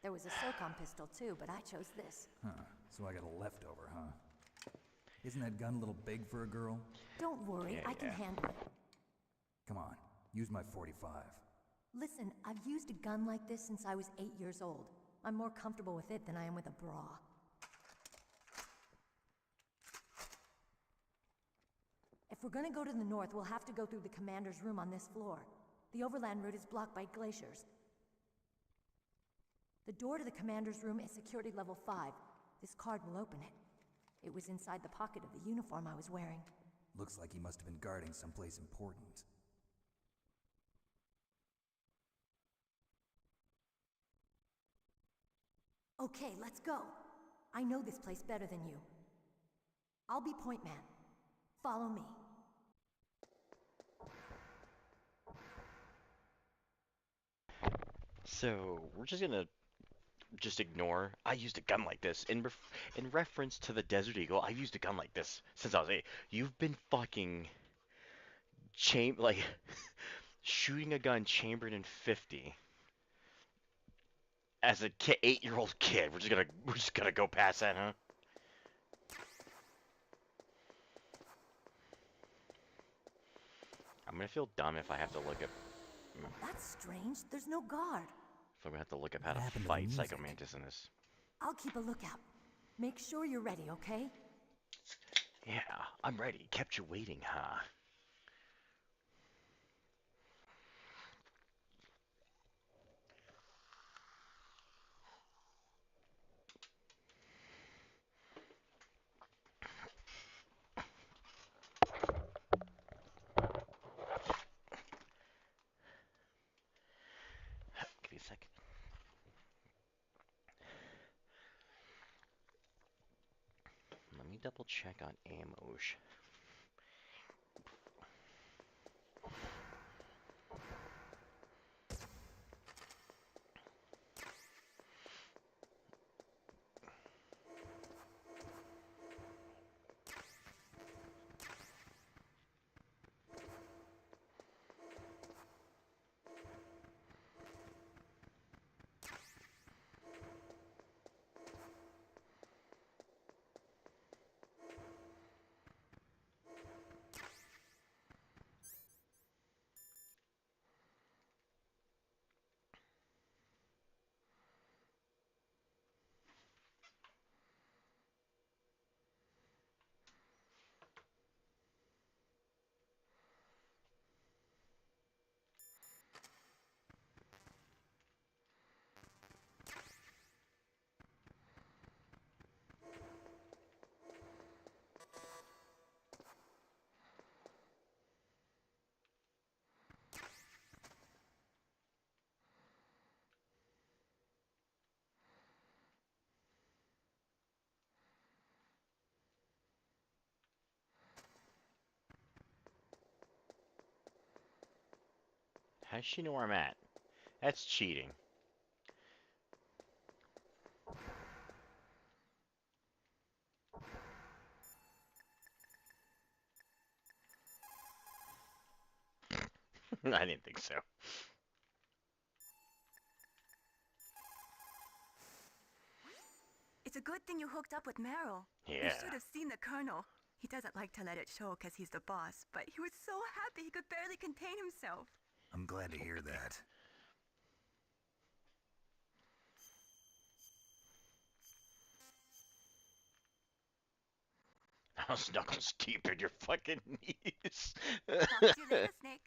There was a SOCOM pistol too, but I chose this. Huh. So I got a leftover, huh? Isn't that gun a little big for a girl? Don't worry, I can handle it. Come on, use my 45. Listen, I've used a gun like this since I was 8 years old. I'm more comfortable with it than I am with a bra. If we're gonna go to the north, we'll have to go through the commander's room on this floor. The overland route is blocked by glaciers. The door to the commander's room is security level 5. This card will open it. It was inside the pocket of the uniform I was wearing. Looks like he must have been guarding someplace important. Okay, let's go. I know this place better than you. I'll be point man. Follow me. So, we're just gonna ignore. I used a gun like this. In reference to the Desert Eagle, I've used a gun like this since I was 8. You've been fucking shooting a gun chambered in 50. As a 8-year-old kid, we're just gonna go past that, huh? I'm gonna feel dumb if I have to look up. That's strange. There's no guard. So I'm gonna have to look up how to fight Psycho Mantis in this. I'll keep a lookout. Make sure you're ready, okay? Yeah, I'm ready. Kept you waiting, huh? Give me a second. Let me double check on ammo. How does she know where I'm at? That's cheating. I didn't think so. It's a good thing you hooked up with Meryl. Yeah. You should have seen the Colonel. He doesn't like to let it show because he's the boss, but he was so happy he could barely contain himself. I'm glad to hear that. I'll snuggle deep in your fucking knees. Talk to you later, Snake.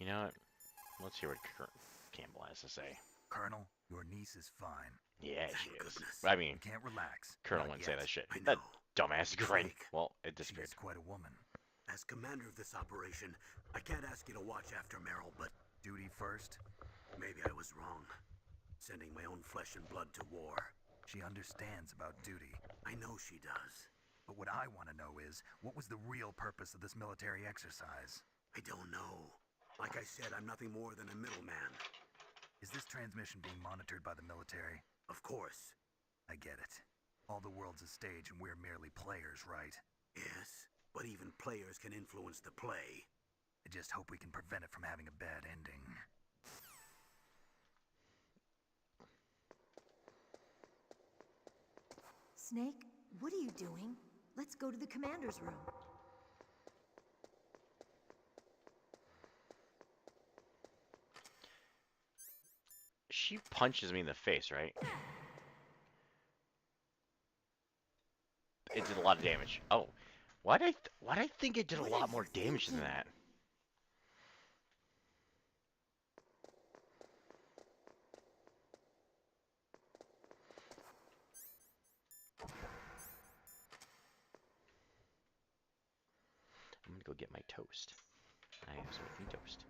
You know what? Let's hear what Campbell has to say. Colonel, your niece is fine. Yeah, Thank she is. goodness. I mean, You can't relax. Colonel Not wouldn't say yet. that shit. I That know. dumbass grin. Snake. Well, it disappeared. She's quite a woman. As commander of this operation, I can't ask you to watch after Meryl, but Duty first. maybe I was wrong. Sending my own flesh and blood to war. She understands about duty. I know she does. But what I want to know is, what was the real purpose of this military exercise? I don't know. Like I said, I'm nothing more than a middleman. Is this transmission being monitored by the military? Of course. I get it. All the world's a stage and we're merely players, right? Yes, but even players can influence the play. I just hope we can prevent it from having a bad ending. Snake, what are you doing? Let's go to the commander's room. She punches me in the face, right? It did a lot of damage. Oh, why'd I think it did a lot more damage than that? I'm gonna go get my toast. I have some with me toast.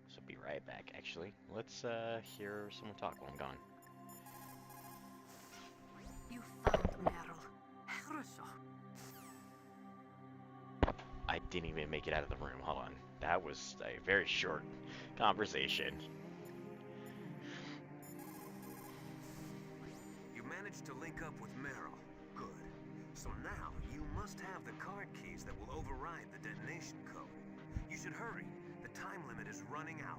So be right back. Actually, let's hear someone talk while I'm gone. You found Meryl. Хорошо. I didn't even make it out of the room. Hold on. That was a very short conversation. You managed to link up with Meryl. Good. So now you must have the card keys that will override the detonation code. You should hurry. The time limit is running out.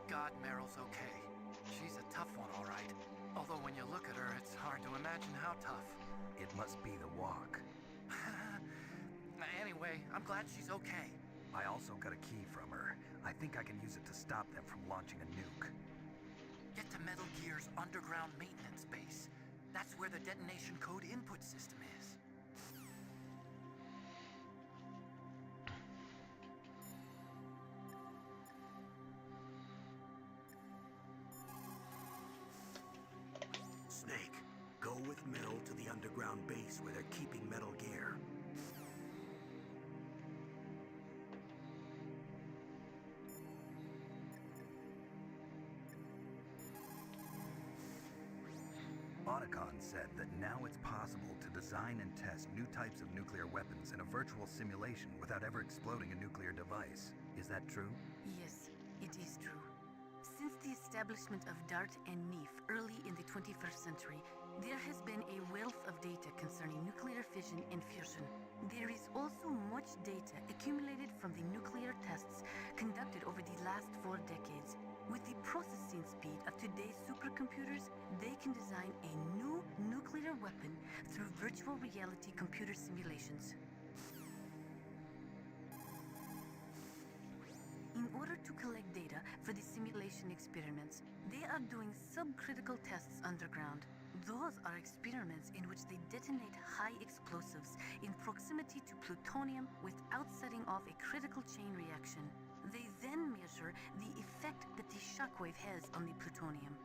God Meryl's okay. She's a tough one, all right. Although when you look at her, it's hard to imagine how tough. It must be the walk. Anyway, I'm glad she's okay. I also got a key from her. I think I can use it to stop them from launching a nuke. Get to Metal Gear's underground maintenance base. That's where the detonation code input system is. Snake, go with Meryl to the underground base where they're keeping Metal Gear. Otacon said that now it's possible to design and test new types of nuclear weapons in a virtual simulation without ever exploding a nuclear device. Is that true? Yes, it is true. Since the establishment of DART and NEEF early in the 21st century, there has been a wealth of data concerning nuclear fission and fusion. There is also much data accumulated from the nuclear tests conducted over the last 4 decades. With the processing speed of today's supercomputers, they can design a new nuclear weapon through virtual reality computer simulations. In order to collect data for the simulation experiments, they are doing subcritical tests underground. Those are experiments in which they detonate high explosives in proximity to plutonium without setting off a critical chain reaction. They then measure the effect that the shockwave has on the plutonium.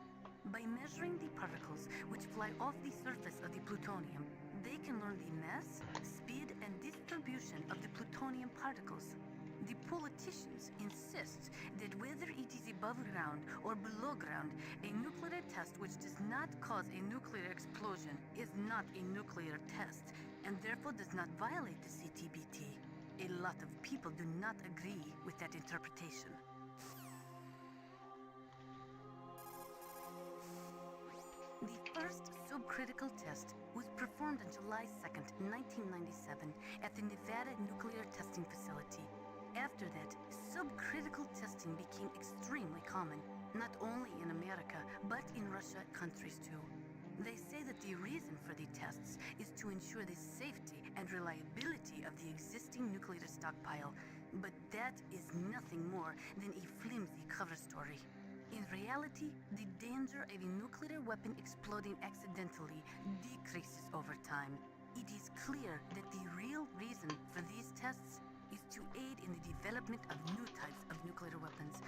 By measuring the particles which fly off the surface of the plutonium, they can learn the mass, speed, and distribution of the plutonium particles. The politicians insist that whether it is above ground or below ground, a nuclear test which does not cause a nuclear explosion is not a nuclear test, and therefore does not violate the CTBT. A lot of people do not agree with that interpretation. The first subcritical test was performed on July 2nd, 1997 at the Nevada Nuclear Testing Facility. After that, subcritical testing became extremely common, not only in America, but in Russia countries too. They say that the reason for the tests is to ensure the safety and reliability of the existing nuclear stockpile, but that is nothing more than a flimsy cover story. In reality, the danger of a nuclear weapon exploding accidentally decreases over time. It is clear that the real reason for these tests is to aid in the development of new types of nuclear weapons.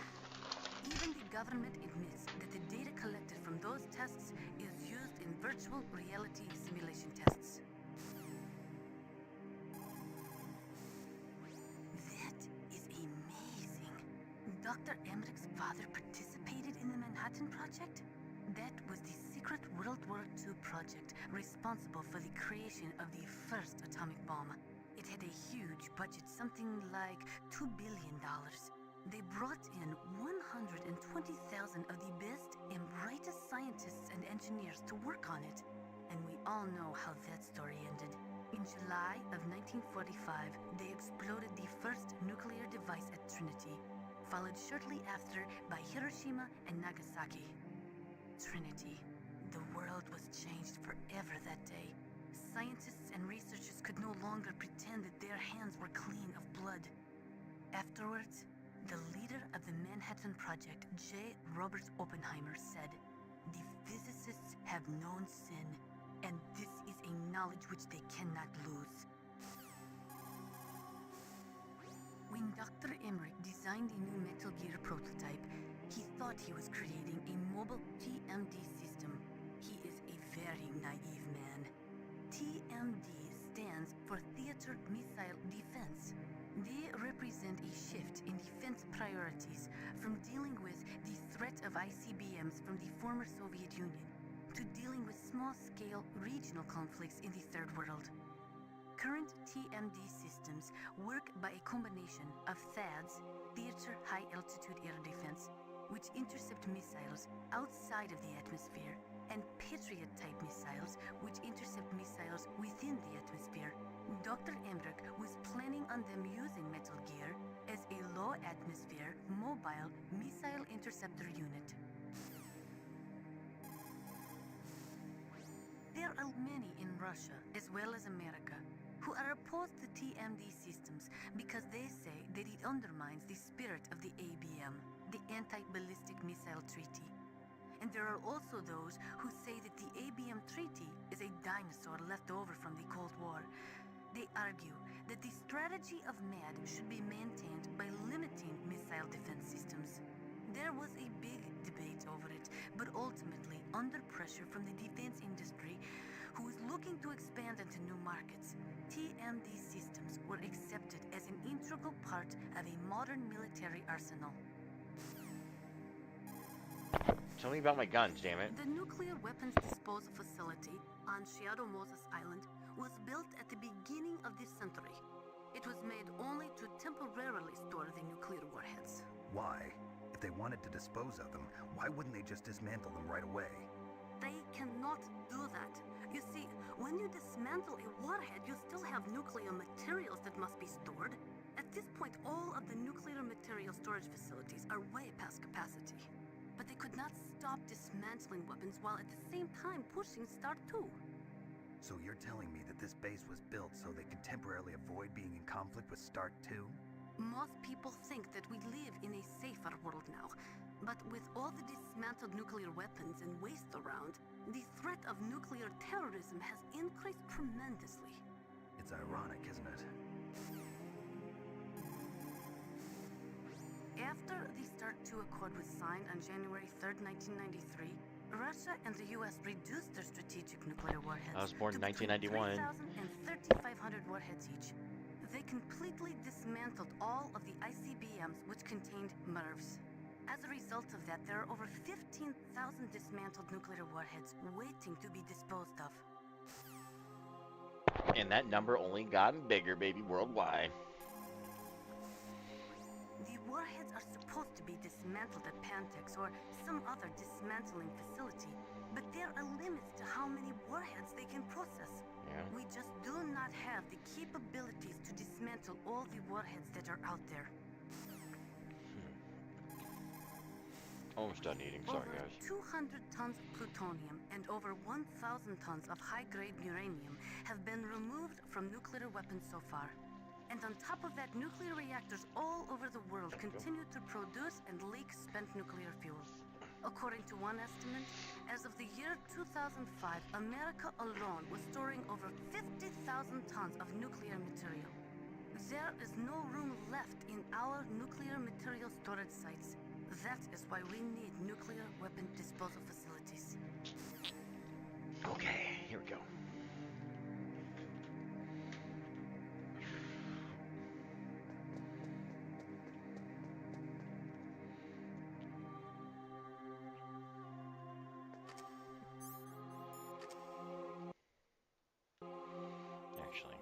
Even the government admits that the data collected from those tests is used in virtual reality simulation tests. That is amazing. Dr. Emmerich's father participated in the Manhattan Project? That was the secret World War II project responsible for the creation of the first atomic bomb. It had a huge budget, something like $2 billion. They brought in 120,000 of the best and brightest scientists and engineers to work on it. And we all know how that story ended. In July of 1945, they exploded the first nuclear device at Trinity, followed shortly after by Hiroshima and Nagasaki. Trinity. The world was changed forever that day. Scientists and researchers could no longer pretend that their hands were clean of blood. Afterwards, the leader of the Manhattan Project, J. Robert Oppenheimer, said, "The physicists have known sin, and this is a knowledge which they cannot lose." When Dr. Emmerich designed the new Metal Gear prototype, he thought he was creating a mobile TMD system. He is a very naive man. TMD stands for Theater Missile Defense. They represent a shift in defense priorities from dealing with the threat of ICBMs from the former Soviet Union to dealing with small-scale regional conflicts in the Third World. Current TMD systems work by a combination of THAADs, Theater High Altitude Air Defense, which intercept missiles outside of the atmosphere, and Patriot-type missiles, which intercept missiles within the atmosphere. Dr. Emmerich was planning on them using Metal Gear as a low-atmosphere, mobile missile interceptor unit. There are many in Russia, as well as America, who are opposed to TMD systems because they say that it undermines the spirit of the ABM, the Anti-Ballistic Missile Treaty. And there are also those who say that the ABM Treaty is a dinosaur left over from the Cold War. They argue that the strategy of MAD should be maintained by limiting missile defense systems. There was a big debate over it, but ultimately, under pressure from the defense industry, who is looking to expand into new markets, TMD systems were accepted as an integral part of a modern military arsenal. Tell me about my guns, damn it. The nuclear weapons disposal facility on Shadow Moses Island was built at the beginning of this century. It was made only to temporarily store the nuclear warheads. Why? If they wanted to dispose of them, why wouldn't they just dismantle them right away? They cannot do that. You see, when you dismantle a warhead, you still have nuclear materials that must be stored. At this point, all of the nuclear material storage facilities are way past capacity. But they could not stop dismantling weapons while at the same time pushing START 2. So you're telling me that this base was built so they can temporarily avoid being in conflict with START 2? Most people think that we live in a safer world now. But with all the dismantled nuclear weapons and waste around, the threat of nuclear terrorism has increased tremendously. It's ironic, isn't it? After the START 2 Accord was signed on January 3rd, 1993, Russia and the US reduced their strategic nuclear warheads. I was born in to between 1991. 3,000 and 3,500 warheads each. They completely dismantled all of the ICBMs which contained MIRVs. As a result of that, there are over 15,000 dismantled nuclear warheads waiting to be disposed of. And that number only gotten bigger, baby, worldwide. The warheads are supposed to be dismantled at Pantex or some other dismantling facility, but there are limits to how many warheads they can process. Yeah. We just do not have the capabilities to dismantle all the warheads that are out there. Almost done eating, sorry Over guys. 200 tons of plutonium and over 1,000 tons of high-grade uranium have been removed from nuclear weapons so far. And on top of that, nuclear reactors all over the world continue to produce and leak spent nuclear fuel. According to one estimate, as of the year 2005, America alone was storing over 50,000 tons of nuclear material. There is no room left in our nuclear material storage sites. That is why we need nuclear weapon disposal facilities. Okay, here we go. Actually,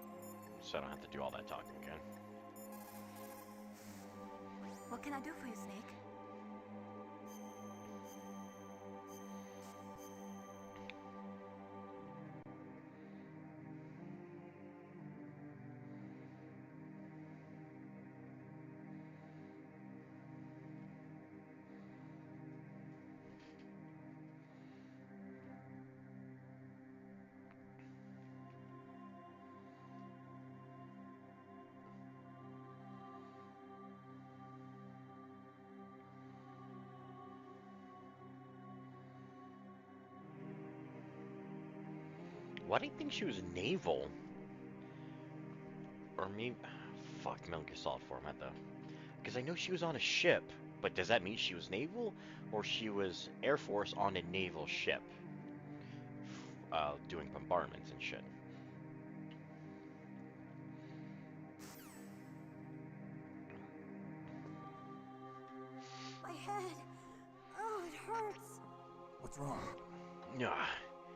so I don't have to do all that talking again. What can I do for you, Snake? Why do you think she was naval? Or maybe... Fuck, Metal Gear Solid format though. Because I know she was on a ship, but does that mean she was naval? Or she was Air Force on a naval ship? Doing bombardments and shit. My head. Oh, it hurts. What's wrong? Yeah.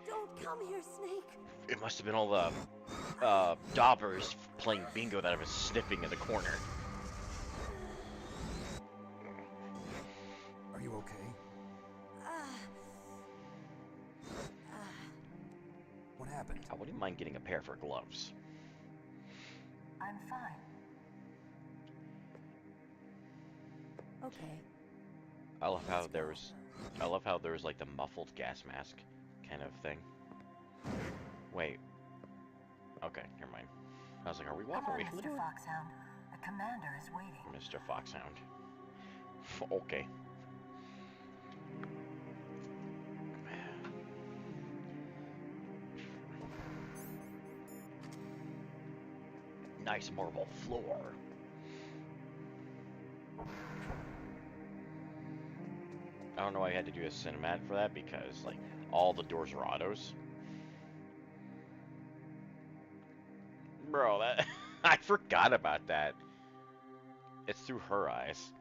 Don't come here, Snake. It must have been all the daubers playing bingo that I was sniffing in the corner. Are you okay? What happened? I wouldn't mind getting a pair for gloves. I'm fine. Okay. I love how there was like the muffled gas mask kind of thing. Wait. Okay, never mind. I was like, are we walking away from the Mr. door? Foxhound. The commander is waiting. Mr. Foxhound. Okay. Nice marble floor. I don't know why I had to do a cinematic for that because, like, all the doors are autos. Bro, that I forgot about that. It's through her eyes.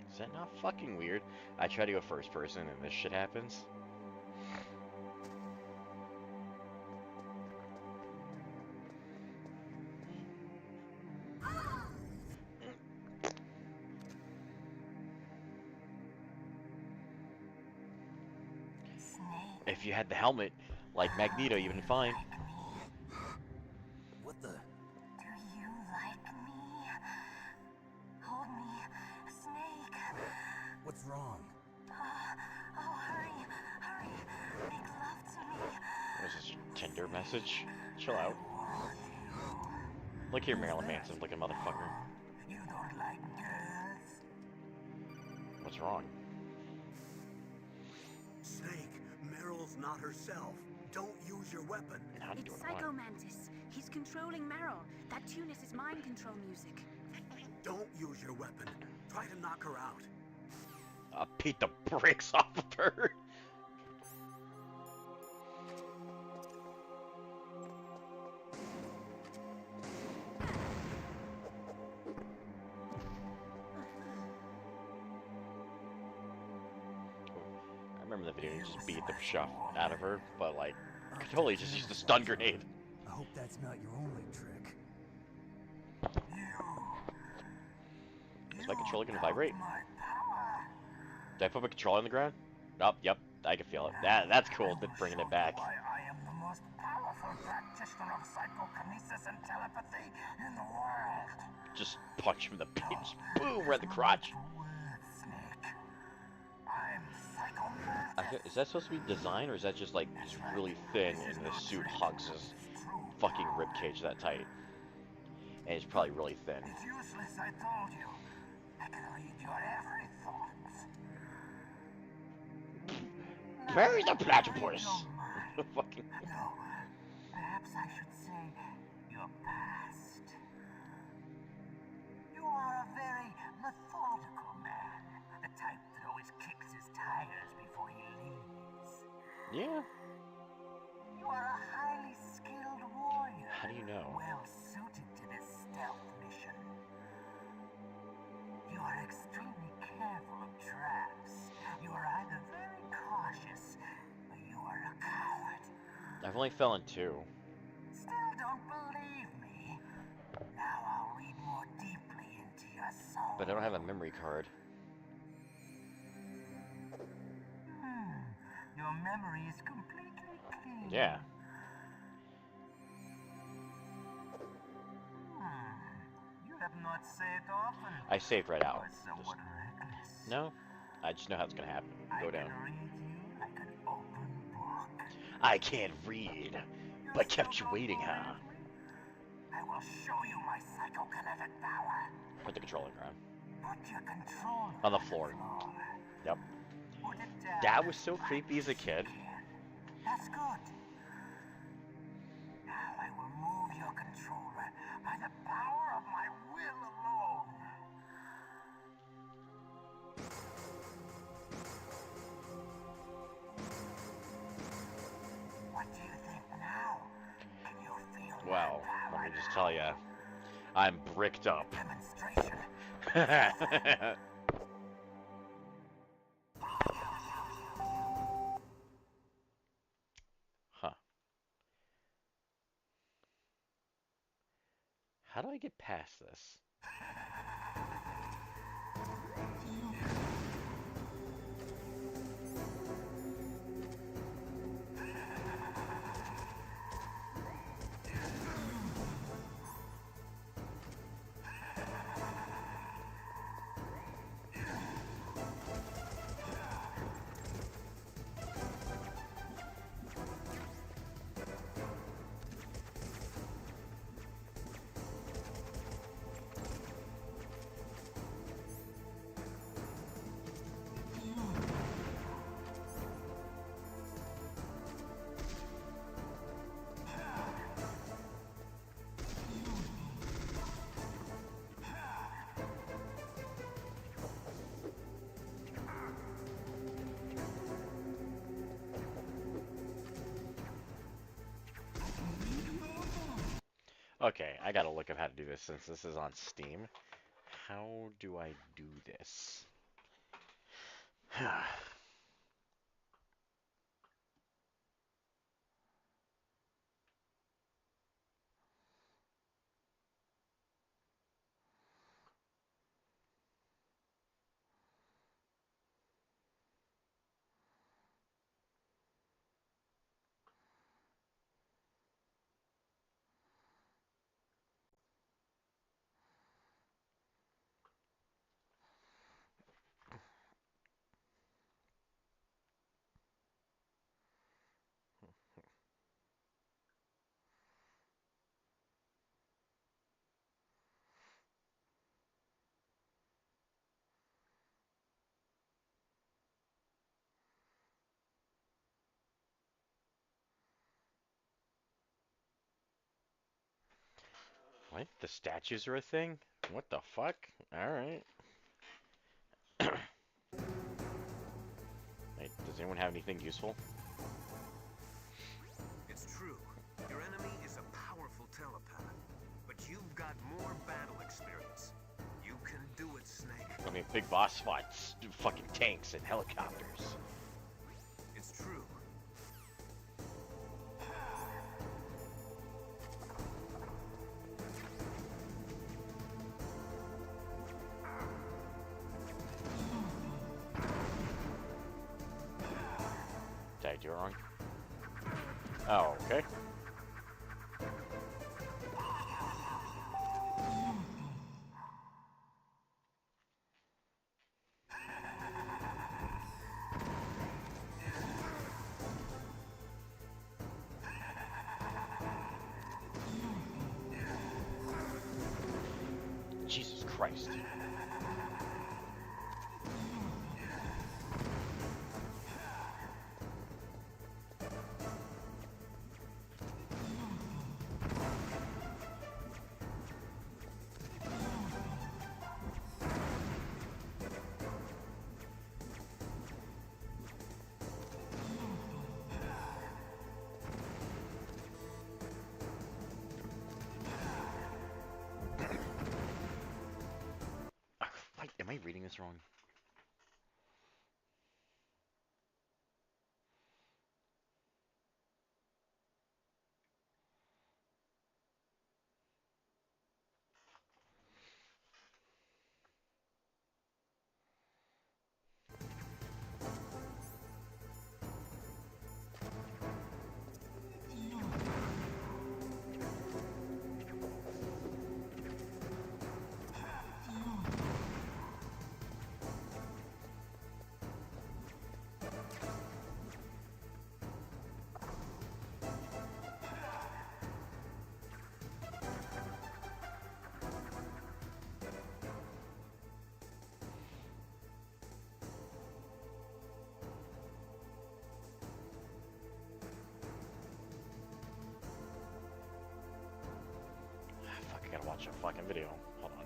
Is that not fucking weird? I try to go first person and this shit happens. If you had the helmet, like Magneto, you'd been fine. What the? Do you like me? Hold me, Snake. What's wrong? Oh, hurry, hurry. Make love to me. What is this, Tinder message? Chill out. Look here, Marilyn Manson looking motherfucker. You don't like girls? What's wrong? Snake, Meryl's not herself. Don't use your weapon. It's Psycho Mantis. He's controlling Meryl. That tune is his mind control music. Don't use your weapon. Try to knock her out. I'll beat the brakes off of her. I remember the video, you just beat the shit out of her, but like, totally just used a stun grenade. I hope that's not your only trick. Is my controller gonna vibrate? Did I put my controller on the ground? Nope, yep, I can feel it. That's cool, bringing it back. I am the most powerful practitioner of psychokinesis and telepathy in the world. Just punch him in the penis. Boom, right in the crotch. Is that supposed to be design, or is that just like he's really thin and the suit hugs his fucking ribcage that tight? And he's probably really thin. It's useless, I told you. I can read your every thought. Bury the platypus! Fucking. No, perhaps I should say your past. You are a very methodical man. The type that always kicks his tires before he leaves. Yeah. You are a highly skilled warrior. How do you know? Well suited to this stealth mission. You are extremely careful of traps. You are either very cautious, or you are a coward. I've only fell in 2. Still don't believe me? Now I'll read more deeply into your soul. But I don't have a memory card. Your memory is completely clean. Yeah. You have not saved often. I saved right out. Or somewhat reckless. No, I just know how it's gonna happen. Go down. I can read you like an open book. I can't read, but kept you waiting, huh? I will show you my psychokinetic power. Put the controller ground. Put your control On the floor. Yep. Put it down. That was so creepy as a kid. That's good. Now I will move your controller by the power of my will alone. What do you think now? Can you feel Well, let me just tell you, I'm bricked up. demonstration? Huh. How do I get past this? Okay, I gotta look up how to do this since this is on Steam. How do I do this? What? The statues are a thing? What the fuck? Alright. Hey, does anyone have anything useful? It's true. Your enemy is a powerful telepath, but you've got more battle experience. You can do it, Snake. I mean, big boss fights, fucking tanks and helicopters. It's true. Did I do it wrong? Oh, okay. Jesus Christ. Wait, am I reading this wrong? Fuck, I gotta watch a fucking video. Hold on.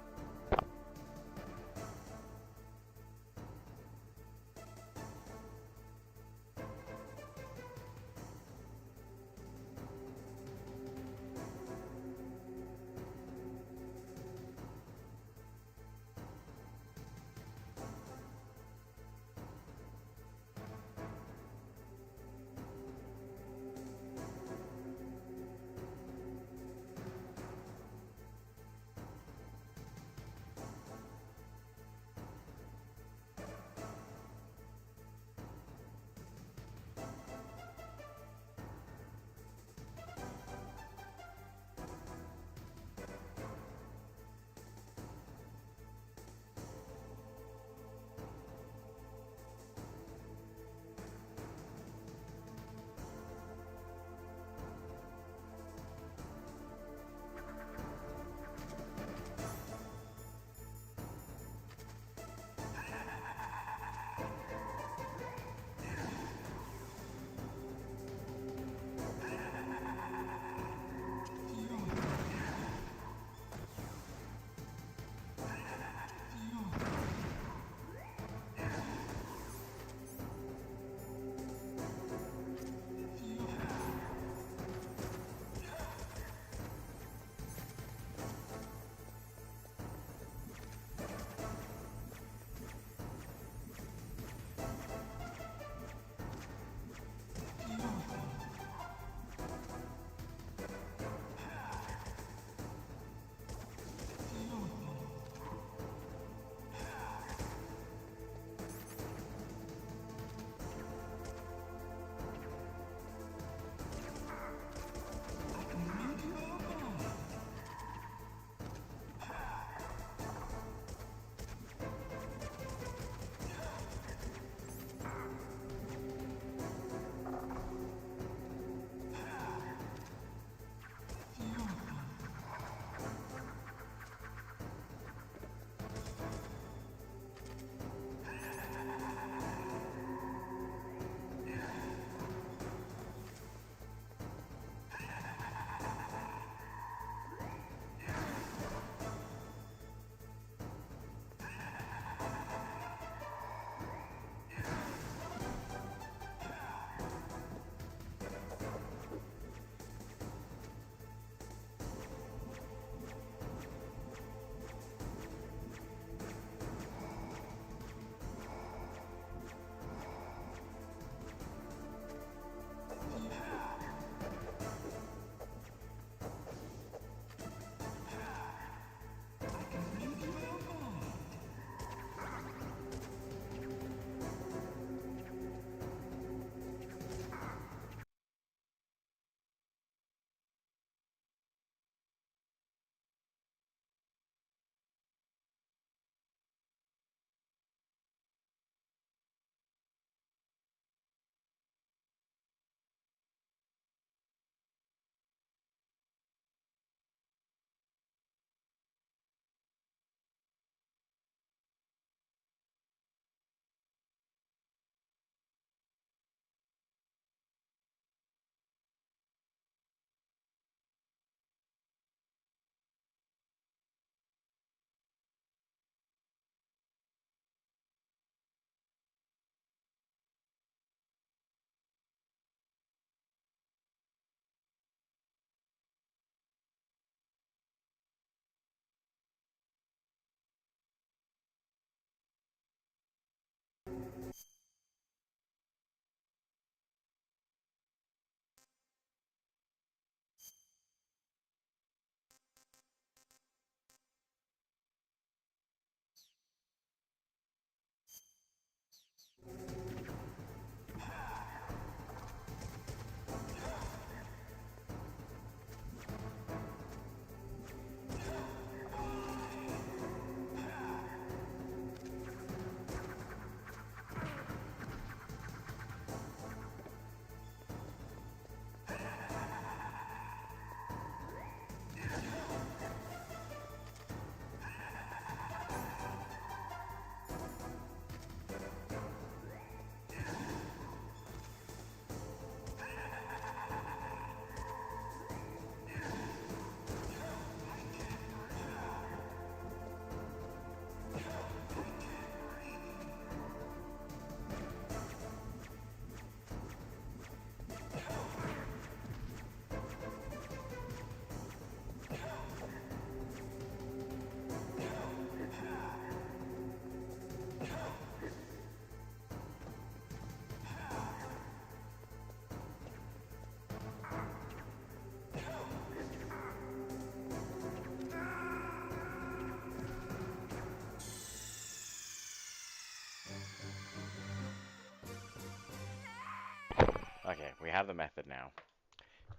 have the method now.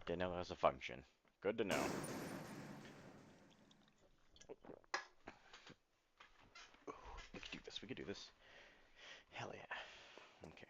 Didn't know it has a function. Good to know. We could do this. We could do this. Hell yeah. Okay.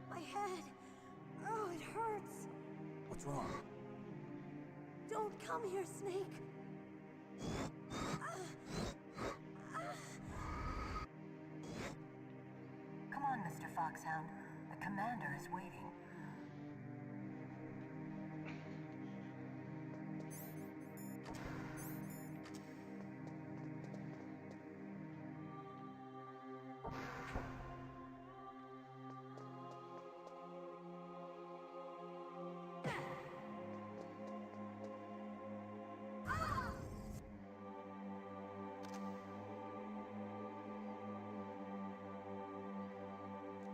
My head. Oh, it hurts. What's wrong? Don't come here, Snake. Come on, Mr. Foxhound. The commander is waiting.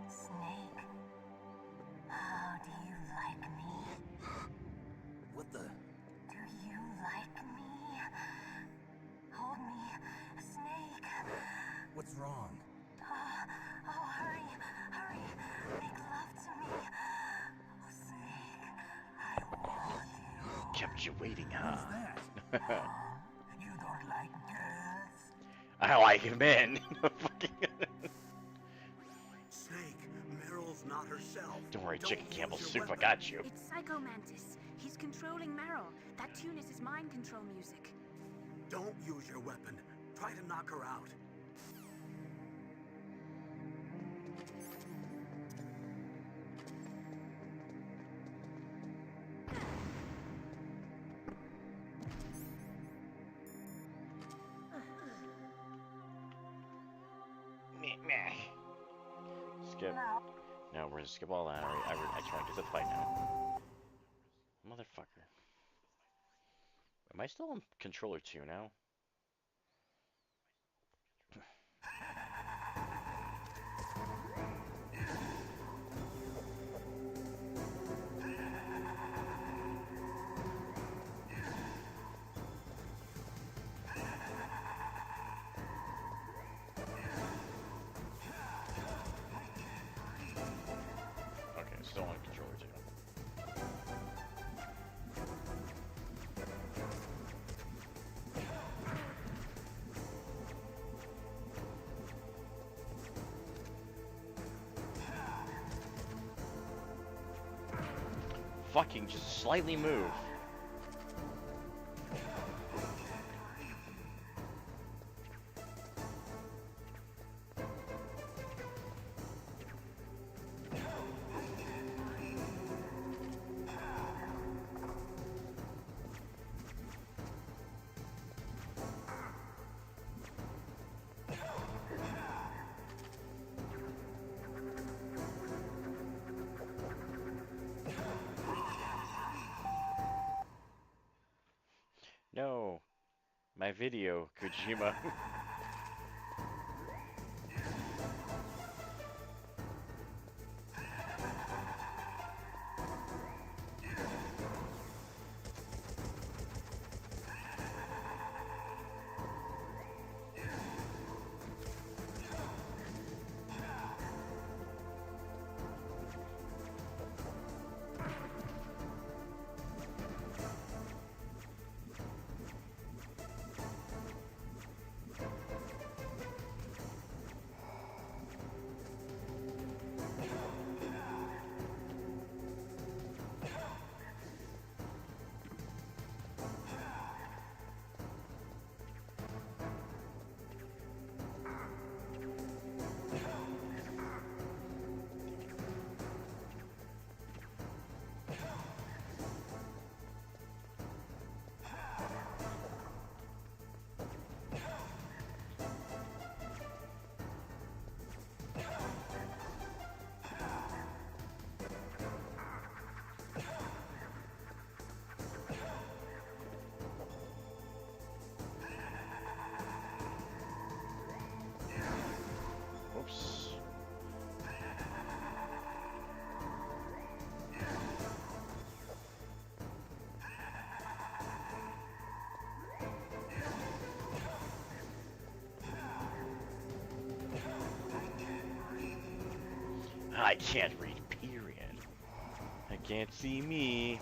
Snake, how do you like me? What the? Do you like me? Hold me, Snake. What's wrong? Oh, hurry, hurry. Make love to me. Oh, Snake, I want you. Kept you waiting, huh? You don't like girls? I like men. Snake, Meryl's not herself. Don't worry, Chicken use Campbell your Soup, I weapon. got you. It's Psycho Mantis. He's controlling Meryl. That tune is his mind control music. Don't use your weapon. Try to knock her out. Skip. No, we're gonna skip all that. I just want to get to the fight now. Motherfucker. Am I still on controller 2 now? Okay, still on controller 2. Fucking just slightly move. No, my video, Kojima. I can't read, period. I can't see me.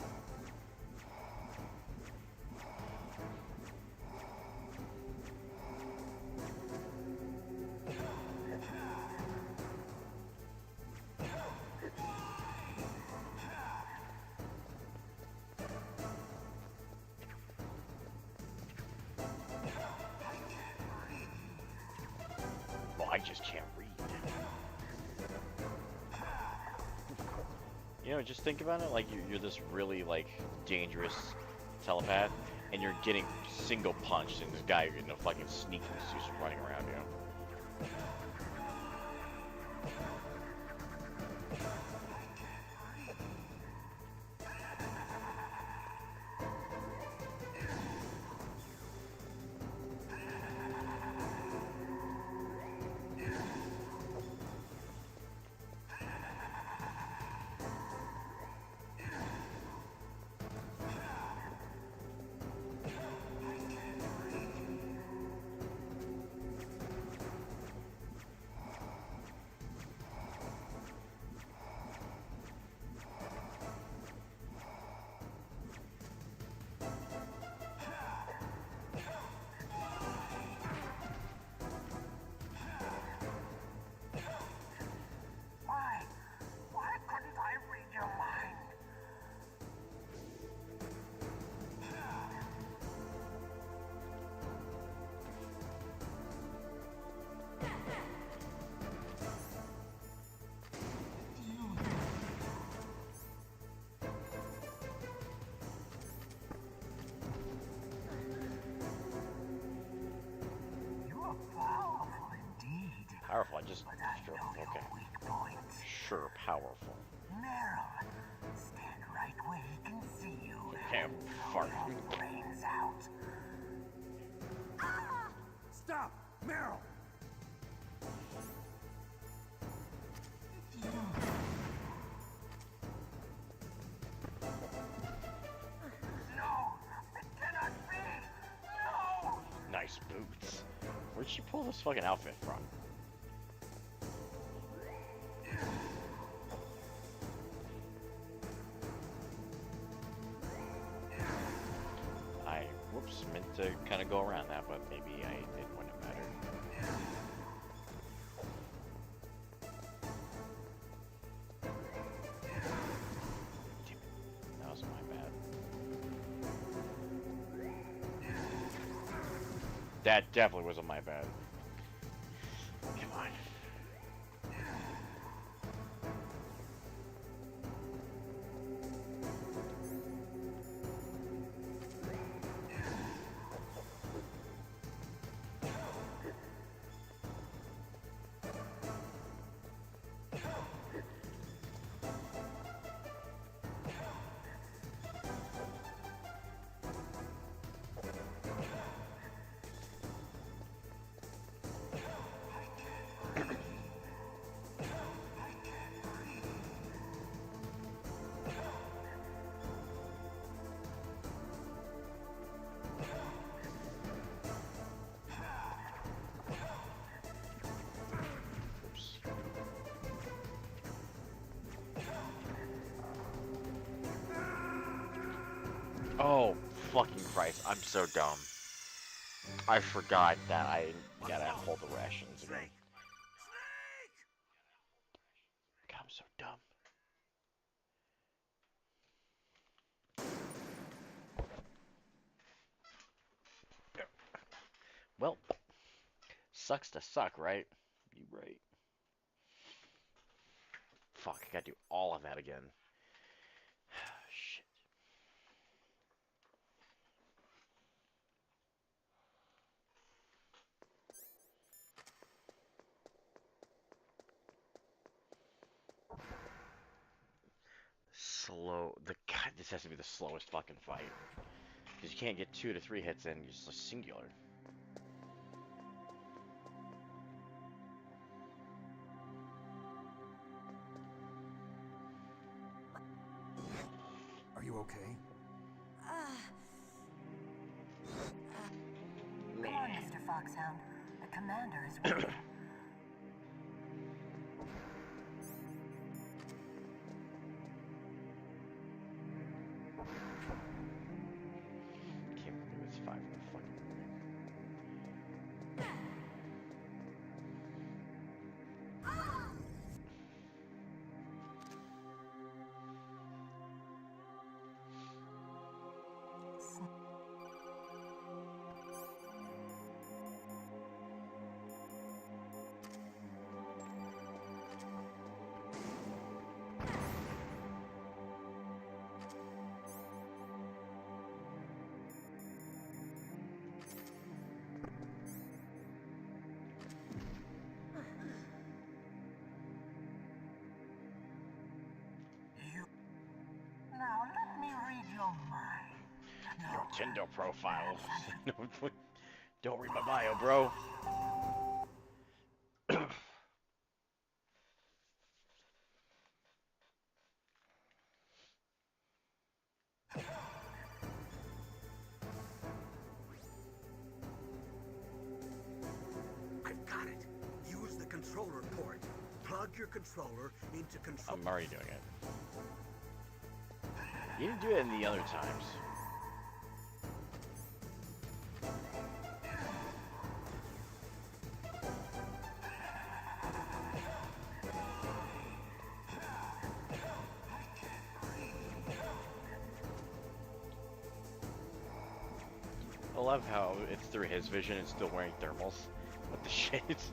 Well, I just can't read. You know, just think about it, like you're this really like dangerous telepath, and you're getting single punched, and this guy in a fucking sneaking suit's running around you. Why couldn't I read your mind? You are powerful indeed. Powerful, I just sure, okay. Sure, powerful. Meryl, stand right where he can see you. Can't fart. Brains out. Stop! Meryl! No! It cannot be! No! Nice boots. Where'd she pull this fucking outfit from? Whoops, meant to kind of go around that, but maybe it wouldn't have mattered. Damn it, that was my bad. That definitely wasn't my bad. Come on. Oh, fucking Christ, I'm so dumb. I forgot that I gotta hold the rations again. God, I'm so dumb. Well, sucks to suck, right? You right. Fuck, I gotta do all of that again. Shit. God, this has to be the slowest fucking fight. Because you can't get 2 to 3 hits in, you're just a singular. Are you okay? Come on, Mr. Foxhound. The commander is waiting. Tinder profile. Don't read my bio, bro. I've got it. Use the controller port. Plug your controller into control. I'm already doing it. You didn't do it in the other times. I love how it's through his vision and still wearing thermals with the shades.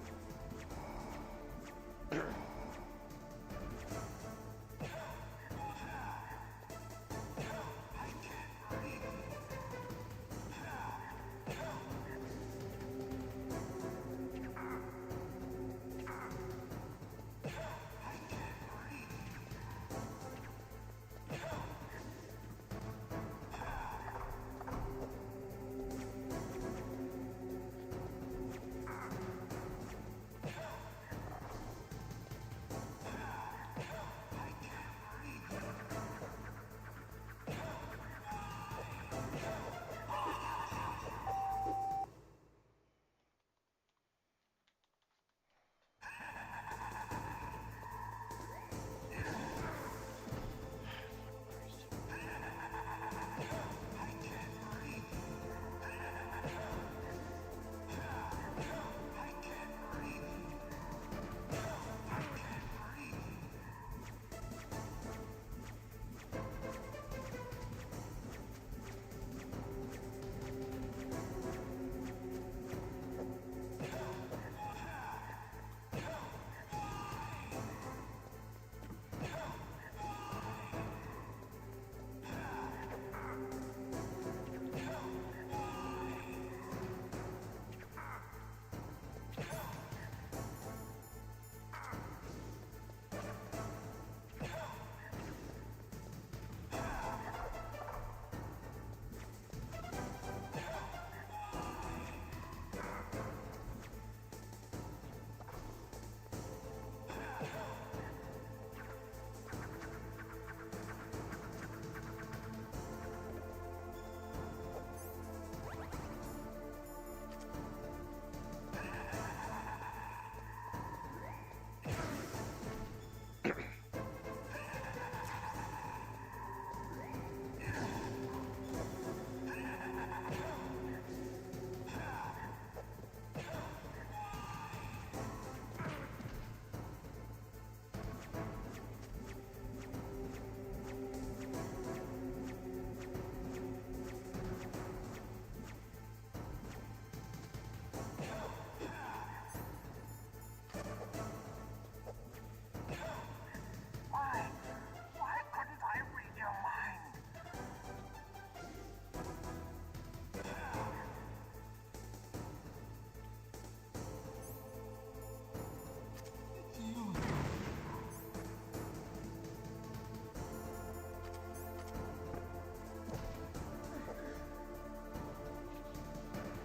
Why couldn't I read your mind?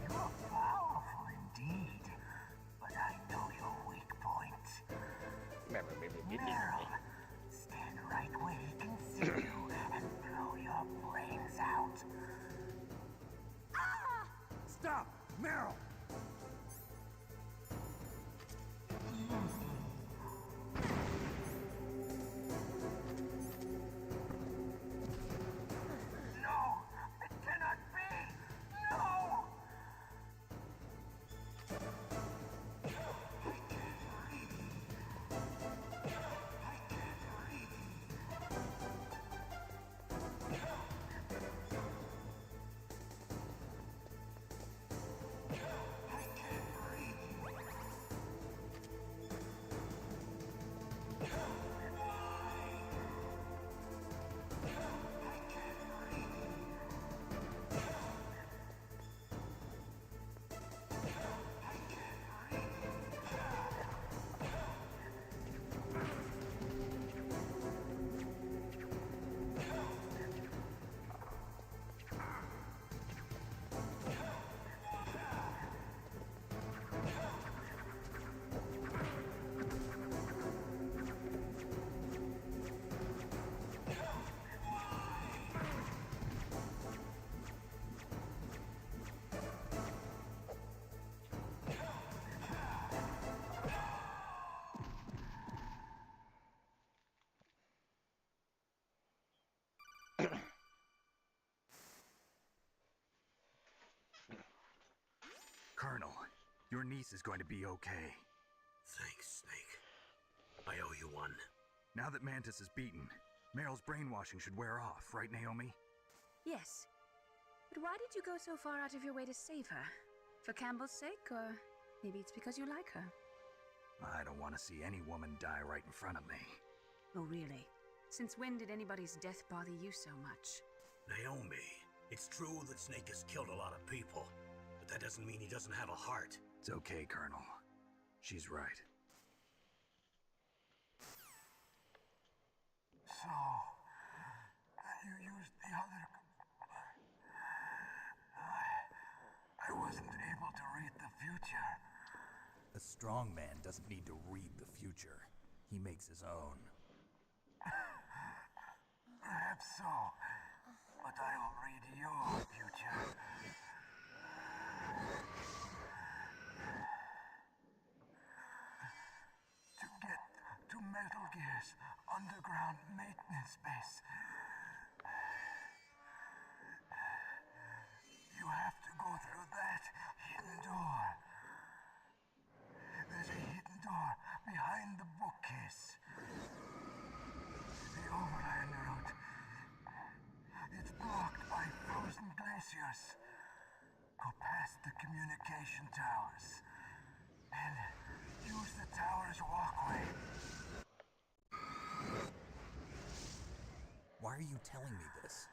You're powerful indeed, but I know your weak point. Meryl, stand right where he can see you and blow your brains out. Stop! Meryl! No! It cannot be! No! Colonel, your niece is going to be okay. Thanks, Snake. I owe you one. Now that Mantis is beaten, Meryl's brainwashing should wear off, right, Naomi? Yes. But why did you go so far out of your way to save her? For Campbell's sake, or maybe it's because you like her? I don't want to see any woman die right in front of me. Oh, really? Since when did anybody's death bother you so much? Naomi, it's true that Snake has killed a lot of people, but that doesn't mean he doesn't have a heart. It's okay, Colonel. She's right. So, you used the other... I wasn't able to read the future. A strong man doesn't need to read the future. He makes his own. Perhaps so, but I'll read your future. To get to Metal Gear's underground maintenance base, you have to go through that hidden door. There's a hidden door behind the bookcase. The overland route. It's blocked by frozen glaciers. Go past the communication towers and use the tower's walkway. Why are you telling me this?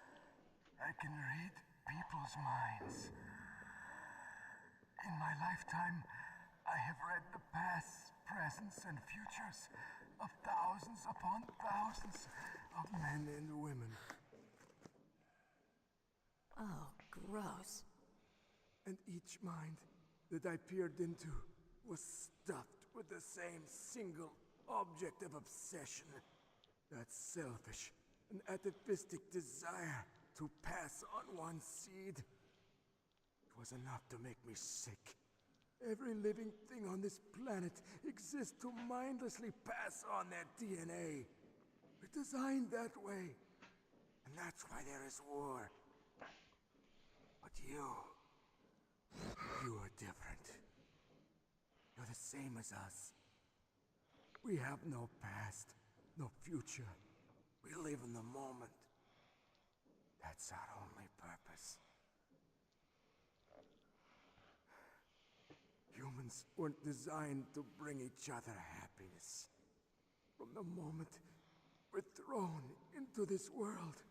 I can read people's minds. In my lifetime, I have read the pasts, presents, and futures of thousands upon thousands of men and women. Oh, gross. And each mind that I peered into was stuffed with the same single object of obsession. That selfish and atavistic desire to pass on one's seed. It was enough to make me sick. Every living thing on this planet exists to mindlessly pass on their DNA. We're designed that way. And that's why there is war. But you are different. You're the same as us. We have no past, no future. We live in the moment. That's our only purpose. Humans weren't designed to bring each other happiness. From the moment we're thrown into this world,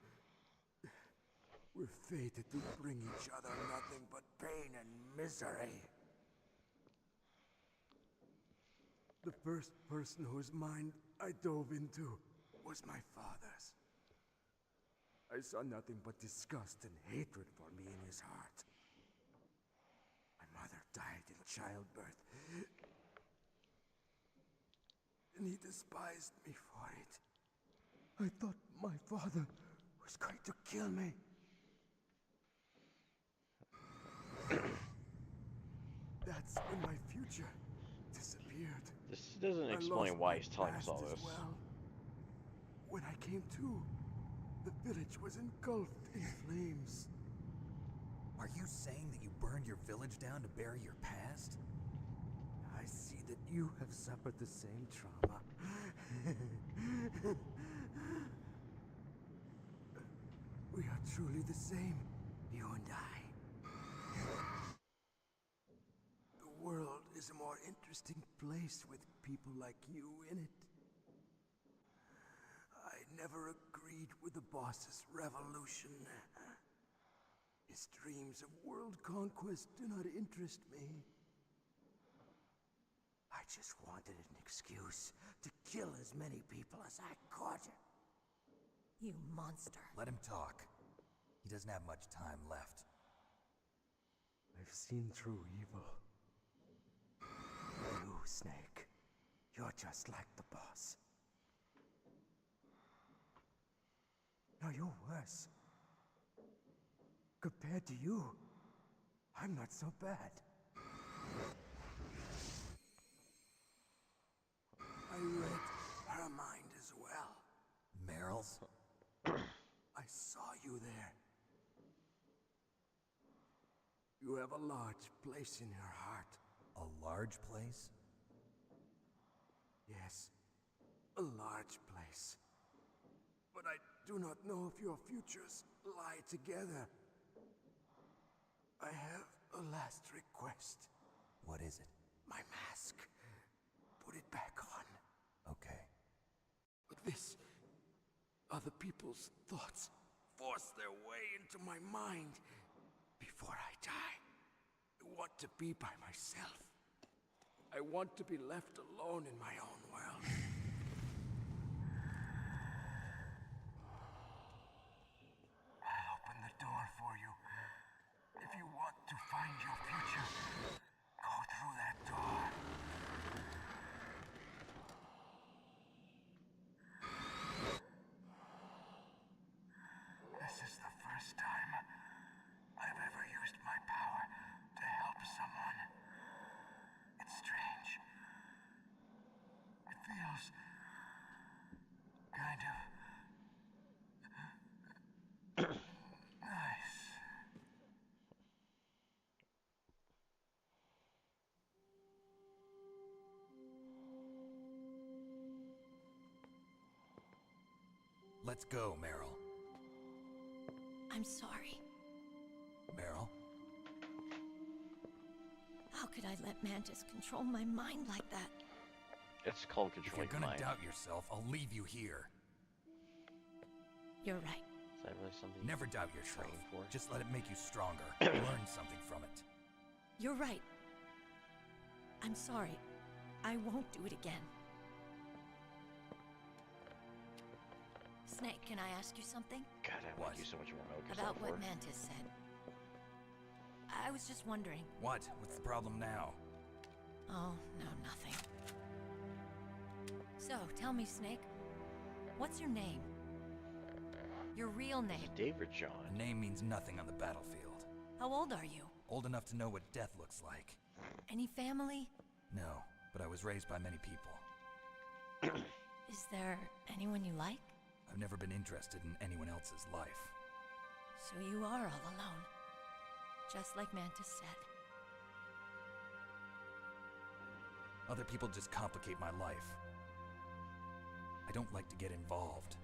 we're fated to bring each other nothing but pain and misery. The first person whose mind I dove into was my father's. I saw nothing but disgust and hatred for me in his heart. My mother died in childbirth, and he despised me for it. I thought my father was going to kill me. That's when my future disappeared. This doesn't explain why he's telling us all this. Well. When I came to, the village was engulfed in flames. Are you saying that you burned your village down to bury your past? I see that you have suffered the same trauma. We are truly the same, you and I. The world is a more interesting place with people like you in it. I never agreed with the boss's revolution. His dreams of world conquest do not interest me. I just wanted an excuse to kill as many people as I could. You monster. Let him talk. He doesn't have much time left. I've seen through evil. You, Snake, you're just like the boss. No, you're worse. Compared to you, I'm not so bad. I read her mind as well. Meryl's? I saw you there. You have a large place in her heart. A large place? Yes, a large place. But I do not know if your futures lie together. I have a last request. What is it? My mask. Put it back on. Okay. This... other people's thoughts force their way into my mind. Before I die, I want to be by myself. I want to be left alone in my own world. I'll open the door for you. If you want to find your future, go through that door. This is the first time I've ever used my power to help someone. It's strange. It feels kind of nice. Let's go, Meryl. I'm sorry. Meryl? How could I let Mantis control my mind like that? It's called If controlling you're gonna mind. doubt yourself, I'll leave you here. You're right. Is that really something Never you doubt yourself. train for? Just let it make you stronger. Learn something from it. You're right. I'm sorry. I won't do it again. Snake, can I ask you something? God, I like you so much more milk. About what Mantis said. I was just wondering. What? What's the problem now? Oh, no, nothing. So, tell me, Snake. What's your name? Your real name. David John. A name means nothing on the battlefield. How old are you? Old enough to know what death looks like. Any family? No, but I was raised by many people. Is there anyone you like? I've never been interested in anyone else's life. So you are all alone. Just like Mantis said. Other people just complicate my life. I don't like to get involved.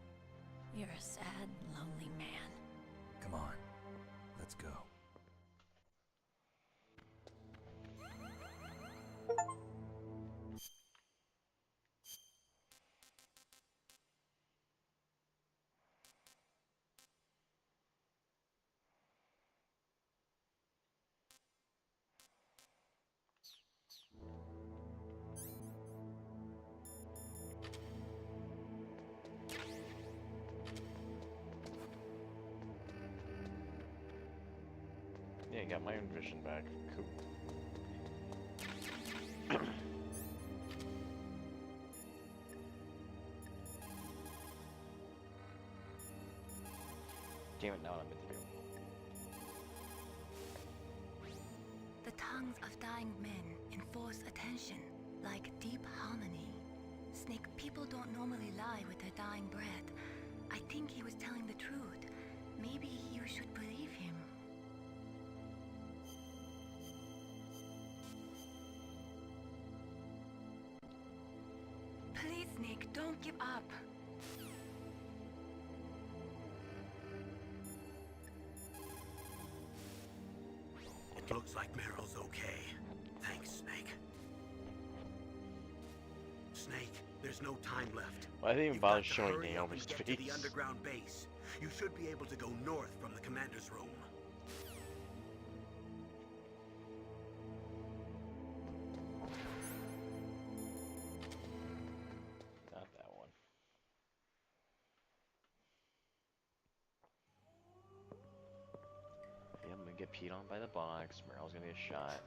You're a sad, lonely man. Come on, let's go. Yeah, got my own vision back. Cool. Damn it, now what I meant to do. The tongues of dying men enforce attention, like deep harmony. Snake, people don't normally lie with their dying breath. I think he was telling the truth. Maybe you should believe him. Please, Snake, don't give up. It looks like Meryl's okay. Thanks, Snake. Snake, there's no time left. Well, I didn't even You've bother got to showing hurry up Naomi's and get face. to the underground base. You should be able to go north from the commander's room. Not that one. Yeah, I'm gonna get peed on by the box. Meryl's gonna get shot.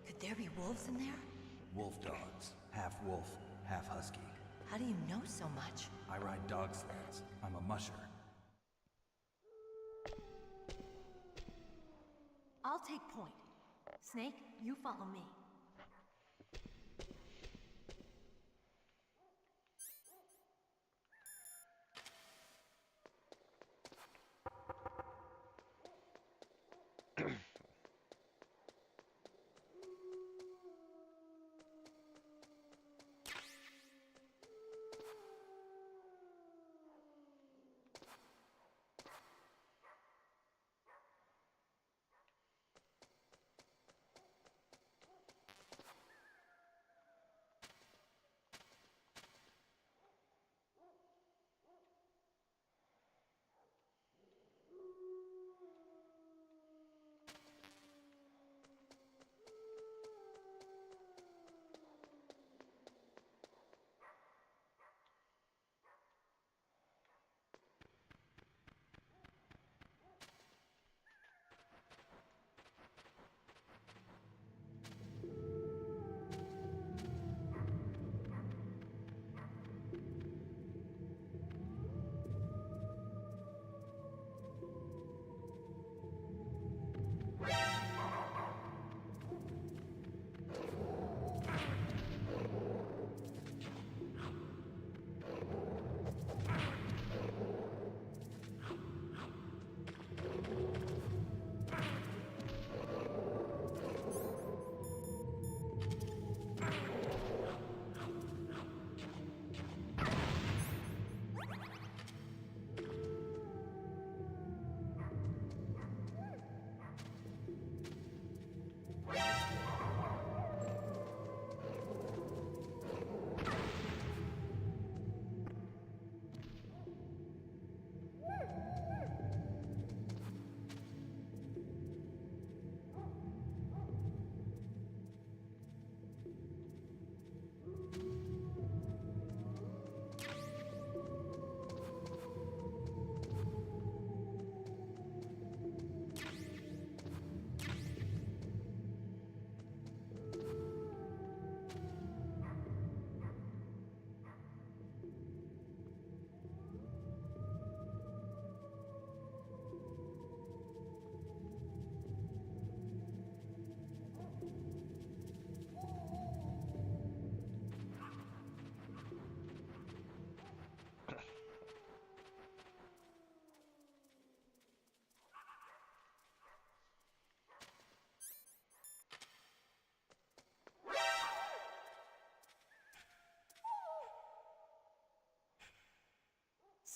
Could there be wolves in there? Wolf dogs. Half wolf, half husky. How do you know so much? I ride dog sleds. I'm a musher. I'll take point. Snake, you follow me.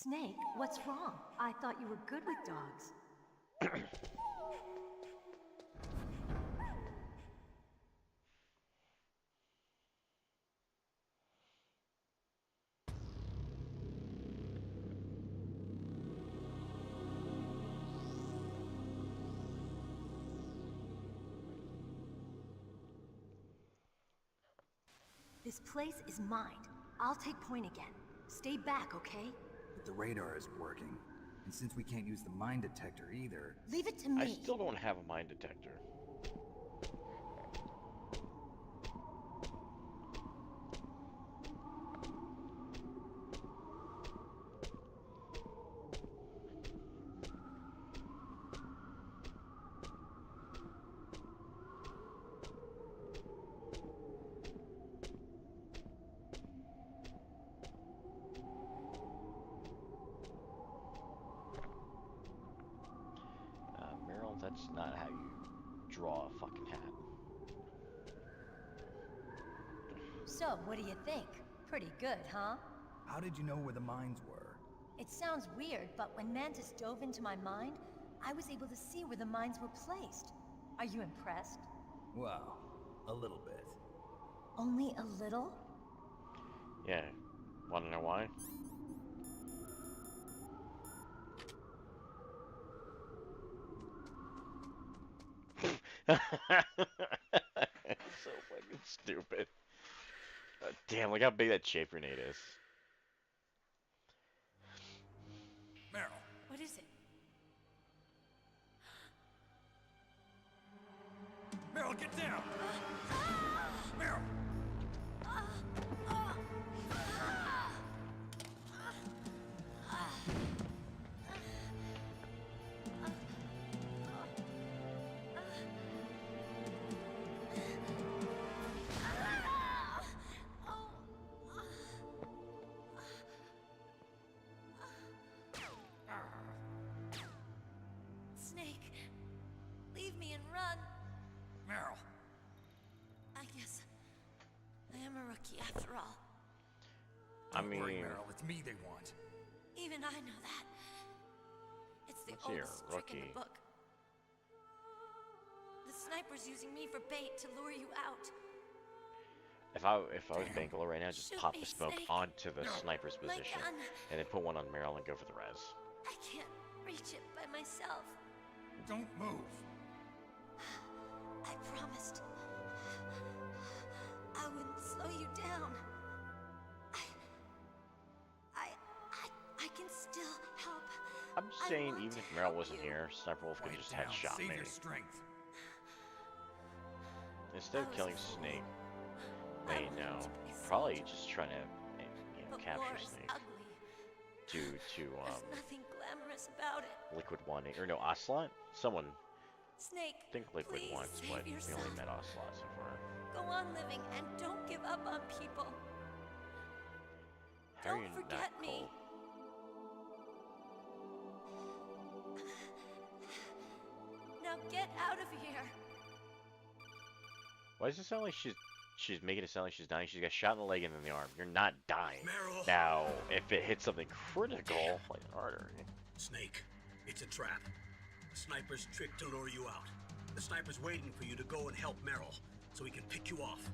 Snake, what's wrong? I thought you were good with dogs. This place is mine. I'll take point again. Stay back, okay? But the radar isn't working. And since we can't use the mine detector either... Leave it to me. I still don't have a mine detector. That's not how you draw a fucking hat. So, what do you think? Pretty good, huh? How did you know where the mines were? It sounds weird, but when Mantis dove into my mind, I was able to see where the mines were placed. Are you impressed? Well, a little bit. Only a little? Yeah. Wanna know why? So fucking stupid. Damn, look how big that chafe grenade is. Meryl. What is it? Meryl, get down! Meryl! Snake, leave me and run. Meryl. I guess I am a rookie after all. Don't worry, Meryl, it's me they want. Even I know that. It's the What's your oldest trick in rookie? the book. The sniper's using me for bait to lure you out. If I was Bangalore right now, just Shoot pop me, the smoke Snake. onto the sniper's My position, gun. and then put one on Meryl and go for the res. I can't reach it by myself. Don't move. I promised I wouldn't slow you down. I can still help. I'm just saying, even if Meryl wasn't here, Sniper Wolf could just headshot Save me. your strength. Instead of killing Snake, they probably just trying to, capture Snake. To There's nothing glamorous about it. Liquid wanting, or no, Ocelot? Someone Snake, think Liquid please wants, save but we yourself. only met Ocelot so far. Go on living and don't give up on people. How are Don't you forget not me. cold? Now get out of here. Why does it sound like she's making it sound like she's dying? She's got shot in the leg and in the arm. You're not dying. Meryl. Now, if it hits something critical, like an artery. Snake, it's a trap. The sniper's trick to lure you out. The sniper's waiting for you to go and help Meryl, so he can pick you off.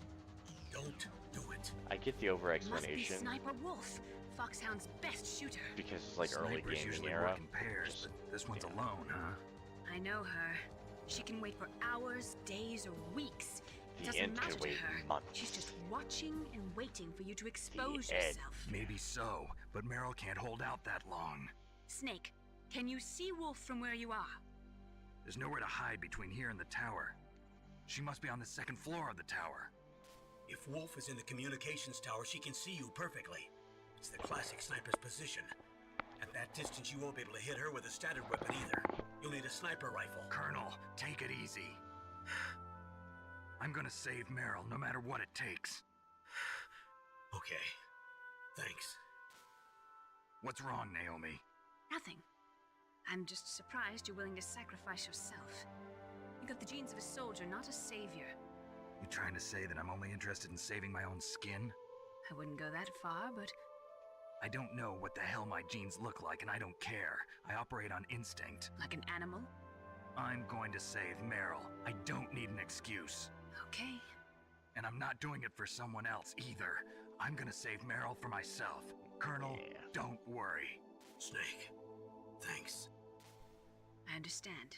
Don't do it. I get the over explanation Must be Sniper Wolf, Foxhound's best shooter. because it's like early Snipers gaming usually era. work in pairs, but this one's alone, huh? I know her. She can wait for hours, days, or weeks. It The doesn't end matter can to wait her. months. She's just watching and waiting for you to expose end. yourself. Maybe so, but Meryl can't hold out that long. Snake, can you see Wolf from where you are? There's nowhere to hide between here and the tower. She must be on the second floor of the tower. If Wolf is in the communications tower, she can see you perfectly. It's the classic sniper's position. At that distance, you won't be able to hit her with a standard weapon either. You'll need a sniper rifle. Colonel, take it easy. I'm gonna save Meryl, no matter what it takes. Okay. Thanks. What's wrong, Naomi? Nothing. I'm just surprised you're willing to sacrifice yourself. You got the genes of a soldier, not a savior. You trying to say that I'm only interested in saving my own skin? I wouldn't go that far, but I don't know what the hell my genes look like, and I don't care. I operate on instinct. Like an animal? I'm going to save Meryl. I don't need an excuse. Okay. And I'm not doing it for someone else either. I'm gonna save Meryl for myself. Colonel, don't worry. Snake, thanks. I understand.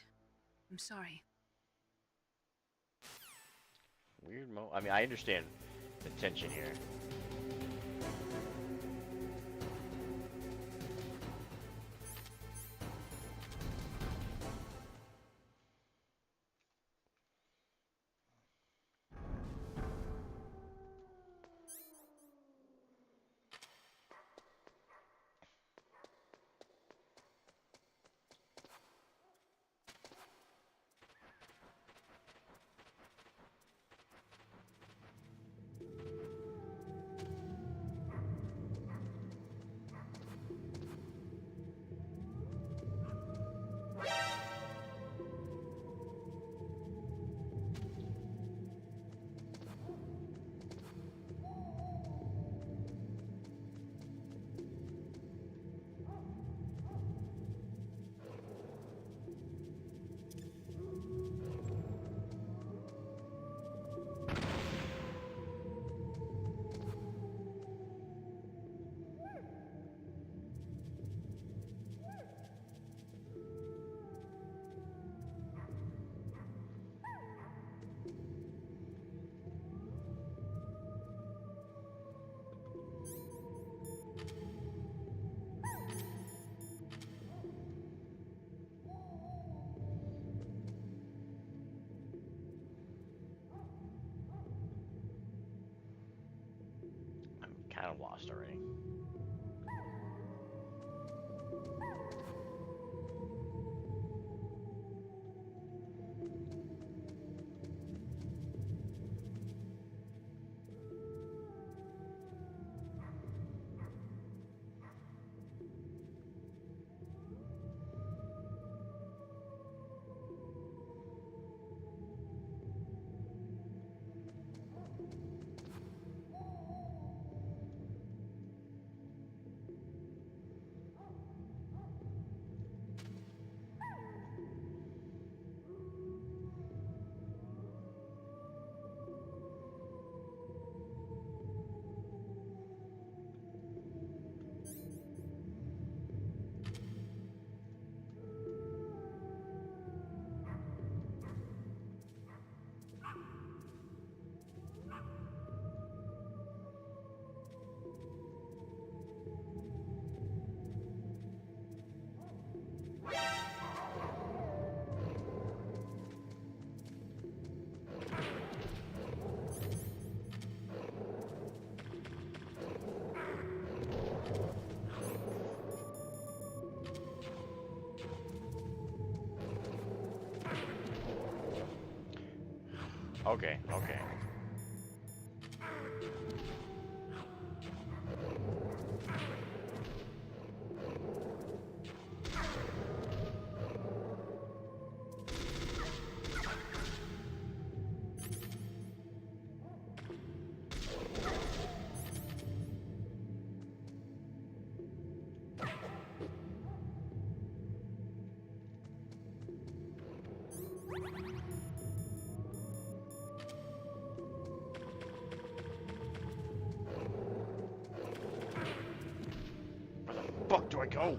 I'm sorry. Weird I mean, I understand the tension here. Kind of lost already. Okay, okay. Fuck do I go?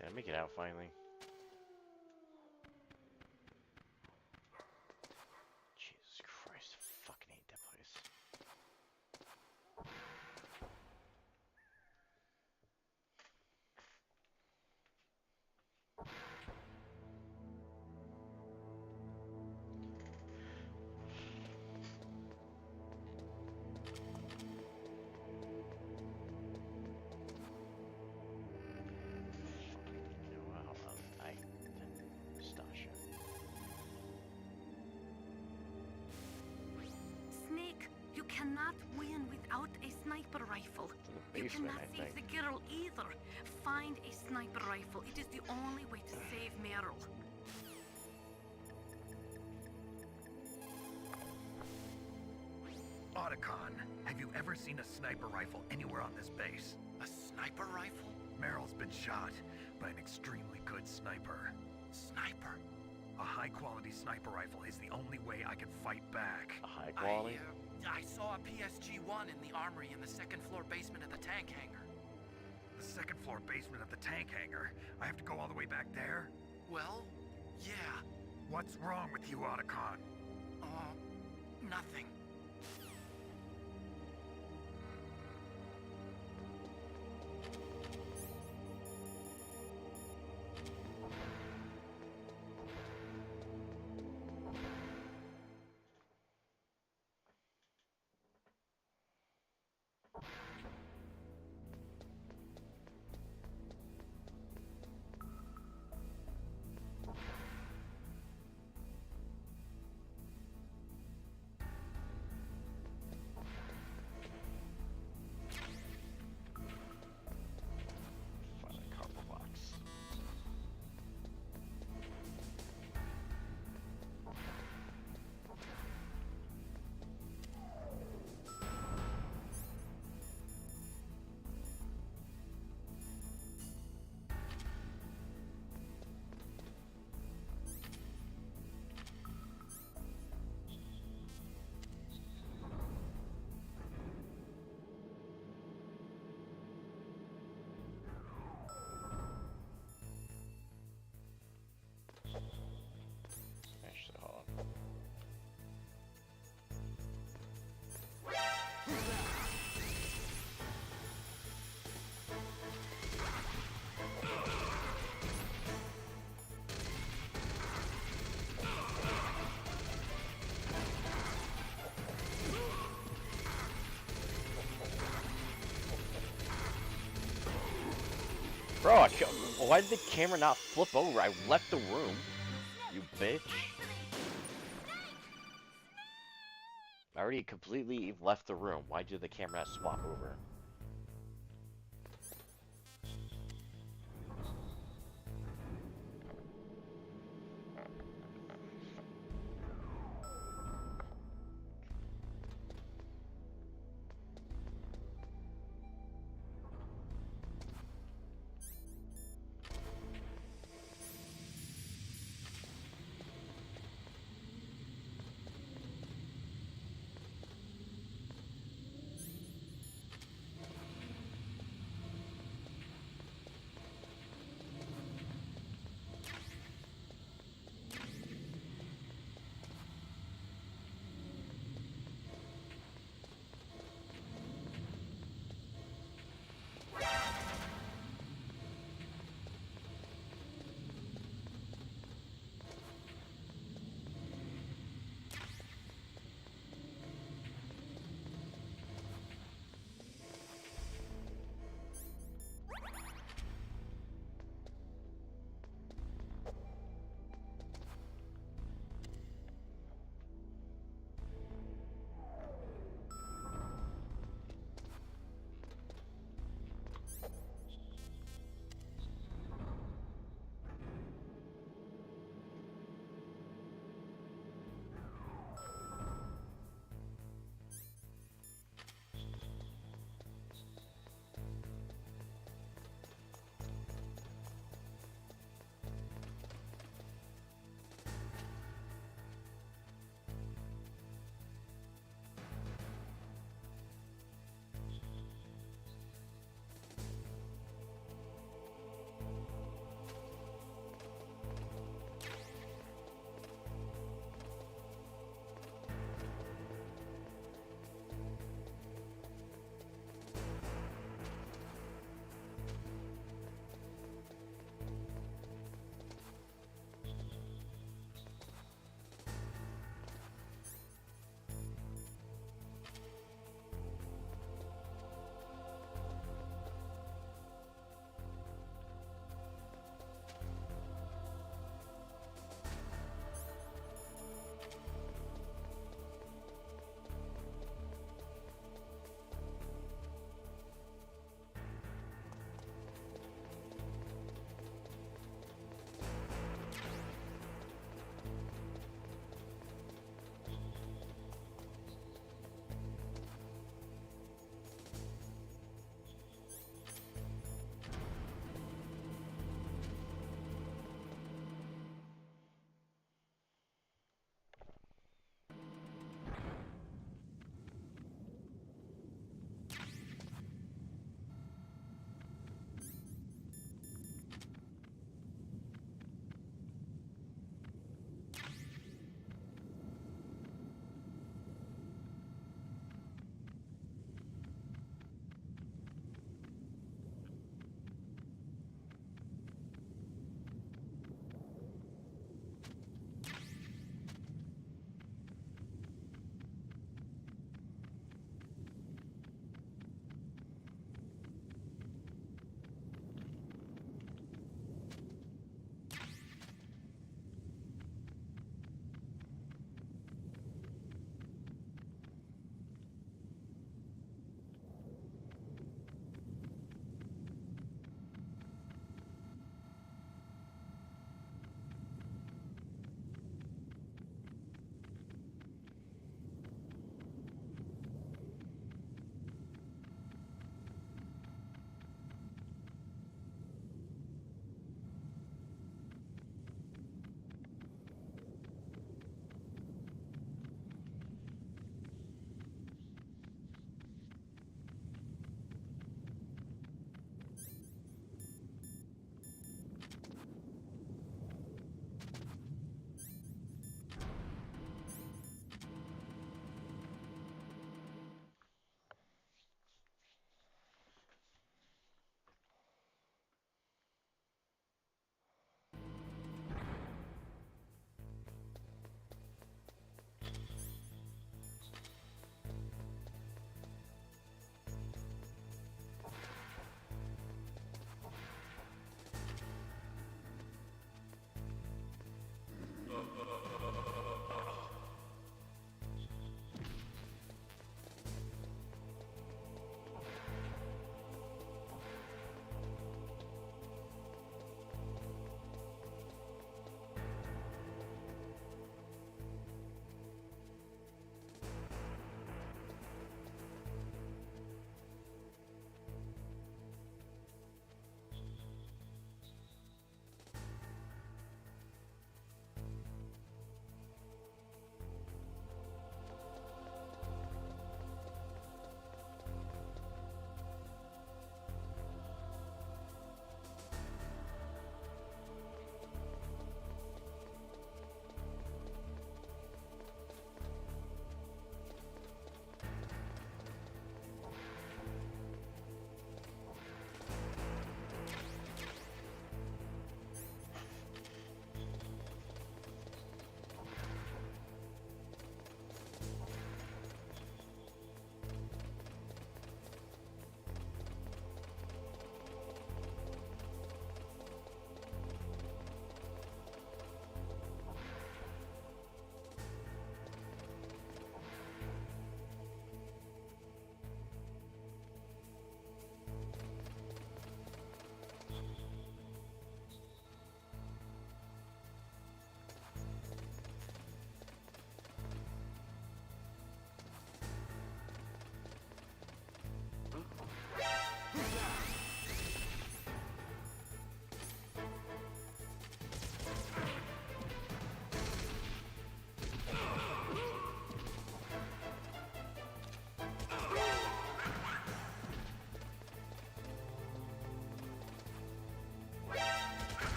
Did I make it out finally? Jesus Christ, I fucking hate that place. cannot win without a sniper rifle. You basement, cannot I save think. the girl either. Find a sniper rifle. It is the only way to save Meryl. Otacon, have you ever seen a sniper rifle anywhere on this base? A sniper rifle? Meryl's been shot by an extremely good sniper. Sniper? A high-quality sniper rifle is the only way I can fight back. A high quality? I saw a PSG-1 in the armory in the second floor basement of the tank hangar. The second floor basement of the tank hangar? I have to go all the way back there? Well, yeah. What's wrong with you, Otacon? Nothing. Find a cardboard box. Actually, hold on. Bro, why did the camera not flip over? I left the room. You bitch. I already completely left the room. Why did the camera not swap over?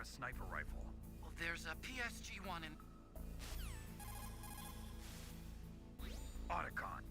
a sniper rifle? Well, there's a PSG-1 in... Otacon.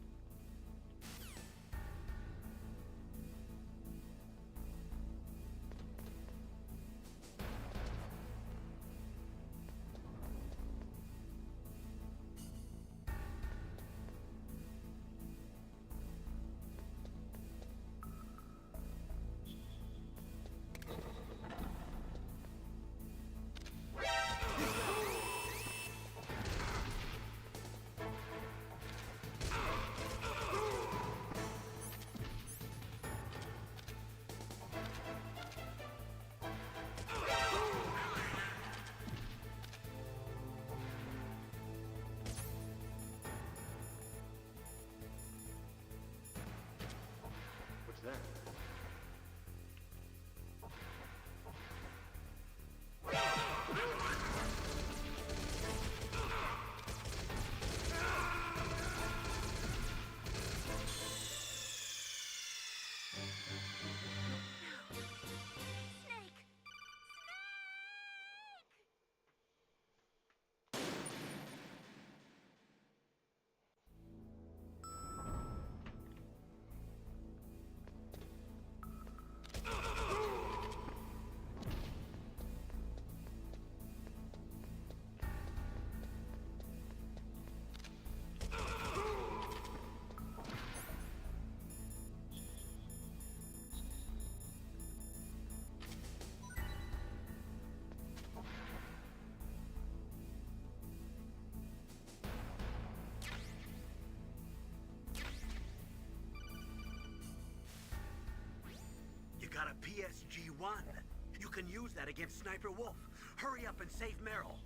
What's that? You got a PSG-1. You can use that against Sniper Wolf. Hurry up and save Meryl.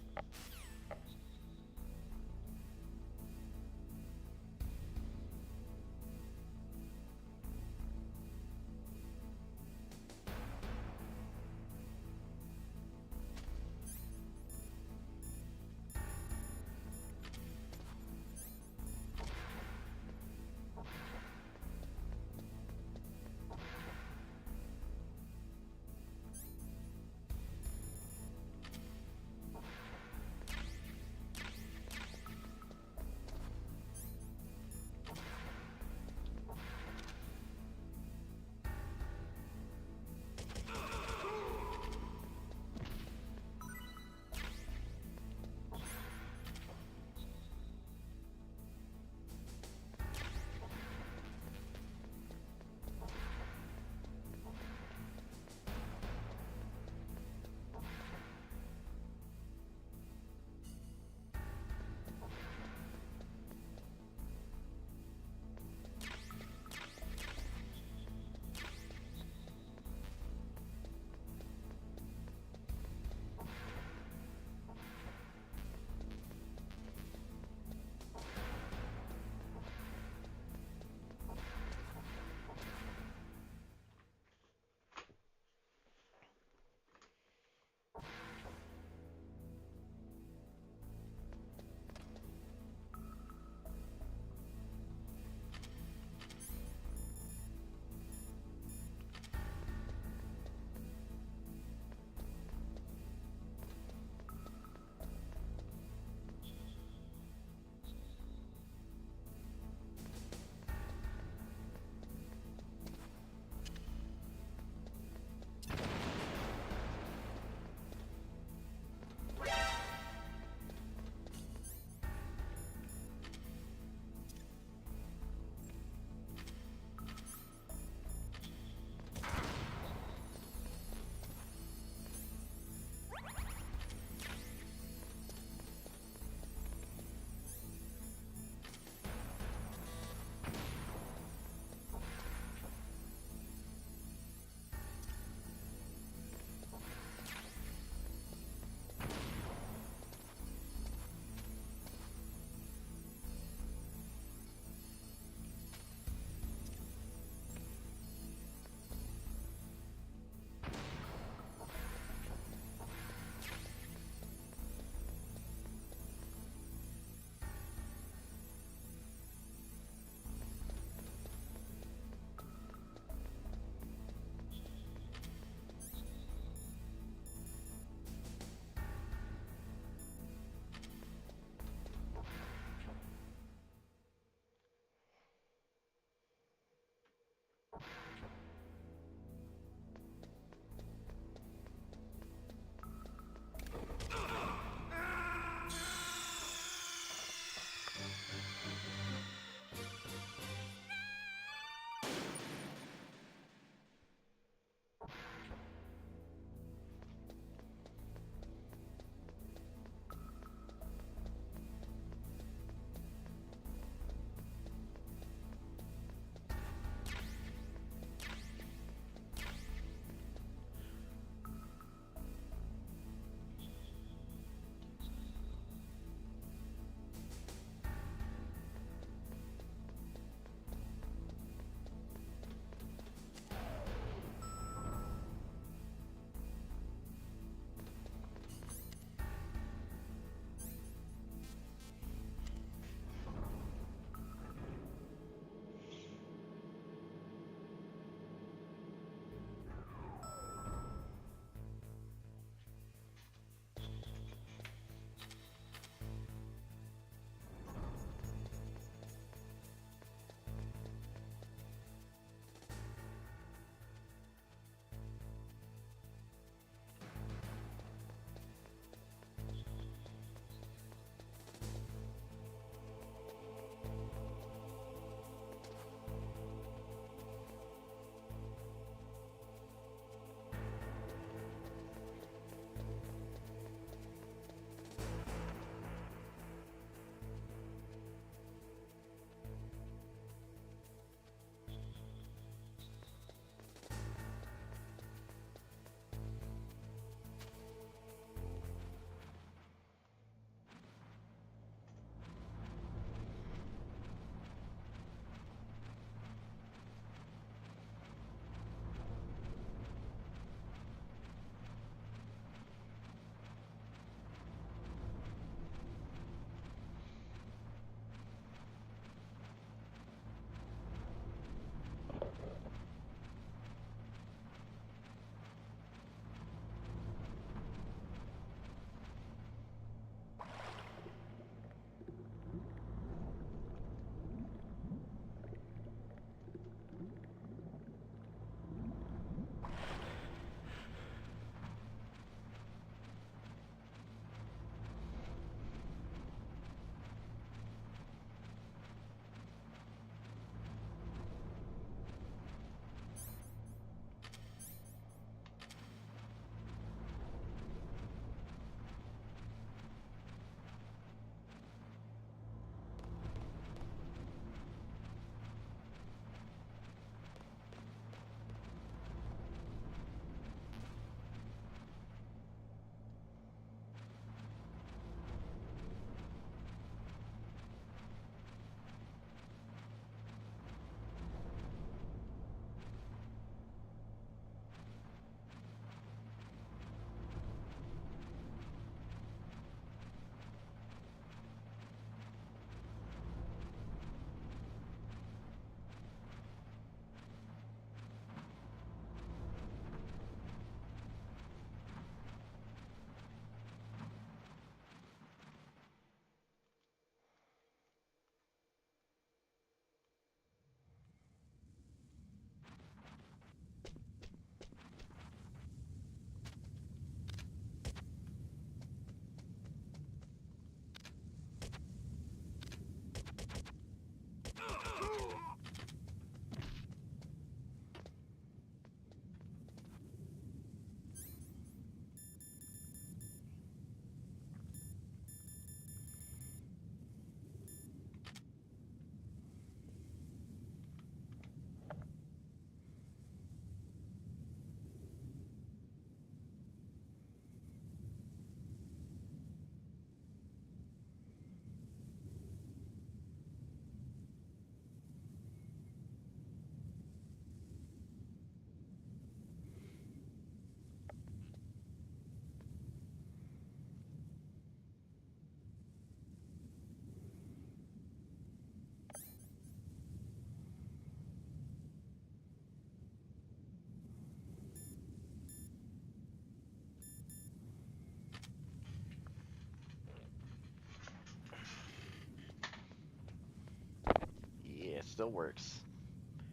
Still works.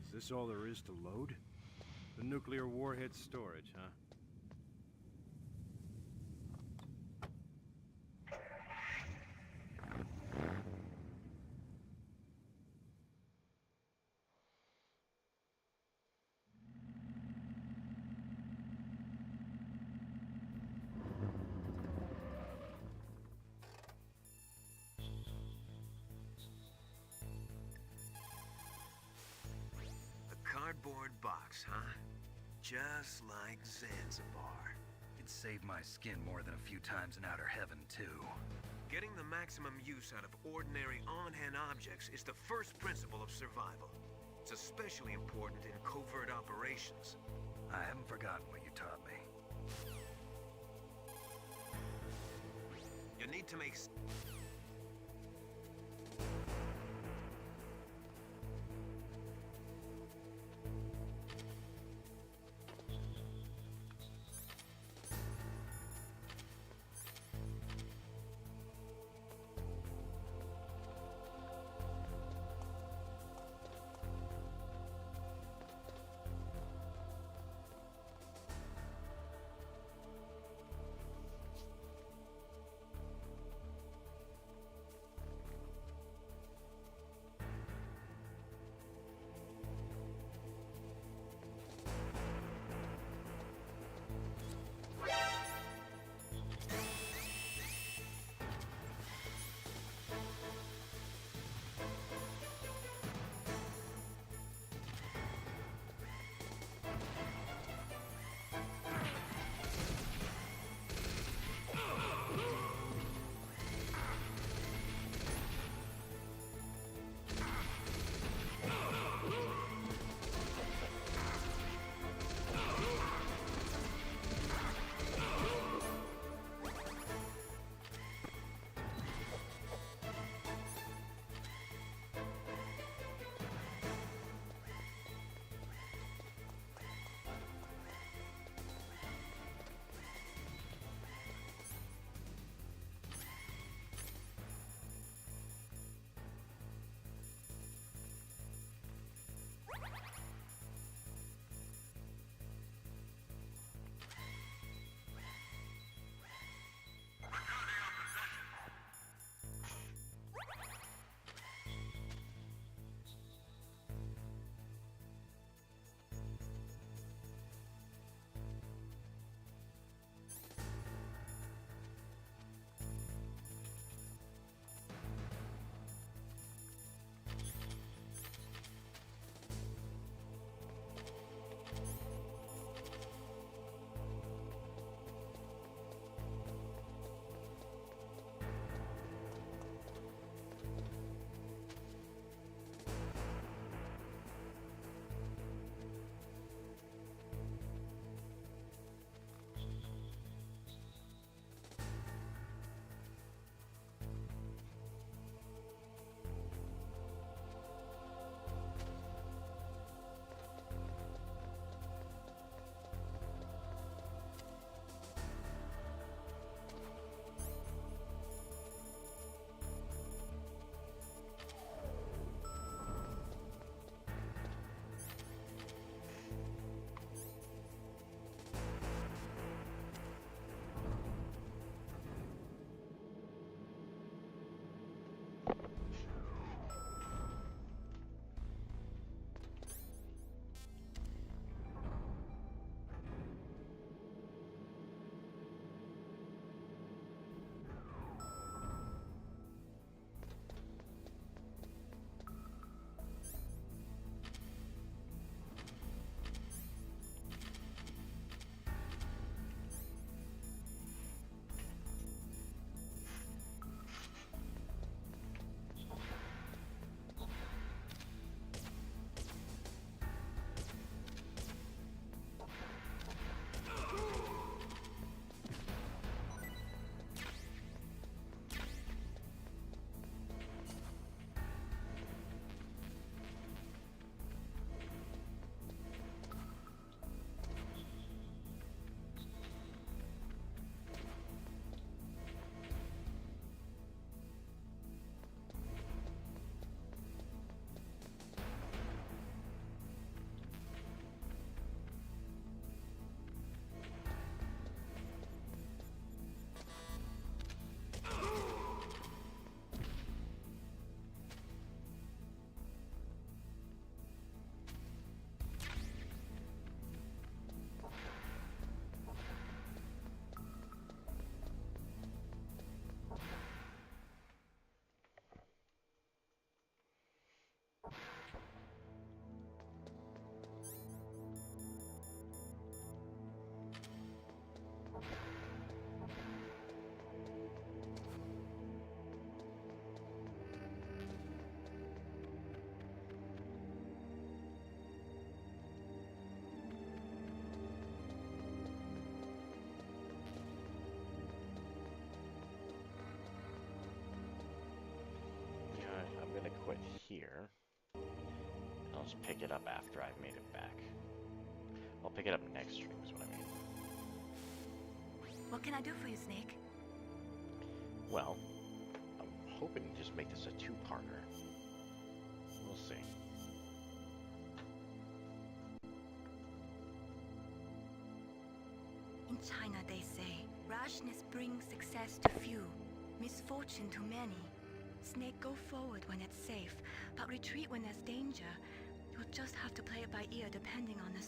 Is this all there is to load? The nuclear warhead storage, huh? Cardboard box, huh? Just like Zanzibar. It'd save my skin more than a few times in outer heaven, too. Getting the maximum use out of ordinary on-hand objects is the first principle of survival. It's especially important in covert operations. I haven't forgotten what you taught me. You need to make... pick it up after I've made it back. I'll pick it up next stream is what I mean. What can I do for you, Snake? Well, I'm hoping to just make this a two-parter. We'll see. In China, they say, rashness brings success to few, misfortune to many. Snake, go forward when it's safe, but retreat when there's danger. You'll just have to play it by ear depending on the